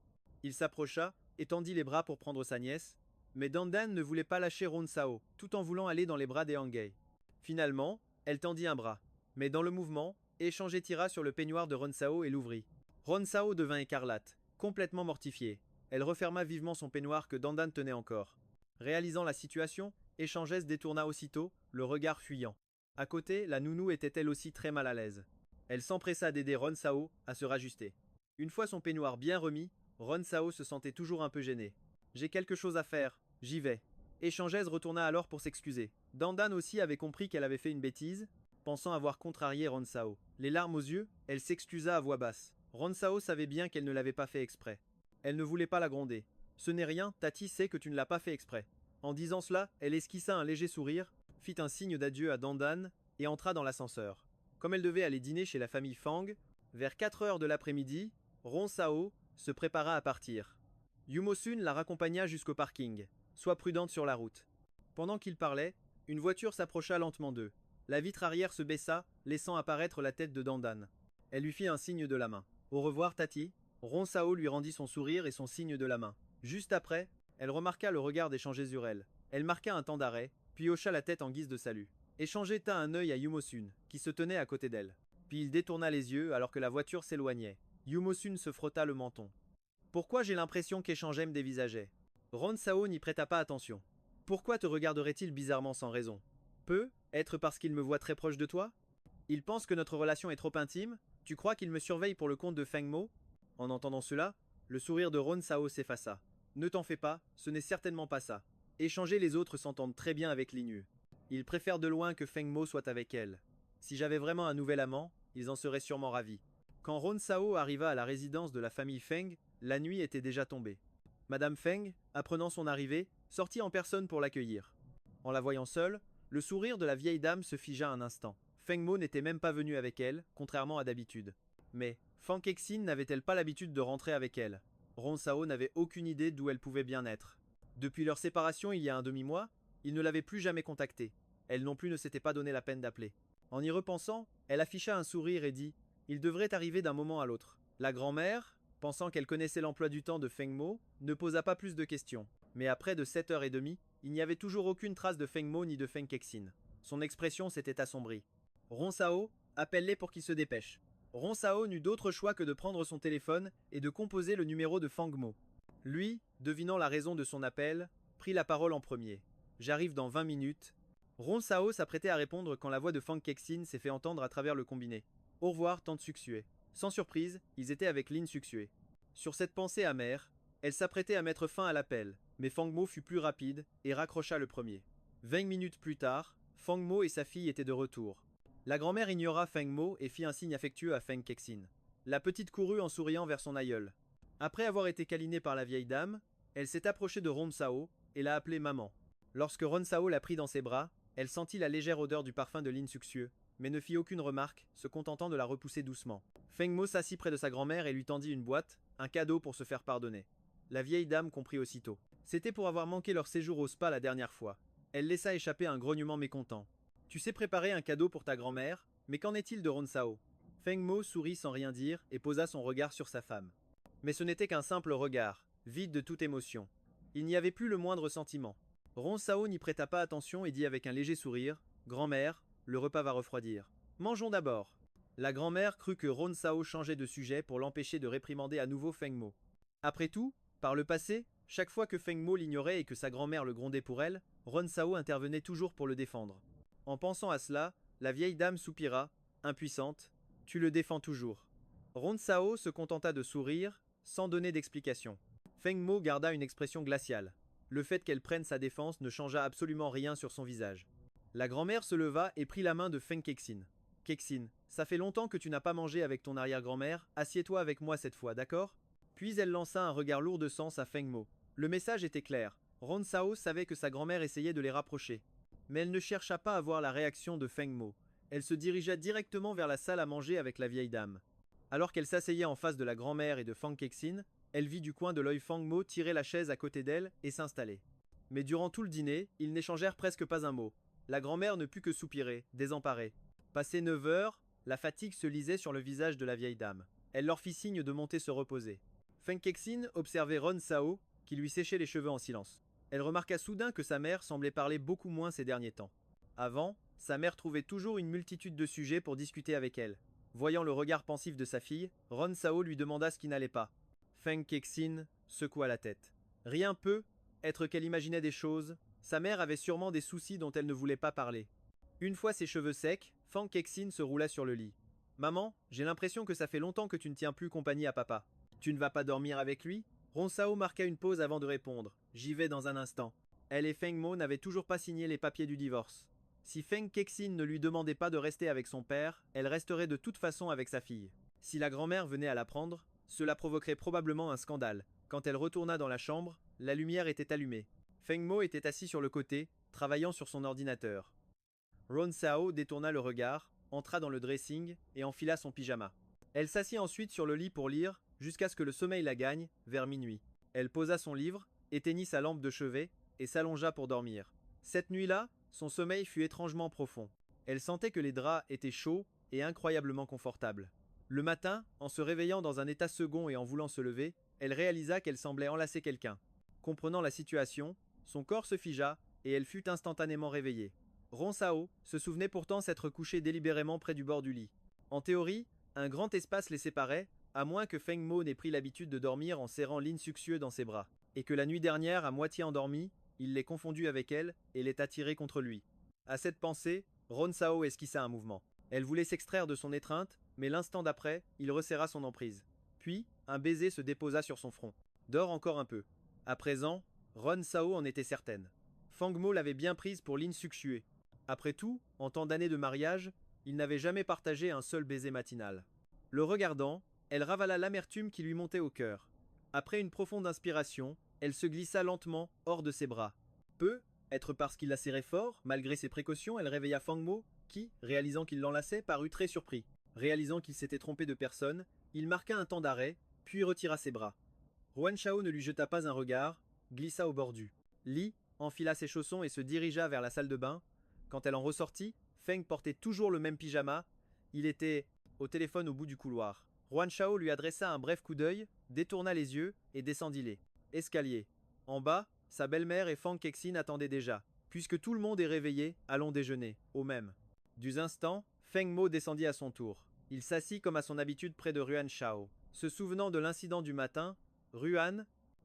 Il s'approcha et tendit les bras pour prendre sa nièce, mais Dandan ne voulait pas lâcher Ron Sao, tout en voulant aller dans les bras des Hangei. Finalement, elle tendit un bras, mais dans le mouvement, Échanger tira sur le peignoir de Ron Sao et l'ouvrit. Ron Sao devint écarlate, complètement mortifiée. Elle referma vivement son peignoir que Dandan tenait encore. Réalisant la situation, Échanger se détourna aussitôt, le regard fuyant. À côté, la nounou était elle aussi très mal à l'aise. Elle s'empressa d'aider Ron Sao à se rajuster. Une fois son peignoir bien remis, Ron Sao se sentait toujours un peu gêné. J'ai quelque chose à faire, j'y vais. Échangeuse retourna alors pour s'excuser. Dandan aussi avait compris qu'elle avait fait une bêtise, pensant avoir contrarié Ron Sao. Les larmes aux yeux, elle s'excusa à voix basse. Ron Sao savait bien qu'elle ne l'avait pas fait exprès. Elle ne voulait pas la gronder. Ce n'est rien, Tati sait que tu ne l'as pas fait exprès. En disant cela, elle esquissa un léger sourire, fit un signe d'adieu à Dandan et entra dans l'ascenseur. Comme elle devait aller dîner chez la famille Fang, vers 4 heures de l'après-midi, Ron Sao se prépara à partir. Yumosun la raccompagna jusqu'au parking. Sois prudente sur la route. Pendant qu'il parlait, une voiture s'approcha lentement d'eux. La vitre arrière se baissa, laissant apparaître la tête de Dandan. Elle lui fit un signe de la main. Au revoir, Tati. Ron Sao lui rendit son sourire et son signe de la main. Juste après, elle remarqua le regard d'Échanger sur elle. Elle marqua un temps d'arrêt, puis hocha la tête en guise de salut. Échanger jeta un œil à Yumosun, qui se tenait à côté d'elle. Puis il détourna les yeux alors que la voiture s'éloignait. Yumosun se frotta le menton. Pourquoi j'ai l'impression qu'Échanger me dévisageait? Ron Sao n'y prêta pas attention. Pourquoi te regarderait-il bizarrement sans raison? Être parce qu'il me voit très proche de toi? Il pense que notre relation est trop intime? Tu crois qu'il me surveille pour le compte de Feng Mo? En entendant cela, le sourire de Ron Sao s'effaça. Ne t'en fais pas, ce n'est certainement pas ça. Échanger les autres s'entendent très bien avec Linyu. Ils préfèrent de loin que Feng Mo soit avec elle. Si j'avais vraiment un nouvel amant, ils en seraient sûrement ravis. Quand Ron Sao arriva à la résidence de la famille Feng, la nuit était déjà tombée. Madame Feng, apprenant son arrivée, sortit en personne pour l'accueillir. En la voyant seule, le sourire de la vieille dame se figea un instant. Feng Mo n'était même pas venu avec elle, contrairement à d'habitude. Mais Fang Kexin n'avait-elle pas l'habitude de rentrer avec elle? Ron Sao n'avait aucune idée d'où elle pouvait bien être. Depuis leur séparation il y a un demi-mois, il ne l'avait plus jamais contactée. Elle non plus ne s'était pas donné la peine d'appeler. En y repensant, elle afficha un sourire et dit « Il devrait arriver d'un moment à l'autre ». La grand-mère, pensant qu'elle connaissait l'emploi du temps de Feng Mo, ne posa pas plus de questions. Mais à près de 7h30, il n'y avait toujours aucune trace de Feng Mo ni de Feng Kexin. Son expression s'était assombrie. Ron Sao, appelle-les pour qu'ils se dépêchent. Ron Sao n'eut d'autre choix que de prendre son téléphone et de composer le numéro de Feng Mo. Lui, devinant la raison de son appel, prit la parole en premier. J'arrive dans 20 minutes. Ron Sao s'apprêtait à répondre quand la voix de Fang Kexin s'est fait entendre à travers le combiné. Au revoir, tante Suxue. Sans surprise, ils étaient avec Lin Suxue. Sur cette pensée amère, elle s'apprêtait à mettre fin à l'appel, mais Feng Mo fut plus rapide et raccrocha le premier. 20 minutes plus tard, Feng Mo et sa fille étaient de retour. La grand-mère ignora Feng Mo et fit un signe affectueux à Feng Kexin. La petite courut en souriant vers son aïeul. Après avoir été câlinée par la vieille dame, elle s'est approchée de Ron Sao et l'a appelée maman. Lorsque Ron Sao la prit dans ses bras, elle sentit la légère odeur du parfum de Lin Suxue, mais ne fit aucune remarque, se contentant de la repousser doucement. Feng Mo s'assit près de sa grand-mère et lui tendit une boîte, un cadeau pour se faire pardonner. La vieille dame comprit aussitôt. C'était pour avoir manqué leur séjour au spa la dernière fois. Elle laissa échapper un grognement mécontent. Tu sais préparer un cadeau pour ta grand-mère, mais qu'en est-il de Ron Sao? Feng Mo sourit sans rien dire et posa son regard sur sa femme. Mais ce n'était qu'un simple regard, vide de toute émotion. Il n'y avait plus le moindre sentiment. Ron Sao n'y prêta pas attention et dit avec un léger sourire « Grand-mère, le repas va refroidir. Mangeons d'abord. » La grand-mère crut que Ron Sao changeait de sujet pour l'empêcher de réprimander à nouveau Feng Mo. Après tout, par le passé, chaque fois que Feng Mo l'ignorait et que sa grand-mère le grondait pour elle, Ron Sao intervenait toujours pour le défendre. En pensant à cela, la vieille dame soupira, impuissante. « Tu le défends toujours. » Ron Sao se contenta de sourire, sans donner d'explication. Feng Mo garda une expression glaciale. Le fait qu'elle prenne sa défense ne changea absolument rien sur son visage. La grand-mère se leva et prit la main de Feng Kexin. « Kexin, ça fait longtemps que tu n'as pas mangé avec ton arrière-grand-mère, assieds-toi avec moi cette fois, d'accord ?» Puis elle lança un regard lourd de sens à Feng Mo. Le message était clair. Ron Sao savait que sa grand-mère essayait de les rapprocher. Mais elle ne chercha pas à voir la réaction de Feng Mo. Elle se dirigea directement vers la salle à manger avec la vieille dame. Alors qu'elle s'asseyait en face de la grand-mère et de Fang Kexin, elle vit du coin de l'œil Feng Mo tirer la chaise à côté d'elle et s'installer. Mais durant tout le dîner, ils n'échangèrent presque pas un mot. La grand-mère ne put que soupirer, désemparée. Passé 9 heures, la fatigue se lisait sur le visage de la vieille dame. Elle leur fit signe de monter se reposer. Feng Kexin observait Ron Sao, qui lui séchait les cheveux en silence. Elle remarqua soudain que sa mère semblait parler beaucoup moins ces derniers temps. Avant, sa mère trouvait toujours une multitude de sujets pour discuter avec elle. Voyant le regard pensif de sa fille, Ron Sao lui demanda ce qui n'allait pas. Feng Kexin secoua la tête. Rien peut être qu'elle imaginait des choses. Sa mère avait sûrement des soucis dont elle ne voulait pas parler. Une fois ses cheveux secs, Feng Kexin se roula sur le lit. Maman, j'ai l'impression que ça fait longtemps que tu ne tiens plus compagnie à papa. Tu ne vas pas dormir avec lui? Ron Sao marqua une pause avant de répondre. J'y vais dans un instant. Elle et Feng Mo n'avaient toujours pas signé les papiers du divorce. Si Feng Kexin ne lui demandait pas de rester avec son père, elle resterait de toute façon avec sa fille. Si la grand-mère venait à l'apprendre, cela provoquerait probablement un scandale. Quand elle retourna dans la chambre, la lumière était allumée. Feng Mo était assis sur le côté, travaillant sur son ordinateur. Ron Sao détourna le regard, entra dans le dressing et enfila son pyjama. Elle s'assit ensuite sur le lit pour lire, jusqu'à ce que le sommeil la gagne, vers minuit. Elle posa son livre, éteignit sa lampe de chevet et s'allongea pour dormir. Cette nuit-là, son sommeil fut étrangement profond. Elle sentait que les draps étaient chauds et incroyablement confortables. Le matin, en se réveillant dans un état second et en voulant se lever, elle réalisa qu'elle semblait enlacer quelqu'un. Comprenant la situation, son corps se figea et elle fut instantanément réveillée. Ron Sao se souvenait pourtant s'être couché délibérément près du bord du lit. En théorie, un grand espace les séparait, à moins que Feng Mo n'ait pris l'habitude de dormir en serrant Lin Suxieux dans ses bras, et que la nuit dernière, à moitié endormie, il l'ait confondue avec elle et l'ait attirée contre lui. À cette pensée, Ron Sao esquissa un mouvement. Elle voulait s'extraire de son étreinte, mais l'instant d'après, il resserra son emprise. Puis, un baiser se déposa sur son front. Dors encore un peu. À présent, Ron Sao en était certaine. Feng Mo l'avait bien prise pour Lin Suxieux. Après tout, en tant d'années de mariage, ils n'avaient jamais partagé un seul baiser matinal. Le regardant, elle ravala l'amertume qui lui montait au cœur. Après une profonde inspiration, elle se glissa lentement hors de ses bras. Être parce qu'il la serrait fort, malgré ses précautions, elle réveilla Feng Mo, qui, réalisant qu'il l'enlaçait, parut très surpris. Réalisant qu'il s'était trompé de personne, il marqua un temps d'arrêt, puis retira ses bras. Ruan Shao ne lui jeta pas un regard, glissa au bord du lit, enfila ses chaussons et se dirigea vers la salle de bain. Quand elle en ressortit, Feng portait toujours le même pyjama. Il était au téléphone au bout du couloir. Ruan Shao lui adressa un bref coup d'œil, détourna les yeux et descendit les escaliers. En bas, sa belle-mère et Feng Kexin attendaient déjà. Puisque tout le monde est réveillé, allons déjeuner, au même. Du instant, Feng Mo descendit à son tour. Il s'assit comme à son habitude près de Ruan Shao. Se souvenant de l'incident du matin, Ruan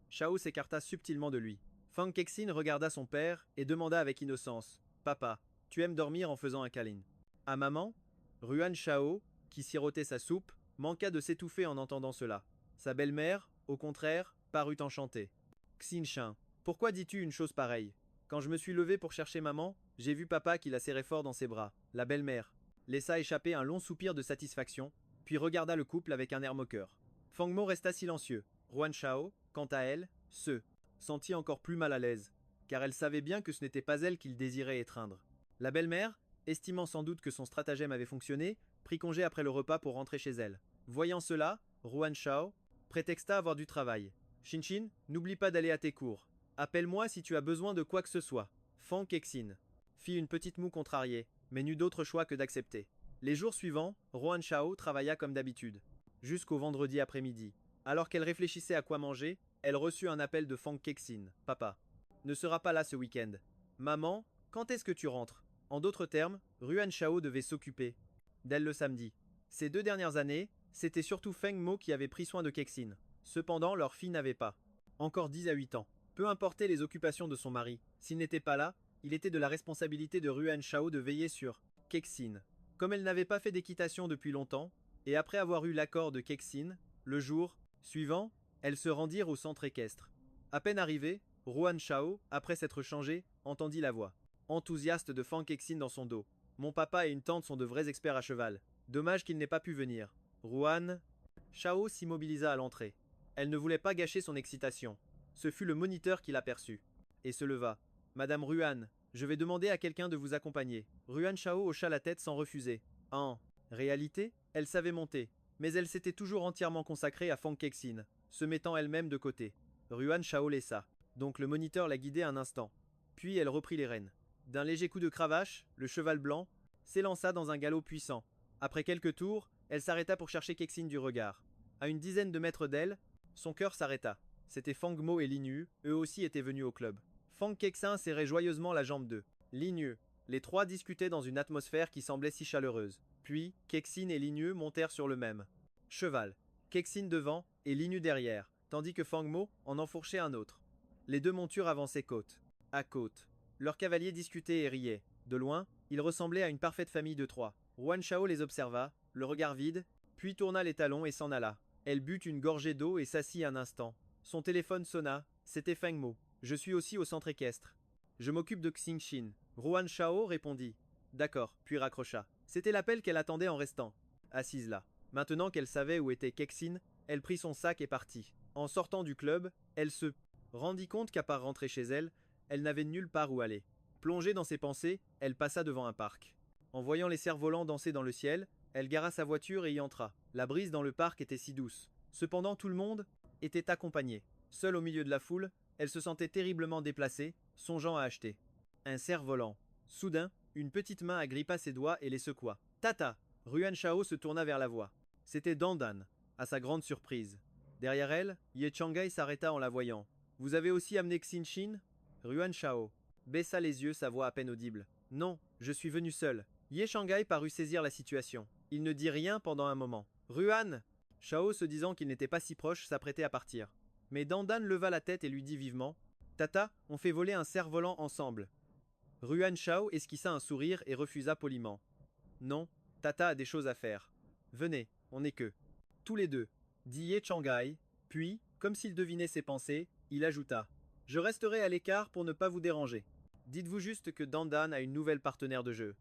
Shao s'écarta subtilement de lui. Feng Kexin regarda son père et demanda avec innocence: Papa, tu aimes dormir en faisant un câlin à maman? Ruan Shao, qui sirotait sa soupe, manqua de s'étouffer en entendant cela. Sa belle-mère, au contraire, parut enchantée. Xinshin, pourquoi dis-tu une chose pareille? Quand je me suis levé pour chercher maman, j'ai vu papa qui la serrait fort dans ses bras. La belle-mère laissa échapper un long soupir de satisfaction, puis regarda le couple avec un air moqueur. Feng Mo resta silencieux. Ruan Shao, quant à elle, se sentit encore plus mal à l'aise, car elle savait bien que ce n'était pas elle qu'il désirait étreindre. La belle-mère, estimant sans doute que son stratagème avait fonctionné, prit congé après le repas pour rentrer chez elle. Voyant cela, Ruan Shao prétexta avoir du travail. Shinshin, n'oublie pas d'aller à tes cours. Appelle-moi si tu as besoin de quoi que ce soit. Feng Kexin fit une petite moue contrariée, mais n'eut d'autre choix que d'accepter. Les jours suivants, Ruan Shao travailla comme d'habitude, jusqu'au vendredi après-midi. Alors qu'elle réfléchissait à quoi manger, elle reçut un appel de Feng Kexin. Papa ne sera pas là ce week-end. Maman, quand est-ce que tu rentres? En d'autres termes, Ruan Shao devait s'occuper d'elle le samedi. Ces 2 dernières années, c'était surtout Feng Mo qui avait pris soin de Kexin. Cependant, leur fille n'avait pas encore 10 à 8 ans. Peu importait les occupations de son mari, s'il n'était pas là, il était de la responsabilité de Ruan Shao de veiller sur Kexin. Comme elle n'avait pas fait d'équitation depuis longtemps, et après avoir eu l'accord de Kexin, le jour suivant, elles se rendirent au centre équestre. À peine arrivée, Ruan Shao, après s'être changé, entendit la voix enthousiaste de Feng Kexin dans son dos. Mon papa et une tante sont de vrais experts à cheval. Dommage qu'il n'ait pas pu venir. Ruan Shao s'immobilisa à l'entrée. Elle ne voulait pas gâcher son excitation. Ce fut le moniteur qui l'aperçut et se leva. Madame Ruan, Je vais demander à quelqu'un de vous accompagner. Ruan Shao hocha la tête sans refuser. En réalité, elle savait monter, mais elle s'était toujours entièrement consacrée à Fang Kexin, se mettant elle-même de côté. Ruan Shao laissa. Donc le moniteur la guidait un instant. Puis elle reprit les rênes. D'un léger coup de cravache, le cheval blanc s'élança dans un galop puissant. Après quelques tours, elle s'arrêta pour chercher Kexin du regard. À une dizaine de mètres d'elle, son cœur s'arrêta. C'était Fang Mo et Linyu, eux aussi étaient venus au club. Fang Kexin serrait joyeusement la jambe d'eux. Linyu. Les trois discutaient dans une atmosphère qui semblait si chaleureuse. Puis, Kexin et Linyu montèrent sur le même cheval. Kexin devant et Linyu derrière, tandis que Fang Mo en enfourchait un autre. Les deux montures avançaient côte à côte. Leurs cavaliers discutaient et riaient. De loin, ils ressemblaient à une parfaite famille de trois. Ruan Shao les observa, le regard vide, puis tourna les talons et s'en alla. Elle but une gorgée d'eau et s'assit un instant. Son téléphone sonna, c'était Feng Mo. Je suis aussi au centre équestre. Je m'occupe de Xingxin. Ruan Shao répondit. D'accord, puis raccrocha. C'était l'appel qu'elle attendait en restant assise là. Maintenant qu'elle savait où était Kexin, elle prit son sac et partit. En sortant du club, elle se rendit compte qu'à part rentrer chez elle, elle n'avait nulle part où aller. Plongée dans ses pensées, elle passa devant un parc. En voyant les cerfs-volants danser dans le ciel, elle gara sa voiture et y entra. La brise dans le parc était si douce. Cependant tout le monde était accompagné. Seule au milieu de la foule, elle se sentait terriblement déplacée, songeant à acheter un cerf-volant. Soudain, une petite main agrippa ses doigts et les secoua. Tata! Ruan Shao se tourna vers la voix. C'était Dandan, à sa grande surprise. Derrière elle, Ye Changai s'arrêta en la voyant. Vous avez aussi amené Xingxin? Ruan Shao baissa les yeux, sa voix à peine audible. Non, je suis venu seul. Ye Shanghai parut saisir la situation. Il ne dit rien pendant un moment. Ruan! Shao, se disant qu'il n'était pas si proche, s'apprêtait à partir. Mais Dandan leva la tête et lui dit vivement. Tata, on fait voler un cerf-volant ensemble. Ruan Shao esquissa un sourire et refusa poliment. Non, Tata a des choses à faire. Venez, on n'est que tous les deux, dit Ye Shanghai. Puis, comme s'il devinait ses pensées, il ajouta. Je resterai à l'écart pour ne pas vous déranger. Dites-vous juste que Dandan a une nouvelle partenaire de jeu.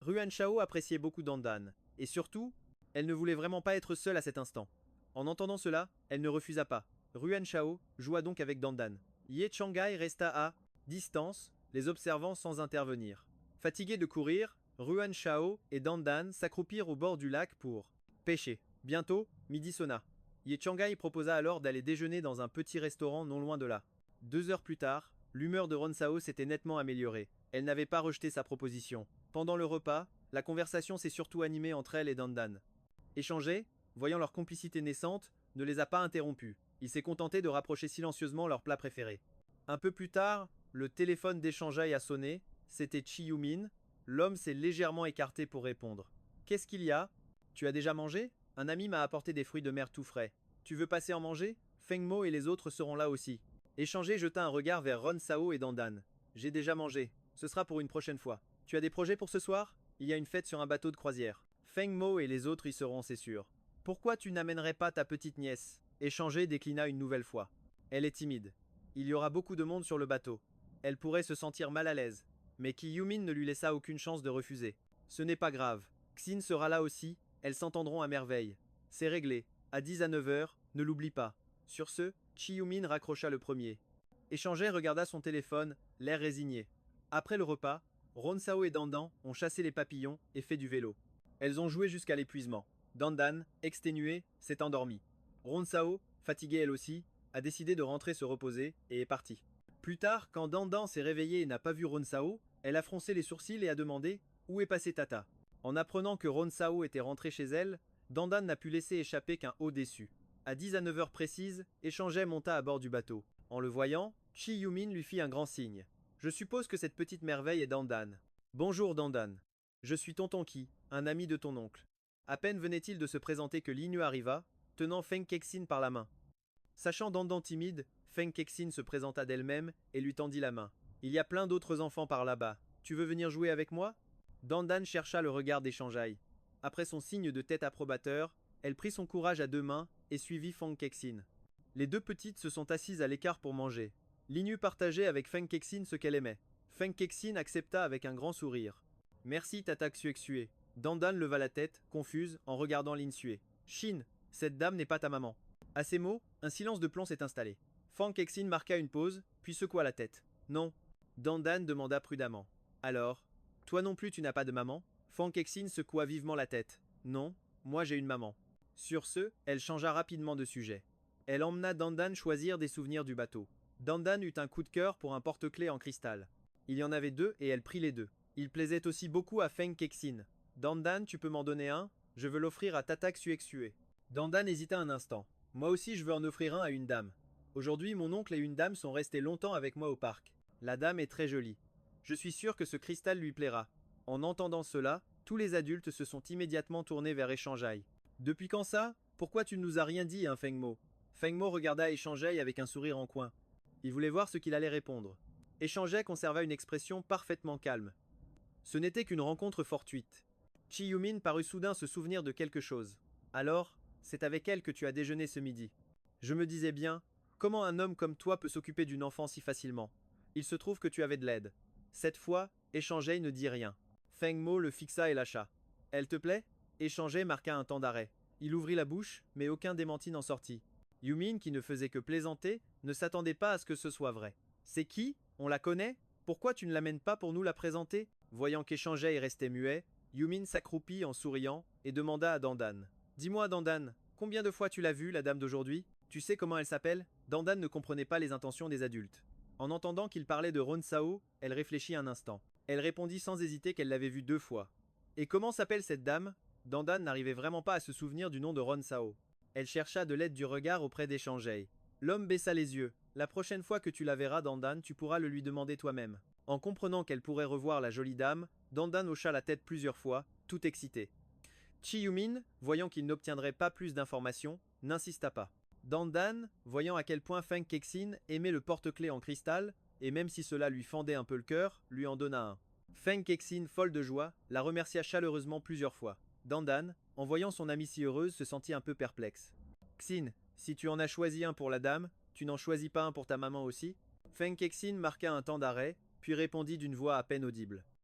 Ruan Shao appréciait beaucoup Dandan, et surtout, elle ne voulait vraiment pas être seule à cet instant. En entendant cela, elle ne refusa pas. Ruan Shao joua donc avec Dandan. Ye Shanghai resta à distance, les observant sans intervenir. Fatigués de courir, Ruan Shao et Dandan s'accroupirent au bord du lac pour pêcher. Bientôt, midi sonna. Ye Shanghai proposa alors d'aller déjeuner dans un petit restaurant non loin de là. 2 heures plus tard, l'humeur de Ronsao s'était nettement améliorée. Elle n'avait pas rejeté sa proposition. Pendant le repas, la conversation s'est surtout animée entre elle et Dandan. Échanger, voyant leur complicité naissante, ne les a pas interrompus. Il s'est contenté de rapprocher silencieusement leur plat préféré. Un peu plus tard, le téléphone d'Échangeaï a sonné. C'était Chi Yumin. L'homme s'est légèrement écarté pour répondre. Qu'est-ce qu'il y a? Tu as déjà mangé? Un ami m'a apporté des fruits de mer tout frais. Tu veux passer en manger? Feng Mo et les autres seront là aussi. Échanger jeta un regard vers Ron Sao et Dandan. J'ai déjà mangé. Ce sera pour une prochaine fois. Tu as des projets pour ce soir? Il y a une fête sur un bateau de croisière. Feng Mo et les autres y seront, c'est sûr. Pourquoi tu n'amènerais pas ta petite nièce? Échanger déclina une nouvelle fois. Elle est timide. Il y aura beaucoup de monde sur le bateau. Elle pourrait se sentir mal à l'aise. Mais Ki Yumin ne lui laissa aucune chance de refuser. Ce n'est pas grave. Xin sera là aussi. Elles s'entendront à merveille. C'est réglé. À 10 à 9 heures, ne l'oublie pas. Sur ce, Chi Yumin raccrocha le premier. Échanger regarda son téléphone, l'air résigné. Après le repas, Ronsao et Dandan ont chassé les papillons et fait du vélo. Elles ont joué jusqu'à l'épuisement. Dandan, exténuée, s'est endormie. Ronsao, fatiguée elle aussi, a décidé de rentrer se reposer et est partie. Plus tard, quand Dandan s'est réveillée et n'a pas vu Ronsao, elle a froncé les sourcils et a demandé « Où est passé Tata ?» En apprenant que Ronsao était rentré chez elle, Dandan n'a pu laisser échapper qu'un haut déçu. À 10 à 9 heures précises, Échanger monta à bord du bateau. En le voyant, Chi Yumin lui fit un grand signe. Je suppose que cette petite merveille est Dandan. Bonjour Dandan. Je suis Tonton Ki, un ami de ton oncle. À peine venait-il de se présenter que Linyu arriva, tenant Feng Kexin par la main. Sachant Dandan timide, Feng Kexin se présenta d'elle-même et lui tendit la main. Il y a plein d'autres enfants par là-bas. Tu veux venir jouer avec moi? Dandan chercha le regard d'Échangeaï. Après son signe de tête approbateur, elle prit son courage à deux mains et suivit Feng Kexin. Les deux petites se sont assises à l'écart pour manger. Linyu partageait avec Feng Kexin ce qu'elle aimait. Feng Kexin accepta avec un grand sourire. Merci Tata Xuexue. Dandan leva la tête, confuse, en regardant Linsue. Shin, cette dame n'est pas ta maman. À ces mots, un silence de plomb s'est installé. Feng Kexin marqua une pause, puis secoua la tête. Non. Dandan demanda prudemment. Alors, toi non plus tu n'as pas de maman? Fang Kexin secoua vivement la tête. Non, moi j'ai une maman. Sur ce, elle changea rapidement de sujet. Elle emmena Dandan choisir des souvenirs du bateau. Dandan eut un coup de cœur pour un porte-clés en cristal. Il y en avait deux et elle prit les deux. Il plaisait aussi beaucoup à Feng Kexin. Dandan, tu peux m'en donner un? Je veux l'offrir à Tata Xuexue. Dandan hésita un instant. Moi aussi je veux en offrir un à une dame. Aujourd'hui mon oncle et une dame sont restés longtemps avec moi au parc. La dame est très jolie. Je suis sûr que ce cristal lui plaira. En entendant cela, tous les adultes se sont immédiatement tournés vers Échangeaille. Depuis quand ça? Pourquoi tu ne nous as rien dit, hein, Fengmo? Fengmo regarda Échangeaille avec un sourire en coin. Il voulait voir ce qu'il allait répondre. Échangeaille conserva une expression parfaitement calme. Ce n'était qu'une rencontre fortuite. Chi Yumin parut soudain se souvenir de quelque chose. Alors, c'est avec elle que tu as déjeuné ce midi. Je me disais bien, comment un homme comme toi peut s'occuper d'une enfant si facilement? Il se trouve que tu avais de l'aide. Cette fois, Échangeaille ne dit rien. Fengmo le fixa et lâcha. Elle te plaît? Échangeaille marqua un temps d'arrêt. Il ouvrit la bouche, mais aucun démenti n'en sortit. Yumin, qui ne faisait que plaisanter, ne s'attendait pas à ce que ce soit vrai. C'est qui? On la connaît? Pourquoi tu ne l'amènes pas pour nous la présenter? Voyant qu'Échangeaille restait muet, Yumin s'accroupit en souriant et demanda à Dandan. Dis-moi, Dandan, combien de fois tu l'as vue, la dame d'aujourd'hui? Tu sais comment elle s'appelle? Dandan ne comprenait pas les intentions des adultes. En entendant qu'il parlait de Ronsao, elle réfléchit un instant. Elle répondit sans hésiter qu'elle l'avait vue 2 fois. Et comment s'appelle cette dame? Dandan n'arrivait vraiment pas à se souvenir du nom de Ronsao. Elle chercha de l'aide du regard auprès d'Échangeaille. L'homme baissa les yeux. La prochaine fois que tu la verras, Dandan, tu pourras le lui demander toi-même. En comprenant qu'elle pourrait revoir la jolie dame, Dandan hocha la tête plusieurs fois, tout excité. Chi Yumin, voyant qu'il n'obtiendrait pas plus d'informations, n'insista pas. Dandan, voyant à quel point Feng Kexin aimait le porte-clés en cristal, et même si cela lui fendait un peu le cœur, lui en donna un. Feng Kexin, folle de joie, la remercia chaleureusement plusieurs fois. Dandan, en voyant son amie si heureuse, se sentit un peu perplexe. Xin, si tu en as choisi un pour la dame, tu n'en choisis pas un pour ta maman aussi? Feng Kexin marqua un temps d'arrêt, puis répondit d'une voix à peine audible.